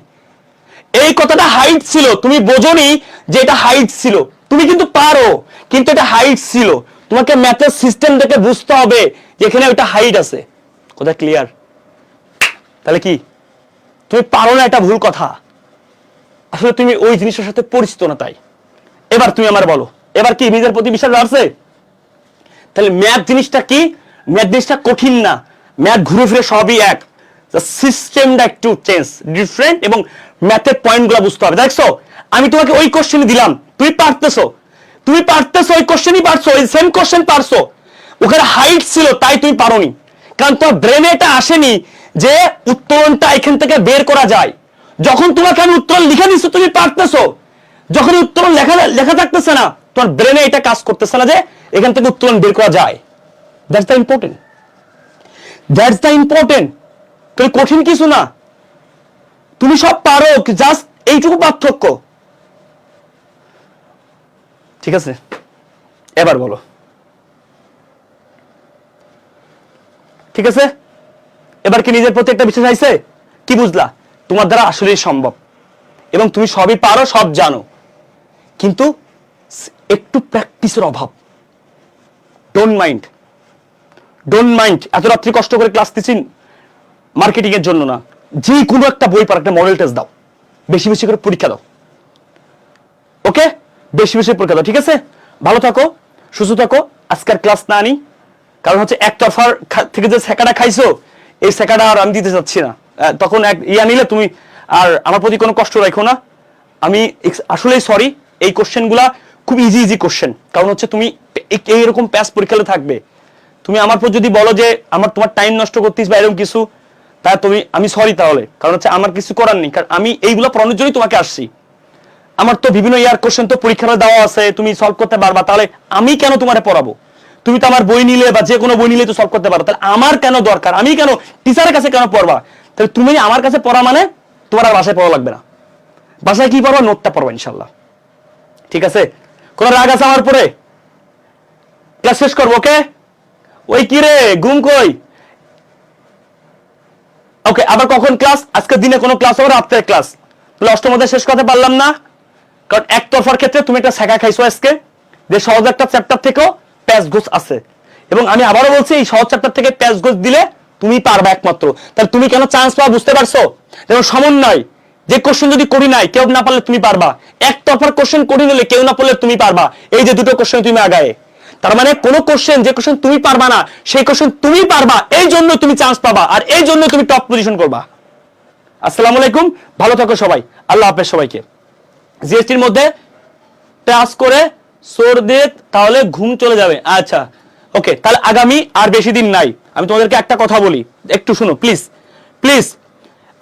এই কথাটা হাইট ছিল, তুমি বোঝনি যে এটা হাইট ছিল। তুমি কিন্তু পারো, কিন্তু এটা হাইট ছিল, তোমাকে ম্যাথের সিস্টেম দেখে বুঝতে হবে যে এখানে ওইটা হাইট আছে। কথা ক্লিয়ার? তাহলে কি তুমি পারো না, এটা ভুল কথা। আসলে তুমি ওই জিনিসের সাথে পরিচিত না। তাই এবার তুমি আমার বলো, এবার কি নিজের প্রতি বিশ্বাস বাড়ছে? তাহলে ম্যাথ জিনিসটা কি? ম্যাথ জিনিসটা কঠিন না, ম্যাথ ঘুরে ফিরে সবই এক, সিস্টেমটা একটু চেঞ্জ ডিফারেন্ট, এবং ম্যাথের পয়েন্টগুলো বুঝতে হবে। দেখছো আমি তোমাকে ওই কোশ্চেনই দিলাম, তুমি পারতেছো ওই কোশ্চেনই পারছো, ওই সেম কোশ্চেন পারছো, ওখানে হাইট ছিল তাই তুমি পারোনি, কারণ তোমার ব্রেনে এটা আসেনি যে উত্তরণটা এখান থেকে বের করা যায়। যখন তোমাকে আমি উত্তরণ লিখে দিচ্ছি তুমি পারতেছো, যখন উত্তরণ লেখা থাকতেছে না তোমার ব্রেনে এটা কাজ করতেছে না যে এখান থেকে উত্তরণ বের করা যায়। That's the important. তুমি কঠিন কিছু না, তুমি সব পারো, জাস্ট এইটুকু পার্থক্য। ঠিক আছে, এবার বলো। ঠিক আছে, এবার কি নিজের প্রতি একটা বিশ্বাস আইছে? কি বুঝলা? তোমার দ্বারা আসলেই সম্ভব এবং তুমি সবই পারো, সব জানো, কিন্তু একটু প্র্যাকটিসের অভাব। ডোন্ট মাইন্ড এত রাত্রি কষ্ট করে ক্লাস দিচ্ছি মার্কেটিং এর জন্য না, যে কোনো একটা বই পড়া, একটা মডেল টেস্ট দাও, বেশি বেশি করে পরীক্ষা দাও। ওকে, বেশি বেশি পরীক্ষা দাও। ঠিক আছে, ভালো থাকো, সুস্থ থাকো। আজকের ক্লাস না আনি, কারণ হচ্ছে একতরফার থেকে যে শেখাটা খাইছো, এই শেখাটা আর আমি দিতে চাচ্ছি না। তখন এক নিলে তুমি আর আমার প্রতি কোনো কষ্ট রাখো না। আমি আসলেই সরি, এই কোশ্চেনগুলা খুব ইজি কোশ্চেন, কারণ হচ্ছে তুমি এইরকম প্যাস পরীক্ষাতে থাকবে, তুমি আমার পর যদি বলো যে তোমার টাইম নষ্ট করতিস বা এরকম কিছু, তা আমি সরি তাহলে, কারণ হচ্ছে আমার কিছু করার নেই, কারণ আমি এইগুলো পড়ানোর জন্যই তোমাকে আসছি। আমার তো বিভিন্ন ইয়ার কোশ্চেন তো পরীক্ষাটা দেওয়া আছে, তুমি সলভ করতে পারবা, তাহলে আমি কেন তোমারে পড়াবো? তুমি তো আমার বই নিলে বা যে কোনো বই নিলে তো সলভ করতে পারো, তাহলে আমার কেন দরকার? আমি কেন টিচারের কাছে কেন পড়বা? তাহলে তুমি আমার কাছে পড়া মানে তোমার আর বাসায় পড়া লাগবে না। বাসায় কি পড়বা? নোটটা পড়বা ইনশাল্লাহ। ঠিক আছে, কোন রাগ আছে আমার পরে? ক্লাস শেষ করবো। ওকে, ওই কি রে ঘুম কই? ওকে, আবার কখন ক্লাস? আজকের দিনে কোনো ক্লাস হবে? রাত্রের ক্লাস। তাহলে অষ্টম অধ্যায় শেষ করতে পারলাম না, কারণ একতরফার ক্ষেত্রে তুমি একটা শেখা খাইছো আজকে, যে সহজ একটা চ্যাপ্টার থেকেও প্যাচ গোছ আছে, এবং আমি আবারও বলছি এই সহজ চ্যাপ্টার থেকে প্যাচ গোছ দিলে তুমি পারবা একমাত্র। তাহলে তুমি কেন চান্স পাওয়া বুঝতে পারছো? যেমন সমন্বয়, যে কোশ্চেন যদি করি নাই, কেউ না পারলে তুমি পারবা। একতরফার কোশ্চেন করি নিলে কেউ না পড়লে তুমি পারবা। এই যে দুটো কোশ্চেন তুমি আগায়ে, তার মানে কোন কোশ্চেন যে কোশ্চেন তুমি পারবা না, সেই কোশ্চেন তুমি পারবা, এই জন্য তুমি চান্স পাবা, আর এই জন্য তুমি টপ পজিশন করবা। আসসালামু আলাইকুম, ভালো থাকো সবাই, আল্লাহ হাফেজ সবাইকে। জিএসটির মধ্যে টাচ করে সোর দিয়ে তাহলে ঘুম চলে যাবে। আচ্ছা ওকে, তাহলে আগামী আর বেশি দিন নাই। আমি তোমাদেরকে একটা কথা বলি, একটু শুনো প্লিজ,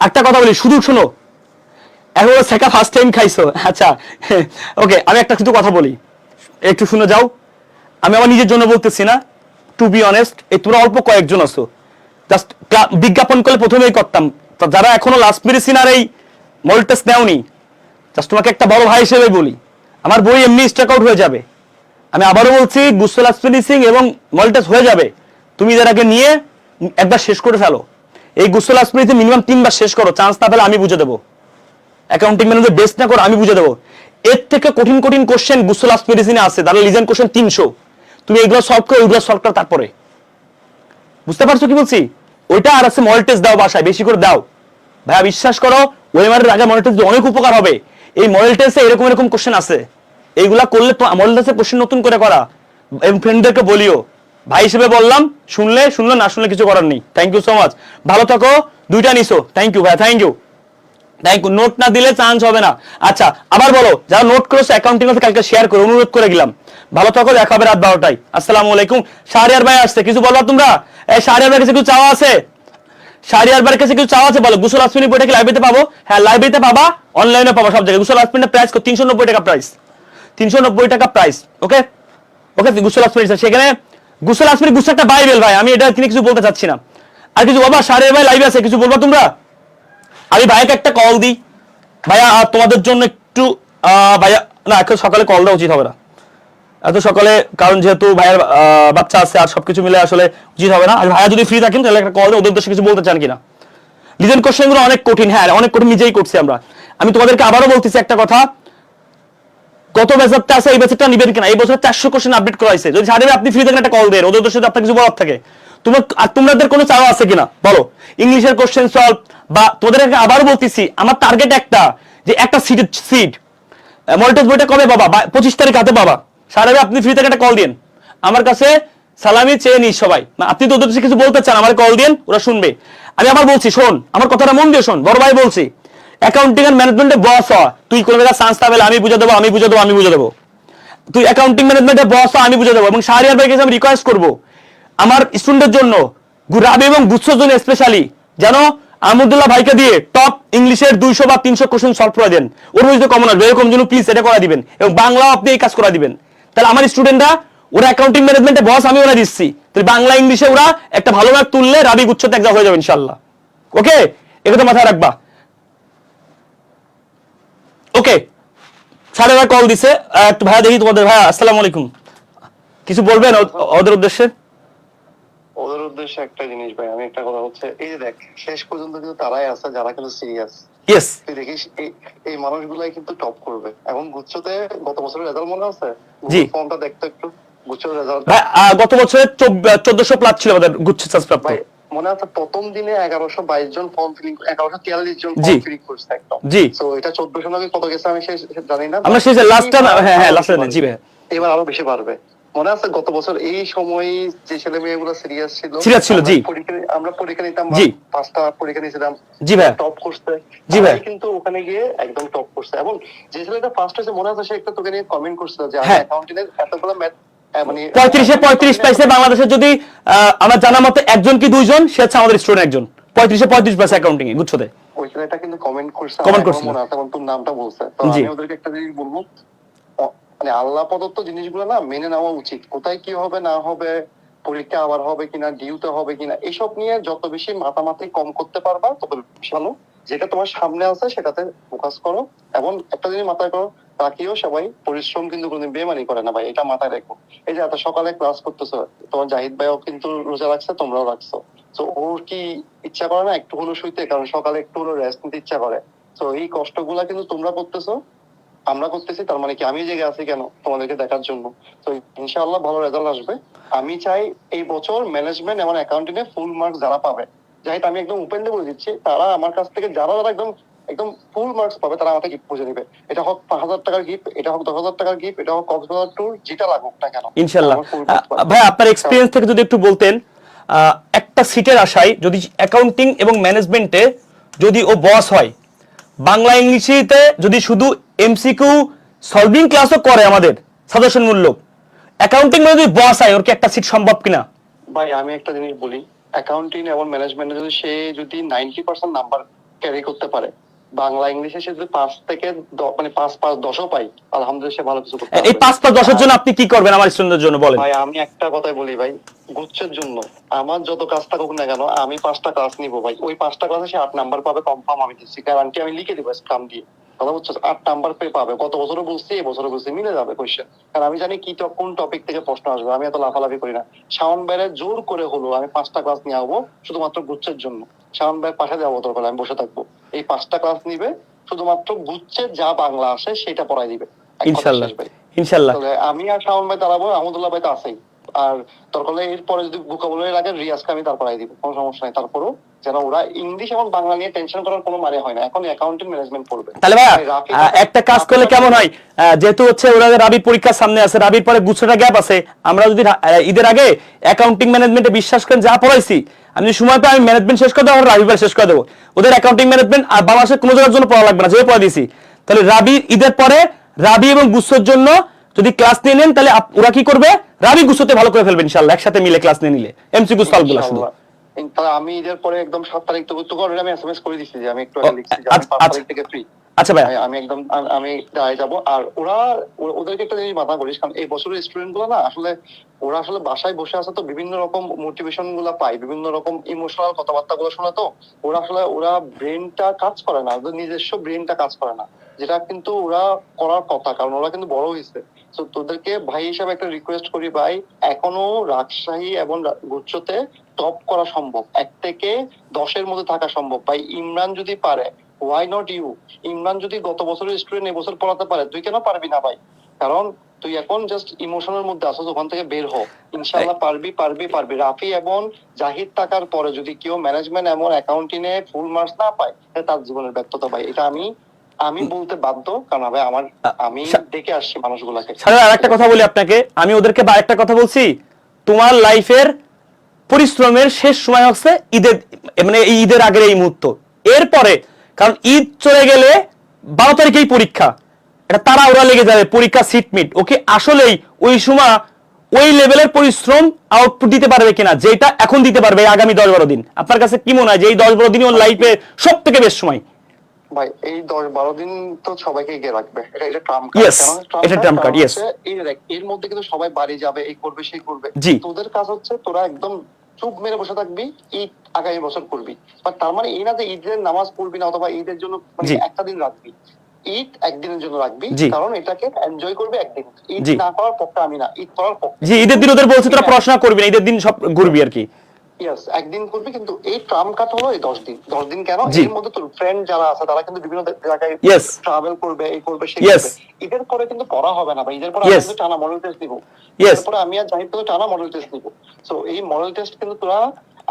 একটা কথা বলি, শুধু শুনো। এখন শেখা ফার্স্ট টাইম খাইছো, আচ্ছা ওকে, আমি একটা কিছু কথা বলি, একটু শুনে যাও। আমি আমার নিজের জন্য বলতেছি না, টু বি অনেস্ট, এই তোমরা অল্প কয়েকজন আছো, জাস্ট বিজ্ঞাপন করলে প্রথমেই করতাম, যারা এখনো লাস্ট মেডিসিন আর এই মডেল টেস্ট নেওনি, জাস্ট তোমাকে একটা বড় ভাই হিসেবে বলি, আমার বই এমনি স্টক আউট হয়ে যাবে। আমি আবারও বলছি, গুসল ফিনিশিং এবং মডেল টেস্ট হয়ে যাবে, তুমি এদের আগে নিয়ে একবার শেষ করে ফেলো। এই গুসল ফিনিশিং মিনিমাম 3 বার শেষ করো, চান্স না পেলে আমি বুঝে দেবো। অ্যাকাউন্টিং ম্যানেজার বেস্ট না করো, আমি বুঝে দেবো। এর থেকে কঠিন কঠিন কোশ্চেন গুসল মেডিসিনে আছে, তাহলে লিজেন্ড কোশ্চেন 300, তুমি এগুলো সলভ করো, ওইগুলো সলভ করো, তারপরে বুঝতে পারছো কি বলছি? ওইটা আর আছে মডেল টেস্ট দাও, বাসায় বেশি করে দাও ভাইয়া, বিশ্বাস করো ওয়েমারের আগে মডেল টেস্ট অনেক উপকার হবে। এই মডেল টেস্টে এরকম কোশ্চেন আছে, এইগুলা করলে তো মডেল টেস্টে কোশ্চেন নতুন করে করা, এবং ফ্রেন্ডদেরকে বলিও। ভাই হিসেবে বললাম, শুনলে, না শুনলে কিছু করার নেই। থ্যাংক ইউ সো মাচ, ভালো থাকো। 2টা নিছো, থ্যাংক ইউ ভাই, থ্যাংক ইউ। নোট না দিলে চান্স হবে না। আচ্ছা আবার বলো, যারা নোট করেছো অ্যাকাউন্টিং এর কালকে শেয়ার করো, অনুরোধ করে গেলাম। ভালো থাকো, দেখা হবে রাত 12টায়। আসসালামু আলাইকুম। শাহরিয়ার ভাই আসছে, কিছু বলবা তোমরা? এই শাহরিয়ার ভাই কাছে কিছু চাওয়া আছে? শাহরিয়ার ভাইয়ের কাছে কিছু চাওয়া আছে? বলো। গুসল আসমিনী বইটা কি লাইব্রেরিতে পাবো? হ্যাঁ লাইব্রেরিতে পাবা, অনলাইনে পাবা, সব জায়গায়। গুসল আসমিনের প্রাইস 390 টাকা প্রাইস, 390 টাকা প্রাইস। ওকে ওকে, গুসল আসমিনী, সেখানে গুসল আসমিনী গুসল একটা বাইবেল ভাই, আমি এটা কিনে কিছু বলতে চাচ্ছি না। আর কিছু বাবা, শাহরিয়ার ভাই লাইভে আছে, কিছু বলবা তোমরা? আমি ভাইয়াকে একটা কল দিই। ভাইয়া তোমাদের জন্য একটু ভাইয়া না, এখন সকালে কল দেওয়া উচিত হবে না এত সকালে, কারণ যেহেতু ভাইয়ার বাচ্চা আছে আর সবকিছু মিলে আসলে উচিত হবে না। আর ভাইয়া যদি ফ্রি থাকেন তাহলে একটা কল দিয়ে ওদের উদ্দেশ্যে কিছু বলতে চান কিনা। লিজেন্ড কোশ্চেন গুলো অনেক কঠিন, হ্যাঁ অনেক কঠিন, নিজেই করছি আমরা। আমি তোমাদেরকে আবারও বলতেছি একটা কথা, কত ব্যাচটা আছে এই ব্যাচটা নিবেন কিনা, এই বছর 400 কোশ্চেন আপডেট করা হয়েছে। যদি সাড়ে আপনি ফ্রি থাকেন একটা কল দেন, ওদের সাথে আপনার কিছু বলার থাকে। তোমাদের কোনো চাওয়া আছে কিনা বলো, ইংলিশের কোশ্চেন সলভ বা তোদেরকে আবার বলতেছি, আমার টার্গেট একটা, যে একটা সিট মল্টেজ বইটা কবে বাবা, 25 তারিখ হাতে বাবা। সাড়ে আপনি ফ্রি থেকে একটা কল দিন আমার কাছে, সালামি চেয়ে নিস সবাই। আপনি তো ওদের কিছু বলতে চান, আমার কল দিন, ওরা শুনবে। আমি আবার বলছি, শোন আমার কথাটা মন দিয়ে শোন, বড় ভাই বলছি, অ্যাকাউন্টিং এন্ড ম্যানেজমেন্টে বস হ, তুই কোন জায়গায় চান্স পাবে আমি বুঝে দেবো, আমি বুঝে দেবো, আমি বুঝে দেবো। তুই অ্যাকাউন্টিং ম্যানেজমেন্টে বস হ, আমি বুঝে দেবো। এবং শাহরিয়ার ভাইকে আমি রিকোয়েস্ট করবো আমার স্টুডেন্টের জন্য, রাবি এবং গুচ্ছর জন্য স্পেশালি, যেন আহমদুল্লাহ ভাইকে দিয়ে টপ ইংলিশের 200 বা 300 কোশ্চেন সলভ করে দেন, ওর হইতে কমন আসবে এরকম জন্য প্লিজ এটা করে দিবেন। এবং বাংলাও আপনি এই কাজ করে দিবেন, তাহলে আমার স্টুডেন্টরা, ওরা অ্যাকাউন্টিং ম্যানেজমেন্টে বস, আমি ওরা দিচ্ছি, তাহলে বাংলা ইংলিশে ওরা একটা ভালো মার্ক তুললে রাবি গুচ্ছতে একদম হয়ে যাবে ইনশাল্লাহ। ওকে, এটা তো মাথায় রাখবা। ওকে, সাড়ে ভাই কল দিছে, একটু ভাইয়া দেখি তোমাদের। ভাইয়া আসসালামু আলাইকুম, কিছু বলবেন ওদের উদ্দেশ্যে? ওদের উদ্দেশ্যে একটা জিনিস ভাই, আমি একটা কথা হচ্ছে, এই যে দেখ শেষ পর্যন্ত কিন্তু তারাই আছে যারা কিন্তু সিরিয়াস। ইয়েস, তুই দেখিস এই মানুষগুলাই কিন্তু টপ করবে। এখন গুচ্ছতে গত বছরের রেজাল্ট মনে আছে? জি, ফর্মটা দেখতে একটু, গুচ্ছের রেজাল্ট ভাই গত বছরে 1400 প্লাস ছিল আমাদের গুচ্ছ চান্স প্রাপ্ত। ভাই মনে আছে প্রথম দিনে 1122 জন ফর্ম ফিলিং, 1143 জন ফর্ম ফিলিং করছে একদম। জি, সো এটা 1400 নাকি কত গেছে আমি জানি না, আমরা শেষে লাস্টটা, হ্যাঁ হ্যাঁ লাস্টে জি ভাই, এবার আরো বেশি বাড়বে। মনে আছে গত বছর এই সময় যে ছেলে মেয়েগুলো সিরিয়াস ছিল, জি, আমরা পরীক্ষা নিতাম, জি 5টা পরীক্ষা নিয়েছিলাম, জি ভাই, টপ করছে। জি ভাই, কিন্তু ওখানে গিয়ে একদম টপ করছে। এবং যে ছেলেটা ফার্স্ট হয়েছে মনে আছে, সে একটা তোকে নিয়ে কমেন্ট করছিল যে আমি অ্যাকাউন্টিং এর এতগুলো ম্যাথ মানে 35 পাইছে বাংলাদেশের, যদি আমার জানা মতে একজন কি দুইজন, সে হচ্ছে আমাদের স্টুডেন্ট একজন 35 পাইছে অ্যাকাউন্টিং এ গুচ্ছতে। ওই ছেলেটা কিন্তু কমেন্ট করছে, মনে আছে এবং তোর নামটা বলছে। তো আমি ওদেরকে একটা জিনিস বলবো, মানে আল্লাহ প্রদত্ত জিনিসগুলো না মেনে নেওয়া উচিত। কোথায় কি হবে না হবে, পরীক্ষা আবার হবে কিনা, ডিউতে হবে কিনা, এসব নিয়ে যত বেশি মাতামাতি কম করতে পারবা তত বেশি ভালো। যেটা তোমার সামনে আছে সেটাতে ফোকাস করো। এবং একটা জিনিস মাথায় করো, তাকিও সবাই, পরিশ্রম কিন্তু কোনোদিন বেমানি করে না ভাই, এটা মাথায় রেখো। এই যে এত সকালে ক্লাস করতেছো, তোমার জাহিদ ভাইও কিন্তু রোজা রাখছে, তোমরাও রাখছো। তো ওর কি ইচ্ছা করে না একটু হলো শুইতে? কারণ সকালে একটু হলো রেস্ট নিতে ইচ্ছা করে। তো এই কষ্টগুলা কিন্তু তোমরা করতেছো, আমরা করতেছি, তার মানে কি আমি জেগে আছি কেন? তোমাদেরকে দেখার জন্য। তো ইনশাআল্লাহ ভালো রেজাল্ট আসবে। আমি চাই এই বছর ম্যানেজমেন্ট এবং অ্যাকাউন্টিং এ ফুল মার্কস যারা পাবে, জাহিদ আমি একদম ওপেনলি বলে দিচ্ছি, তারা আমার কাছ থেকে যারা যারা একদম একদম ফুল মার্কস পাবে, তারা আমাকে গিফট বুঝে নিবে। এটা হোক 5,000 টাকার গিফট, এটা হোক 10,000 টাকার গিফট, এটা হোক কক্সবাজার ট্যুর, যেটা লাগুক না কেন ইনশাআল্লাহ। ভাই আপনার এক্সপেরিয়েন্স থেকে যদি একটু বলতেন, একটা সিটের আশায় যদি অ্যাকাউন্টিং এবং ম্যানেজমেন্টে যদি ও বস হয়, বাংলা ইংলিশিতে যদি শুধু এমসিকিউ সলভিং ক্লাসও করে আমাদের সাজেশন মূলক, অ্যাকাউন্টিং যদি বস হয়, ওর কি একটা সিট সম্ভব কিনা? ভাই আমি একটা জিনিস বলি, অ্যাকাউন্টিং এবং ম্যানেজমেন্টে যদি সে যদি 90% নাম্বার ক্যারি করতে পারে, বাংলা ইংলিশে সে যদি 5 থেকে মানে 5-5-10ও পাই, আলহামদুলিল্লাহ সে ভালো কিছু করতে পারবে। এই 5-5-10 এর জন্য আপনি কি করবেন আমার স্টুডেন্টদের জন্য বলেন? ভাই আমি একটা কথাই বলি ভাই, গুচ্ছের জন্য আমার যত কাজ থাকুক না কেন, আমি 5টা ক্লাস নিবো ভাই। ওই 5টা ক্লাসে সে 8 নাম্বার পাবে কনফার্ম, আমি দিচ্ছি, গ্যারান্টি আমি লিখে দিবো স্টাম্প দিয়ে। কথা বুঝছো? 8 নাম্বার পেয়ে পাবে। গত বছরও বলছি, এই বছরও বলছি, মিলে যাবে কোয়েশ্চেন। কারণ আমি জানি কি কোন টপিক থেকে প্রশ্ন আসবে, আমি এত লাফালাফি করি না। শাওন বাইরে জোর করে হলো আমি 5টা ক্লাস নিয়ে আসবো শুধুমাত্র গুচ্ছের জন্য। শাওন ভাই পাশে যাবো, দরকার আমি বসে থাকবো। এই 5টা ক্লাস নিবে, শুধুমাত্র গুচ্ছের যা বাংলা আসে সেটা পড়াই দিবে ইনশাআল্লাহ, ইনশাআল্লাহ। আমি আর শাওন ভাই দাঁড়াবো, আহমদুল্লাহ ভাই তো আছেই। আর দরকার হলে এরপরে যদি ভোকাবুলারি লাগে, রিয়াজকে আমি তার পড়াই দিব, কোনো সমস্যা নেই। তারপরও যেন ওরা ইংলিশ এবং বাংলা নিয়ে টেনশন করার কোনো মানে হয় না, এখন অ্যাকাউন্টিং ম্যানেজমেন্ট পড়বে। তাহলে ভাইয়া একটা কাজ করলে কেমন হয়, যেহেতু হচ্ছে ওরা রাবির পরীক্ষার সামনে আছে, রাবির পরে গুছটা গ্যাপ আছে, আমরা যদি ঈদের আগে অ্যাকাউন্টিং ম্যানেজমেন্টে বিশ্বাস করেন যা পড়াইছি, আমি সময় পাই আমি ম্যানেজমেন্ট শেষ করে দেবো, রাবি বার শেষ করে দেবো। ওদের অ্যাকাউন্টিং ম্যানেজমেন্ট আর বাংলাদেশের কোনো জায়গার জন্য পড়া লাগবে না, যেভাবে পড়া দিয়েছি। তাহলে রাবি ঈদের পরে রাবি এবং গুচ্ছর জন্য যদি ক্লাস নিয়ে নেন, তাহলে ওরা কি করবে, রাবি গুচ্ছতে ভালো করে ফেলবে ইনশাআল্লাহ, একসাথে মিলে ক্লাস নিয়ে নিলে এমসিকিউ সলভগুলো শুধু। আমি ঈদের পরে একদম 7 তারিখ তো অলরেডি আমি এসএমএস করে দিচ্ছি যে আমি একটু আগে লিখছি যে আমি 5 তারিখ থেকে ফ্রি। আচ্ছা ভাই, আমি একদম আমি দাঁড়ায় যাবো। আর ওদেরকে একটা জিনিস মাথা করিস, কারণ এই বছরের স্টুডেন্ট গুলো না আসলে ওরা আসলে বাসায় বসে আছে, তো বিভিন্ন রকম মোটিভেশন গুলা পায়, বিভিন্ন রকম ইমোশনাল কথাবার্তা গুলো শোনা, তো ওরা আসলে ওরা ব্রেনটা কাজ করে না, ওদের নিজস্ব ব্রেনটা কাজ করে না, যেটা কিন্তু ওরা করার কথা, কারণ ওরা কিন্তু বড় হয়েছে। তো তোদেরকে ভাই হিসাবে একটা রিকোয়েস্ট করি ভাই, এখনো রাজশাহী এবং গুচ্ছতে টপ করা সম্ভব, 1 থেকে 10-এর মধ্যে থাকা সম্ভব ভাই। ইমরান যদি পারে, ওয়াই নট ইউ? ইমরান যদি গত বছরের স্টুডেন্ট এবছর পড়াতে পারে, তুই কেন পারবি না ভাই? কারণ তুই এখন জাস্ট ইমোশনের মধ্যে আসো, ওখান থেকে বের হ, ইনশাআল্লাহ পারবি। রাফি এবং জাহিদ টাকার পরে যদি কেউ ম্যানেজমেন্ট এমন অ্যাকাউন্টিং এ ফুল মার্কস না পায়, তার জীবনের ব্যর্থতা ভাই। এটা আমি বলতে বাধ্য, কারণ ভাই আমি দেখে আসছি মানুষগুলাকে। আর একটা কথা বলি আপনাকে, আমি ওদেরকে একটা কথা বলছি, তোমার লাইফের পরিশ্রমের শেষ সময় হচ্ছে ঈদের, মানে এই ঈদের আগের এই মুহূর্ত, এরপরে কারণ ঈদ চলে গেলে 12 তারিখেই পরীক্ষা, এটা তাড়াহুড়া লেগে যাবে, পরীক্ষা সিটমিট, ওকে আসলেই ওই সময় ওই লেভেলের পরিশ্রম আউটপুট দিতে পারবে কিনা, যেটা এখন দিতে পারবে আগামী 10-12 দিন। আপনার কাছে কি মনে হয় যে এই 10-12 দিনই ওর লাইফে সব থেকে বেস্ট সময়? ভাই এই 10-12 দিন তো সবাইকে এগিয়ে রাখবে, এটা ট্রাম্প কার্ড, এটা ট্রাম্প কার্ড। ইয়েস, এর মধ্যে কিন্তু সবাই বাড়ি যাবে, এই করবে সেই করবে। তোদের কাজ হচ্ছে তোরা একদম চুপ মেরে বসে থাকবি, ঈদ আগামী বছর করবি। বাট তার মানে এই না যে ঈদের নামাজ পড়বি না, অথবা ঈদের জন্য একটা দিন রাখবি। ঈদ একদিনের জন্য রাখবি, কারণ এটাকে এনজয় করবে একদিন। ঈদ না করার পক্ষে আমি না, ঈদ করার পক্ষে। জি, ঈদের দিন ওদের বলছে তোরা পড়াশোনা করবি না, ঈদের দিন সব ঘুরবি আর কি। ইয়েস, একদিন করবি, কিন্তু এই ট্রাম্প কাট হলো এই 10 দিন। 10 দিন কেন? এর মধ্যে তোর ফ্রেন্ড যারা আছে তারা কিন্তু বিভিন্ন জায়গায় ট্রাভেল করবে, এই করবে সেই করবে। ঈদের পরে কিন্তু পড়া হবে না ভাই, ঈদের পরে আমি টানা মডেল টেস্ট দিব। এরপরে আমি আর জাহিদ কিন্তু টানা মডেল টেস্ট দিব। সো এই মডেল টেস্ট কিন্তু তোরা,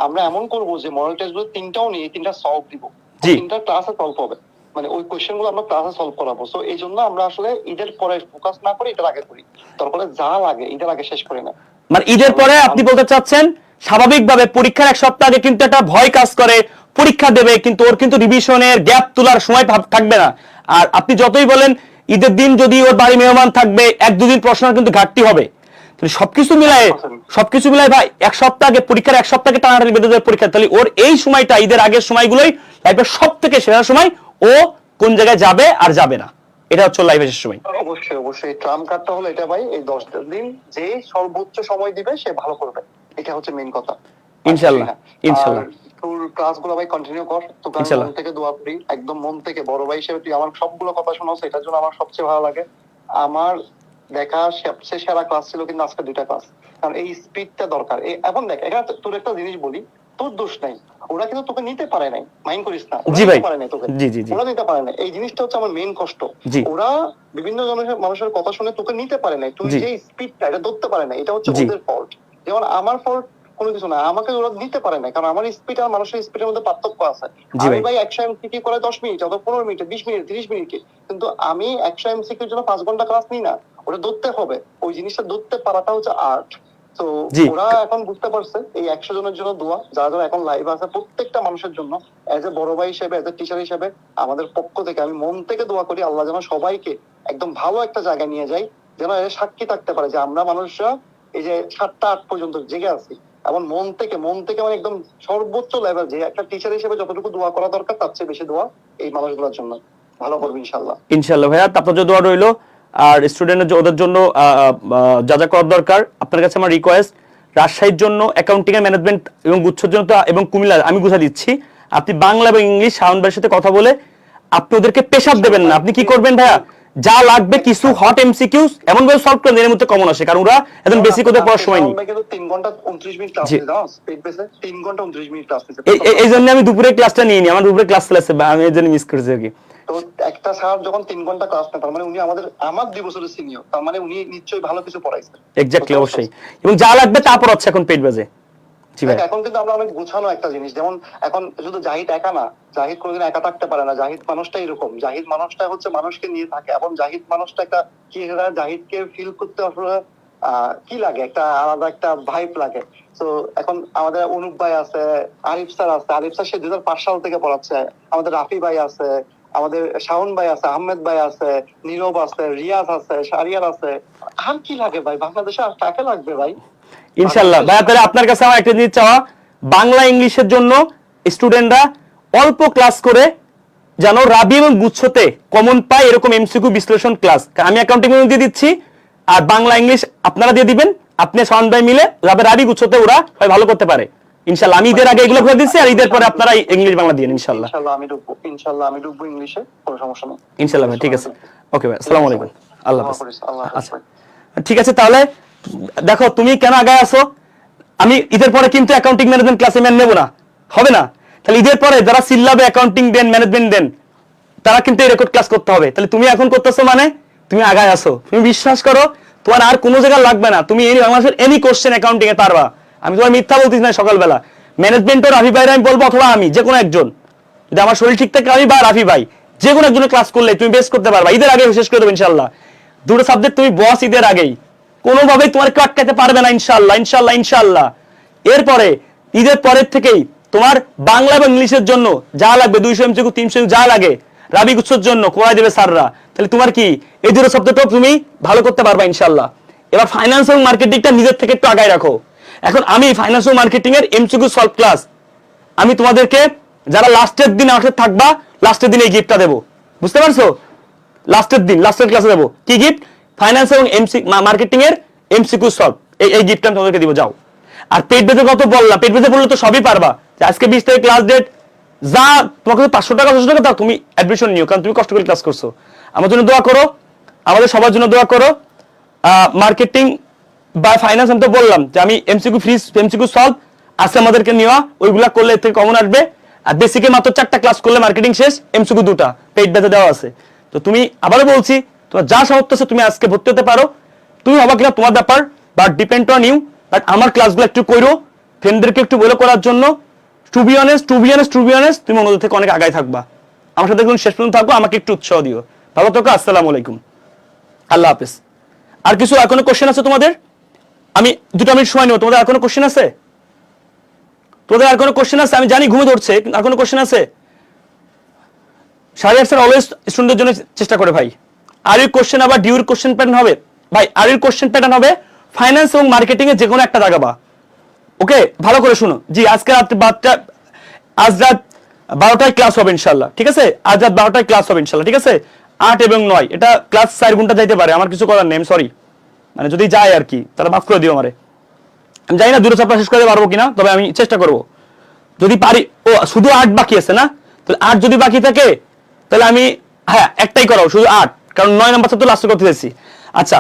আমরা এমন করবো যে মডেল টেস্ট গুলো 3টাও নিয়ে 3টা সলভ দিব, 3টা ক্লাসে সলভ হবে, মানে ওই কোয়েশ্চেন গুলো আমরা ক্লাসে সলভ করাবো। সো এই জন্য আমরা আসলে ঈদের পরে ফোকাস না করে এটার আগে করি, তারপরে যা লাগে ঈদের আগে শেষ করি না। মানে ঈদের পরে আপনি বলতে চাচ্ছেন স্বাভাবিকভাবে পরীক্ষার এক সপ্তাহ আগে কিন্তু একটা ভয় কাজ করে, পরীক্ষা দেবে কিন্তু ওর কিন্তু রিভিশনের গ্যাপ তোলার সময় থাকবে না। আর আপনি যতই বলেন ঈদের দিন যদি ওর বাড়ি মেহমান থাকবে, 1-2 দিন পড়াশোনার কিন্তু ঘাটতি হবে। সবকিছু মিলায় ভাই এক সপ্তাহ আগে পরীক্ষার, এক সপ্তাহে টানাটানি বেঁধে দেবে পরীক্ষা, তাহলে ওর এই সময়টা ঈদের আগের সময়গুলোই লাইফের সব থেকে সেরা সময়, ও কোন জায়গায় যাবে আর যাবে না, এটা হচ্ছে লাইফের শেষ সময়। অবশ্যই ট্রাম্প কার্ডটা হলো এটা ভাই, এই 10 দিন যে সর্বোচ্চ সময় দিবে সে ভালো করবে, এটা হচ্ছে মেইন কথা। ইনশাআল্লাহ তোর ক্লাসগুলো ভাই কন্টিনিউ কর, তোকে মন থেকে দোয়া করি, একদম মন থেকে। বড় ভাই হিসেবে তুই আমার সবগুলো কথা শোনাস, এটার জন্য আমার সবচেয়ে ভালো লাগে। আমার দেখা সবচেয়ে সেরা ক্লাস ছিল কিন্তু আজকে 2টা ক্লাস, কারণ এই স্পিডটা দরকার। এখন দেখ, এখানে তোর একটা জিনিস বলি, তোর দোষ নাই, ওরা কিন্তু তোকে নিতে পারে নাই, মাইন্ড করিস না, ওরা নিতে পারে নাই তোকে, ওরা নিতে পারে নাই। এই জিনিসটা হচ্ছে আমার মেইন কষ্ট। ওরা বিভিন্ন মানুষের কথা শুনে তোকে নিতে পারে নাই, তুই যে স্পিডটা এটা ধরতে পারে না, এটা হচ্ছে ওদের ফল্ট। যেমন আমার ফল্ট কোনো কিছু না, আমাকে ওরা নিতে পারে না, কারণ আমার স্পিড আর মানুষের স্পিডের মধ্যে পার্থক্য আছে। আমি ভাই 100 এমসিকিউ করে 10 মিনিট অথবা 15 মিনিটে, 20 মিনিট, 30 মিনিটে, কিন্তু আমি 100 এমসিকিউর জন্য 5 ঘন্টা ক্লাস নিই না। ওটা ধরতে হবে, ওই জিনিসটা ধরতে পারাটা হচ্ছে আর্ট। তো ওরা এখন বুঝতে পারছে। এই 100 জনের জন্য দোয়া, যারা যারা এখন লাইভ আছে প্রত্যেকটা মানুষের জন্য, এজ এ বড় ভাই হিসেবে, এজ এ টিচার হিসেবে আমাদের পক্ষ থেকে আমি মন থেকে দোয়া করি, আল্লাহ যেন সবাইকে একদম ভালো একটা জায়গায় নিয়ে যায়, যেন এর সাক্ষী থাকতে পারে যে আমরা মানুষরা এই যে 7টা-8 পর্যন্ত জেগে আছি। এবং মন থেকে মানে একদম সর্বোচ্চ লেভেল, যে একটা টিচার হিসেবে যতটুকু দোয়া করা দরকার তার চেয়ে বেশি দোয়া এই মানুষগুলোর জন্য। ভালো করবে ইনশাআল্লাহ ভাইয়া, আপনার জন্য দোয়া রইলো। আর স্টুডেন্টদের ওদের জন্য যা যা করার দরকার, আপনার কাছে আমার রিকোয়েস্ট, রাজশাহীর জন্য অ্যাকাউন্টিং এর ম্যানেজমেন্ট এবং গুচ্ছর জন্য এবং কুমিল্লা আমি বুঝা দিচ্ছি, আপনি বাংলা এবং ইংলিশ শাওন ভাইয়ের সাথে কথা বলে আপনি ওদেরকে প্রেসার দেবেন না। আপনি কি করবেন ভাইয়া, যা লাগবে কিছু হট এমসিকিউস এমন ভাবে সলভ করেন এর মধ্যে কমন আসে, কারণ ওরা একদম বেসিক ওদের পড়ার সময় নেই। 3 ঘন্টা 29 মিনিট ক্লাস নিতে দাও, স্পিড বেসে 3 ঘন্টা 29 মিনিট ক্লাস নিতে। এই জন্য আমি দুপুরে ক্লাসটা নিয়ে নি, আমার দুপুরে ক্লাস চলেছে, আমি এই জন্য মিস করেছি আর কি। তো একটা স্যার যখন 3 ঘন্টা ক্লাস নেয়, তার মানে উনি আমার 2 বছরের সিনিয়র, তার মানে উনি নিশ্চয়ই ভালো কিছু পড়াইছেন। এক্স্যাক্টলি, অবশ্যই। এবং যা লাগবে তা পড়াচ্ছে এখন পেট বাজে। এখন কিন্তু আমরা অনেক গোছানো একটা জিনিস, যেমন এখন শুধু জাহিদ একা না, জাহিদ কোনোদিন একা থাকতে পারে না। জাহিদ মানুষটা এরকম, জাহিদ মানুষটা হচ্ছে মানুষকে নিয়ে থাকে, এবং জাহিদ মানুষটা একটা কি, জাহিদকে ফিল করতে আসলে কি লাগে, একটা আলাদা একটা ভাইব লাগে। তো এখন আমাদের অনুপ ভাই আছে, আরিফ স্যার আছে, আরিফ স্যার সে 2005 সাল থেকে পড়াচ্ছে, আমাদের রাফি ভাই আছে, আমাদের শাওন ভাই আছে, আহমেদ ভাই আছে, নীরব আছে, রিয়াজ আছে, শারিয়ার আছে। আর কি লাগে ভাই, বাংলাদেশে আর কাকে লাগবে ভাই? ইনশাআল্লাহ ভাই, তাহলে আপনার কাছে আমার একটা জিনিস চাওয়া, বাংলা ইংলিশের জন্য স্টুডেন্টরা অল্প ক্লাস করে যেন রাবি এবং গুচ্ছতে কমন পায়, এরকম এমসিকিউ বিশ্লেষণ ক্লাস আমি অ্যাকাউন্টিং দিয়ে দিচ্ছি, আর বাংলা ইংলিশ আপনারা দিয়ে দিবেন, আপনি শাওন ভাই মিলে রাবি গুচ্ছতে ওরা ভালো করতে পারে ইনশাআল্লাহ। আমি ঈদের আগে এগুলো করে দিচ্ছি, আর ঈদের পরে আপনারা ইংলিশ বাংলা দিয়ে ইনশাআল্লাহ। আমি ঢুকবো ইংলিশে, কোনো সমস্যা নেই ইনশাআল্লাহ ভাই, ঠিক আছে, ওকে ভাই, আসসালামু আলাইকুম, আল্লাহ হাফেজ। আচ্ছা ঠিক আছে, তাহলে দেখো তুমি কেন আগায় আসো, আমি ঈদের পরে কিন্তু অ্যাকাউন্টিং ম্যানেজমেন্ট ক্লাসে ম্যান নেব না, হবে না। তাহলে ঈদের পরে যারা সিল্লাবে অ্যাকাউন্টিং দেন, ম্যানেজমেন্ট দেন, তারা কিন্তু এই রেকর্ড ক্লাস করতে হবে। তাহলে তুমি এখন করতেছো মানে তুমি আগায় আসো, তুমি বিশ্বাস করো তোমার আর কোনো জায়গা লাগবে না, তুমি বাংলাদেশের এনি কোশ্চেন অ্যাকাউন্টিং এ পারবা। আমি তোমার মিথ্যা বলতেছি না। সকালবেলা ম্যানেজমেন্টের রাফি ভাইরা আমি বলবো, অথবা আমি যে কোনো একজন, যদি আমার শরীর ঠিক থাকে আমি বা রাফি ভাই যে কোনো একজনের ক্লাস করলে তুমি বেস করতে পারবা। ঈদের আগে শেষ করে দেবো ইনশাল্লাহ। দুটো সাবজেক্ট তুমি বস ঈদের আগেই, কোনোভাবেই তোমার কেউ আটকাতে পারবে না ইনশাল্লাহ, ইনশাল্লাহ, ইনশাল্লাহ। এরপরে ঈদের পরের থেকেই তোমার বাংলা এবং ইংলিশের জন্য যা লাগবে 200 এমসিকিউ 300 যা লাগে রাবি গুচ্ছর জন্য করাই দেবে স্যাররা। তাহলে তোমার কি এই দুটো সাবজেক্টও তুমি ভালো করতে পারবা ইনশাল্লাহ। এবার ফাইন্যান্স এবং মার্কেটিংটা নিজের থেকে একটু আগায় রাখো। এখন আমি ফাইন্যান্স এবং মার্কেটিং এর এমসিকিউ সলভ ক্লাস আমি তোমাদেরকে, যারা লাস্টের দিন আমার সাথে থাকবা, লাস্টের দিন এই গিফটটা দেবো, বুঝতে পারছো? লাস্টের দিন লাস্টের ক্লাসে দেবো কি গিফট? ফাইন্যান্স এবং মার্কেটিং এর এমসিকিউ সলভ, এই গিফটটা আমি তোমাদেরকে দিব। যাও। আর পেট বেজে কত বললাম, পেট বেজে বললে তো সবই পারবা। আজকে 20 তারিখ ক্লাস ডেট, যা তোমাকে 500 টাকা 600 টাকা দাও, তুমি অ্যাডমিশন নিও, কারণ তুমি কষ্ট করে ক্লাস করছো। আমার জন্য দোয়া করো, আমাদের সবার জন্য দোয়া করো। মার্কেটিং বা ফাইন্যান্স আমি তো বললাম যে আমি এমসিকিউ সলভ আছে আমাদেরকে নেওয়া, ওইগুলা করলে এর থেকে কমন আসবে। আর বেসিকে মাত্র 4টা ক্লাস করলে মার্কেটিং শেষ, এমসিকিউ 2টা পেট বেজে দেওয়া আছে। তো তুমি আবারও বলছি, তোমার যা সামর্থ্য আছে তুমি আজকে ভর্তি হতে পারো। তুমি হবা কিনা তোমার ব্যাপার, but depend on you. But আমার ক্লাসগুলো একটু করো, ফ্রেন্ডদেরকে একটু বলে করার জন্য। টু বি অনেস্ট তুমি অন্যদের থেকে অনেক আগায় থাকবা। আমার সাথে একদম শেষ পর্যন্ত থাকবো, আমাকে একটু উৎসাহ দিও। ভালো থাকো, আসসালামু আলাইকুম, আল্লাহ হাফেজ। আর কিছু আর কোনো কোশ্চেন আছে তোমাদের? আমি 2 মিনিট সময় নেব। তোমাদের আর কোনো কোশ্চেন আছে? তোদের আর কোনো কোশ্চেন আছে? আমি জানি ঘুমে ধরছে, আর কোনো কোশ্চেন আছে? 8:30 অলওয়েজ স্টুডেন্টদের জন্য চেষ্টা করে ভাই। আর ইউ কোশ্চেন আবার ডিউর কোশ্চেন প্যাটার্ন হবে ভাই, আর ইউ কোশ্চেন প্যাটার্ন হবে ফাইন্যান্স এবং মার্কেটিং এ যে কোনো একটা দাগাবা। ওকে, ভালো করে শুনো। জি, আজকে রাত 12টায় ক্লাস হবে ইনশাল্লাহ, ঠিক আছে? আজ রাত 12টায় ক্লাস হবে ইনশাল্লাহ, ঠিক আছে? 8 এবং 9 এটা ক্লাস 4 ঘন্টা যাইতে পারে, আমার কিছু করার নেই, সরি। মানে যদি যায় আর কি, তাহলে মাফ করে দিও আমারে। আমি জানি না দুটো চ্যাপ্টার শেষ করতে পারবো কিনা, তবে আমি চেষ্টা করব যদি পারি। ও শুধু 8 বাকি আছে না? তাহলে 8 যদি বাকি থাকে তাহলে আমি, হ্যাঁ, একটাই করাও, শুধু 8, কারণ 9 নাম্বার তো লাস্টে করতে চাইছি। আচ্ছা,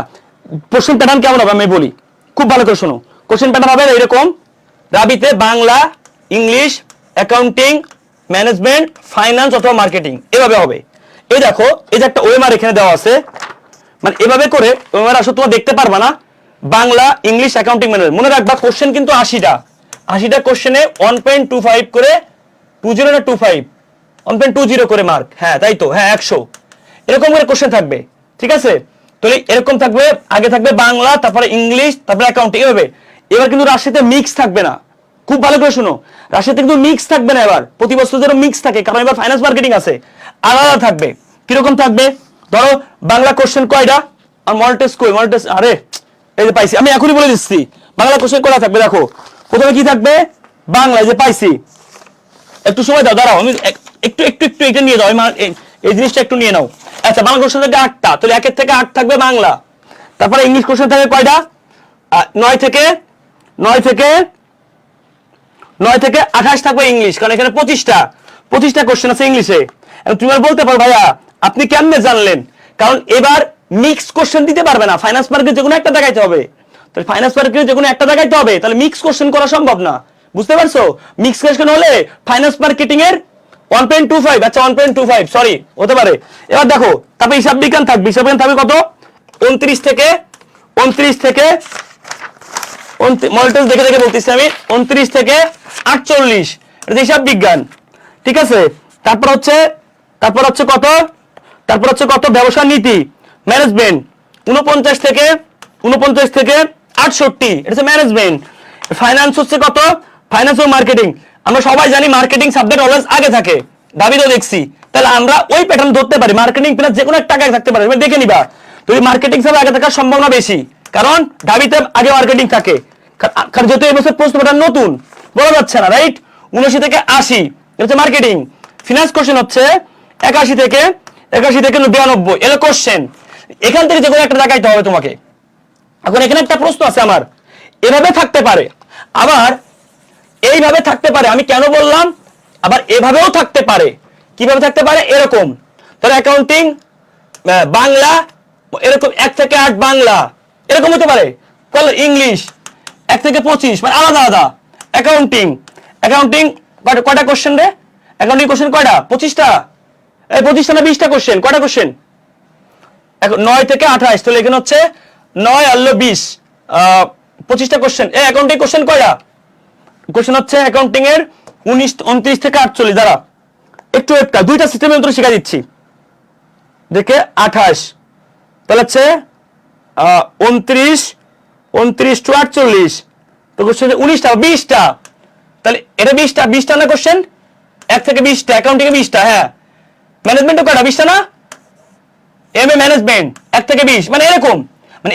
কোশ্চেন প্যাটার্ন কেমন হবে আমি বলি, খুব ভালো করে শোনো। কোশ্চেন প্যাটার্ন হবে এরকম: রাবিতে Bangla, English, accounting, management, finance অথবা মার্কেটিং, এভাবে হবে। এই দেখো, এই যে একটা ওএমআর এখানে দেওয়া আছে, মানে এভাবে করে ওএমআর আসলে তোমরা দেখতে পারবা না। Bangla, English, accounting, management. মনে রাখবা কোশ্চেন কিন্তু 80টা কোশ্চেনে 1.25 করে, 20 না 25, 1.20 করে মার্ক। হ্যাঁ, তাই তো, হ্যাঁ, 100 এরকম করে কোশ্চেন থাকবে, ঠিক আছে? তাহলে এরকম থাকবে, আগে থাকবে বাংলা, তারপরে ইংলিশ, তারপরে অ্যাকাউন্টিং, এভাবে। এবার কিন্তু রাশিতে মিক্স থাকবে না, খুব ভালো করে শুনো। রাশিতে কিন্তু মিক্স থাকবে না এবার, প্রতি বছর যেন মিক্স থাকে, কারণ এবার ফাইন্যান্স মার্কেটিং আছে, আলাদা থাকবে। কিরকম থাকবে? ধরো বাংলা কোশ্চেন কয়টা, আর মডেল টেস্ট কই, মডেল টেস্ট, আরে এই যে পাইছি, আমি এখনই বলে দিচ্ছি। বাংলা কোশ্চেন কয়টা থাকবে দেখো। প্রথমে কি থাকবে? বাংলা, যে পাইছি। একটু সময় দাও, দাঁড়াও, আমি একটু একটু একটু এটা নিয়ে দাও, এই জিনিসটা একটু নিয়ে নাও। আচ্ছা, বাংলা কোশ্চেন থাকবে 8টা, তাহলে 1 থেকে 8 থাকবে বাংলা। তারপরে ইংলিশ কোশ্চেন থাকবে কয়টা? 9 থেকে 28 থাকবে ইংলিশ, কারণ এখানে 25টা কোশ্চেন আছে ইংলিশে। তুমি আর বলতে পারো ভাইয়া আপনি কেমনে জানলেন? কারণ এবার মিক্স কোশ্চেন দিতে পারবে না, ফাইন্যান্স মার্কেট যে কোনো একটা দেখাইতে হবে। তাহলে ফাইন্যান্স মার্কেট যে কোনো একটা দেখাইতে হবে, তাহলে মিক্স কোশ্চেন করা সম্ভব না, বুঝতে পারছো? মিক্স কোশ্চেন হলে ফাইন্যান্স মার্কেটিং এর 1.25, আচ্ছা 1.25 সরি হতে পারে। এবার দেখো, তারপরে হিসাব বিজ্ঞান থাকবে। হিসাব বিজ্ঞান থাকবে কত? 29 থেকে মডেল দেখে দেখে বলতেছি আমি, 29 থেকে 48 এটা হিসাব বিজ্ঞান, ঠিক আছে? তারপর হচ্ছে কত? ব্যবসা নীতি, ম্যানেজমেন্ট, 49 থেকে 68 এটা হচ্ছে ম্যানেজমেন্ট। ফাইন্যান্স হচ্ছে কত? ফাইন্যান্স ও মার্কেটিং। আমরা সবাই জানি মার্কেটিং সাবজেক্ট অলওয়েজ আগে থাকে, দাবিও দেখছি। তাহলে আমরা ওই প্যাটার্ন ধরতে পারি, মার্কেটিং প্লাস যে কোনো একটা আগে থাকতে পারে, দেখে নিবা। তুমি মার্কেটিং সাবজেক্ট আগে থাকার সম্ভাবনা বেশি, কারণ দাবিতে আগে মার্কেটিং থাকে। কারণ যেহেতু এবছর প্রশ্ন প্যাটার্ন নতুন, বলা যাচ্ছে না, রাইট? 79 থেকে 80 এটা হচ্ছে মার্কেটিং। ফিনান্স কোশ্চেন হচ্ছে 81 থেকে 92 এলো কোশ্চেন। এখান থেকে যে কোনো একটা দেখাইতে হবে তোমাকে। এখন এখানে একটা প্রশ্ন আছে আমার, এভাবে থাকতে পারে, আবার এইভাবে থাকতে পারে। আমি কেন বললাম আবার এভাবেও থাকতে পারে? কিভাবে থাকতে পারে? এরকম ধর অ্যাকাউন্টিং বাংলা, এরকম 1 থেকে 8 বাংলা, এরকম হতে পারে। ইংলিশ 1 থেকে 25, মানে আলাদা আলাদা। অ্যাকাউন্টিং কয়টা কোশ্চেন রে? অ্যাকাউন্টিং কোশ্চেন কয়টা? 25টা। এই 25টা না 20টা কোশ্চেন? কয়টা কোশ্চেন? এখন 9 থেকে 28, তাহলে এখানে হচ্ছে 9 আর 20, 25টা কোশ্চেন। অ্যাকাউন্টিং কোশ্চেন কয়টা? কোশ্চেন হচ্ছে অ্যাকাউন্টিং এর 19, 29 থেকে 48। দ্বারা একটু দুইটা সিস্টেমের মধ্যে শিখা দিচ্ছি। দেখে 28, তাহলে হচ্ছে 29 টু 48, তো কোশ্চেন 19টা 20টা, তাহলে এটা 20টা না কোশ্চেন, 1 থেকে 20টা, অ্যাকাউন্টিং এ 20টা। হ্যাঁ, ম্যানেজমেন্টও কয়টা? 20টা না? এমএ ম্যানেজমেন্ট 1 থেকে 20, মানে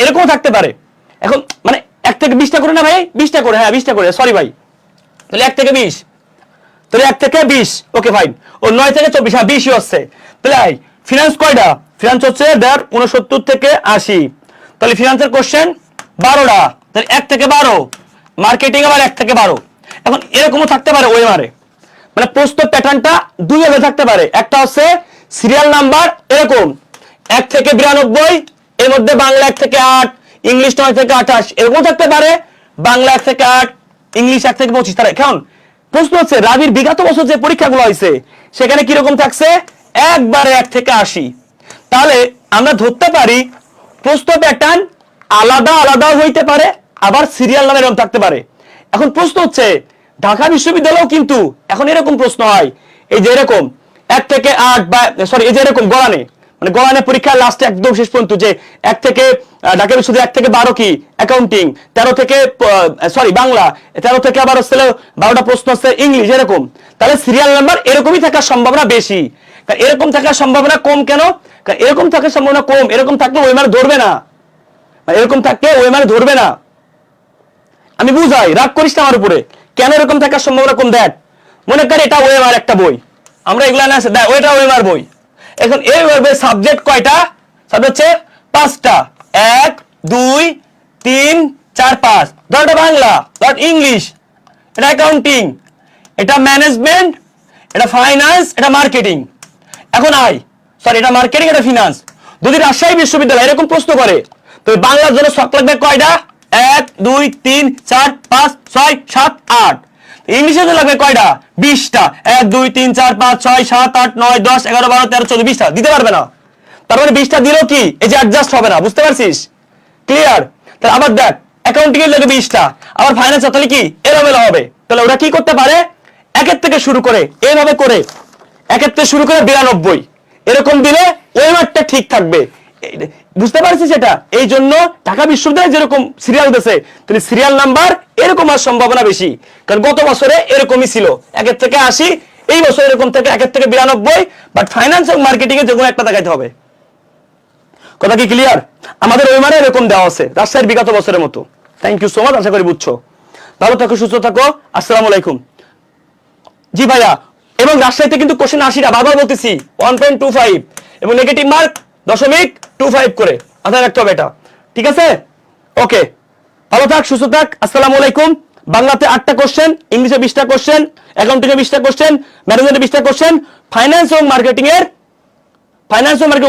এরকমও থাকতে পারে। এখন মানে 1 থেকে 20টা করে না ভাই, 20টা করে, হ্যাঁ 20টা করে, সরি ভাই। তাহলে 1 থেকে 20, তাহলে 1 থেকে 20, ওকে ফাইন। ও 9 থেকে 24, হ্যাঁ 20ই হচ্ছে। তাহলে ফিনান্স কয়টা? ফিনান্স হচ্ছে 69 থেকে 80, তাহলে ফিনান্সের কোশ্চেন 12টা, তাহলে 1 থেকে 12। মার্কেটিং আবার 1 থেকে 12। এখন এরকমও থাকতে পারে ওএমআরে, মানে প্রশ্ন প্যাটার্নটা দুই ভাবে থাকতে পারে। একটা হচ্ছে সিরিয়াল নাম্বার এরকম 1 থেকে 92, এর মধ্যে বাংলা 1 থেকে 8, ইংলিশ 9 থেকে 28, এরকম থাকতে পারে। বাংলা 1 থেকে 8, ইংলিশ 1 থেকে 25। তারা এখন প্রশ্ন হচ্ছে রাবির বিগত বছর যে পরীক্ষাগুলো হয়েছে সেখানে কিরকম থাকছে? একবারে 1 থেকে 80। তাহলে আমরা ধরতে পারি প্রশ্ন প্যাটার্ন আলাদা আলাদা হইতে পারে, আবার সিরিয়াল নামে এরকম থাকতে পারে। এখন প্রশ্ন হচ্ছে ঢাকা বিশ্ববিদ্যালয়েও কিন্তু এখন এরকম প্রশ্ন হয়, এই যে এরকম 1 থেকে 8, বা সরি এই যে এরকম গলানে, মানে গলানে পরীক্ষার লাস্টে একদম শেষ পর্যন্ত যে 1 থেকে ঢাকা বিশ্ববিদ্যালয় 1 থেকে 12 কি অ্যাকাউন্টিং, 13 থেকে সরি বাংলা, 13 থেকে আবার হচ্ছে 12টা প্রশ্ন হচ্ছে ইংলিশ, এরকম। তাহলে সিরিয়াল নাম্বার এরকমই থাকার সম্ভাবনা বেশি। কারণ এরকম থাকার সম্ভাবনা কম কেন? কারণ এরকম থাকার সম্ভাবনা কম, এরকম থাকলে ওএমআর ধরবে না, এরকম থাকলে ওএমআর ধরবে না। আমি বুঝাই, রাগ করিস না আমার উপরে। কেন এরকম থাকার সম্ভাবনা কম? দেখ, মনে কর এটা ওএমআর একটা বই, আমরা এগুলা না দেখ ওইটা ওএমআর বই। এখন এই ওয়েবের সাবজেক্ট কয়টা? সাবজেক্ট হচ্ছে 5টা, 1 2 3 4 5। ধর এটা বাংলা, ধর ইংলিশ, এটা অ্যাকাউন্টিং, এটা ম্যানেজমেন্ট, এটা ফাইন্যান্স, এটা মার্কেটিং। এখন সরি এটা মার্কেটিং, এটা ফিনান্স। যদি রাজশাহী বিশ্ববিদ্যালয় এরকম প্রশ্ন করে, তো বাংলার জন্য শখ লাগবে কয়টা? 1 2 3 4 5 6 7 8। ইংলিশে লাগবে কয়টা? 20টা, 1 2 3 4 5 6 7 8 9 10 11 12 13 14 20টা দিতে পারবে না। তার মানে 20টা দিলেও কি এই যে অ্যাডজাস্ট হবে না, বুঝতে পারছিস? ক্লিয়ার? তাহলে আবার দেখ অ্যাকাউন্টিং এর লাগে 20টা, আবার ফাইন্যান্স তাহলে কি এলোমেলো হবে। তাহলে ওরা কি করতে পারে? 1 থেকে শুরু করে এইভাবে করে 1 থেকে শুরু করে 92, এরকম দিলে ওয়েমারটা ঠিক থাকবে। বুঝতে পারছিস? এটা এই জন্য ঢাকা বিশ্ববিদ্যালয় যেরকম সিরিয়াল দিয়েছে, তাহলে সিরিয়াল নাম্বার এরকম আর সম্ভাবনা বেশি। কারণ গত বছরে এরকমই ছিল 1 থেকে 80, এই বছর এরকম থেকে 1 থেকে 92, বাট ফাইন্যান্স এবং মার্কেটিং এ যেকোনো একটা দেখাইতে হবে। কথা কি ক্লিয়ার? আমাদের ওয়েমারে এরকম দেওয়া আছে রাজশাহীর বিগত বছরের মতো। থ্যাংক ইউ সো মাচ, আশা করি বুঝছো। ভালো থাকো, সুস্থ থাকো, আসসালামু আলাইকুম। জি ভাইয়া, এবং রাজশাহীতে কিন্তু কোশ্চেন 80টা, বারবার বলতেছি 1.25, এবং নেগেটিভ মার্ক 0.25 করে মাথায় রাখতে হবে এটা, ঠিক আছে? ওকে, ভালো থাক, সুস্থ থাক, আসসালামু আলাইকুম। বাংলাতে 8টা কোশ্চেন, ইংলিশে 20টা কোশ্চেন, অ্যাকাউন্টিং এ 20টা কোশ্চেন, ম্যানেজমেন্টে 20টা কোশ্চেন, ফাইন্যান্স এবং মার্কেটিং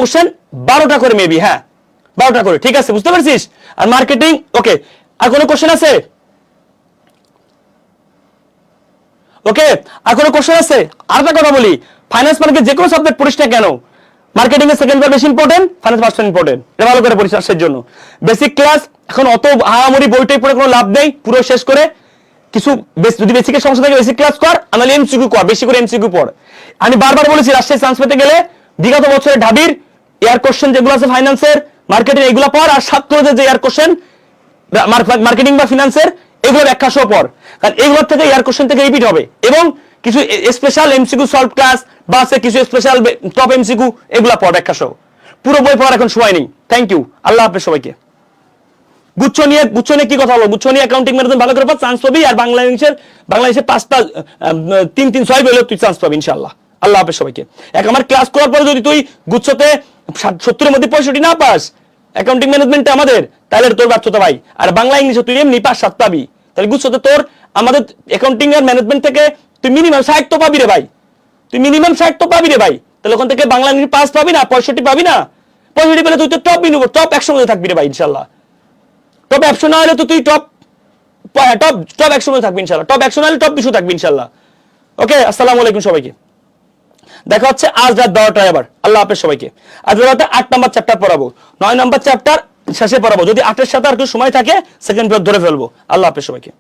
কোশ্চেন 12টা করে মেবি, হ্যাঁ 12টা করে, ঠিক আছে? বুঝতে পারছিস? আর মার্কেটিং ওকে। আর কোনো কোশ্চেন আছে? ওকে, আর কোনো কোশ্চেন আছে? আর একটা কথা বলি, ফাইন্যান্স মানে যে কোনো সাবজেক্ট পড়িস না কেন, মার্কেটিং এর সেকেন্ড বেশি ইম্পর্টেন্ট, ফাইন্যান্স ফার্স্ট ইম্পর্টেন্ট। এটা ভালো করে পড়িস রাজশাহীর জন্য। বেসিক ক্লাস এখন অত আহামরি বইটাই পড়ে কোনো লাভ নেই, পুরো শেষ করে কিছু যদি বেসিকের সমস্যা থাকে বেসিক ক্লাস কর, নাহলে এমসিকিউ কর, বেশি করে এমসিকিউ পড়। আমি বারবার বলেছি রাজশাহী চান্স পেতে গেলে বিগত বছরের ঢাবির এয়ার কোশ্চেন যেগুলো আছে ফাইন্যান্সের, মার্কেটিং, এগুলো পড়, আর ছাত্রদের যে এয়ার কোশ্চেন মার্কেটিং বা ফিনান্সের, এগুলো ব্যাখ্যা সহ পড়। কারণ এগুলোর থেকে এয়ার কোশ্চেন থেকে রিপিট হবে, এবং কিছু স্পেশাল এমসিকিউ সলভ ক্লাস বা আছে কিছু স্পেশাল টপ এমসিকিউ, এগুলো পড় ব্যাখ্যা সহ। পুরো বই পড়ার এখন সময় নেই। থ্যাংক ইউ, আল্লাহ হাফেজ সবাইকে। গুচ্ছ নিয়ে কি কথা হলো? গুচ্ছ নিয়ে অ্যাকাউন্টিং ম্যানেজমেন্ট ভালো করে পড়, চান্স পাবি। আর বাংলাদেশের 5টা 3-3-6 পেলে তুই চান্স পাবি ইনশাআল্লাহ। আল্লাহ হাফেজ সবাইকে। আমার ক্লাস করার পরে যদি তুই গুচ্ছতে 70-এর মধ্যে 65 না পাস অ্যাকাউন্টিং ম্যানেজমেন্টে আমাদের, তাহলে তোর ব্যর্থতা ভাই। আর বাংলা ইংলিশে তুই এমনি 5-7 পাবি, তাহলে গুচ্ছতে তোর আমাদের অ্যাকাউন্টিং আর ম্যানেজমেন্ট থেকে তুই মিনিমাম 60 তো পাবি রে ভাই, তুই মিনিমাম 60 তো পাবি রে ভাই। তাহলে ওখান থেকে বাংলা ইংলিশ 5 পাবি না, 65 পাবি না? 65 পেলে তুই তো টপ 100 মধ্যে থাকবি রে ভাই ইনশাআল্লাহ। টপ 100 না হলে তো তুই টপ 100 মধ্যে থাকবি ইনশাআল্লাহ। টপ 100 না হলে টপ 200 থাকবি ইনশাআল্লাহ। ওকে, আসসালামু আলাইকুম সবাইকে। দেখা হচ্ছে আজ রাত 12টায় আবার। আল্লাহ হাফেজ সবাইকে। আজ রাতে 8 নম্বর চ্যাপ্টার পড়াবো, 9 নম্বর চ্যাপ্টার শেষে পড়াবো, যদি 8 এর সাথে আর কিছু সময় থাকে সেকেন্ড পিরিয়ড ধরে ফেলবো। আল্লাহ হাফেজ সবাইকে।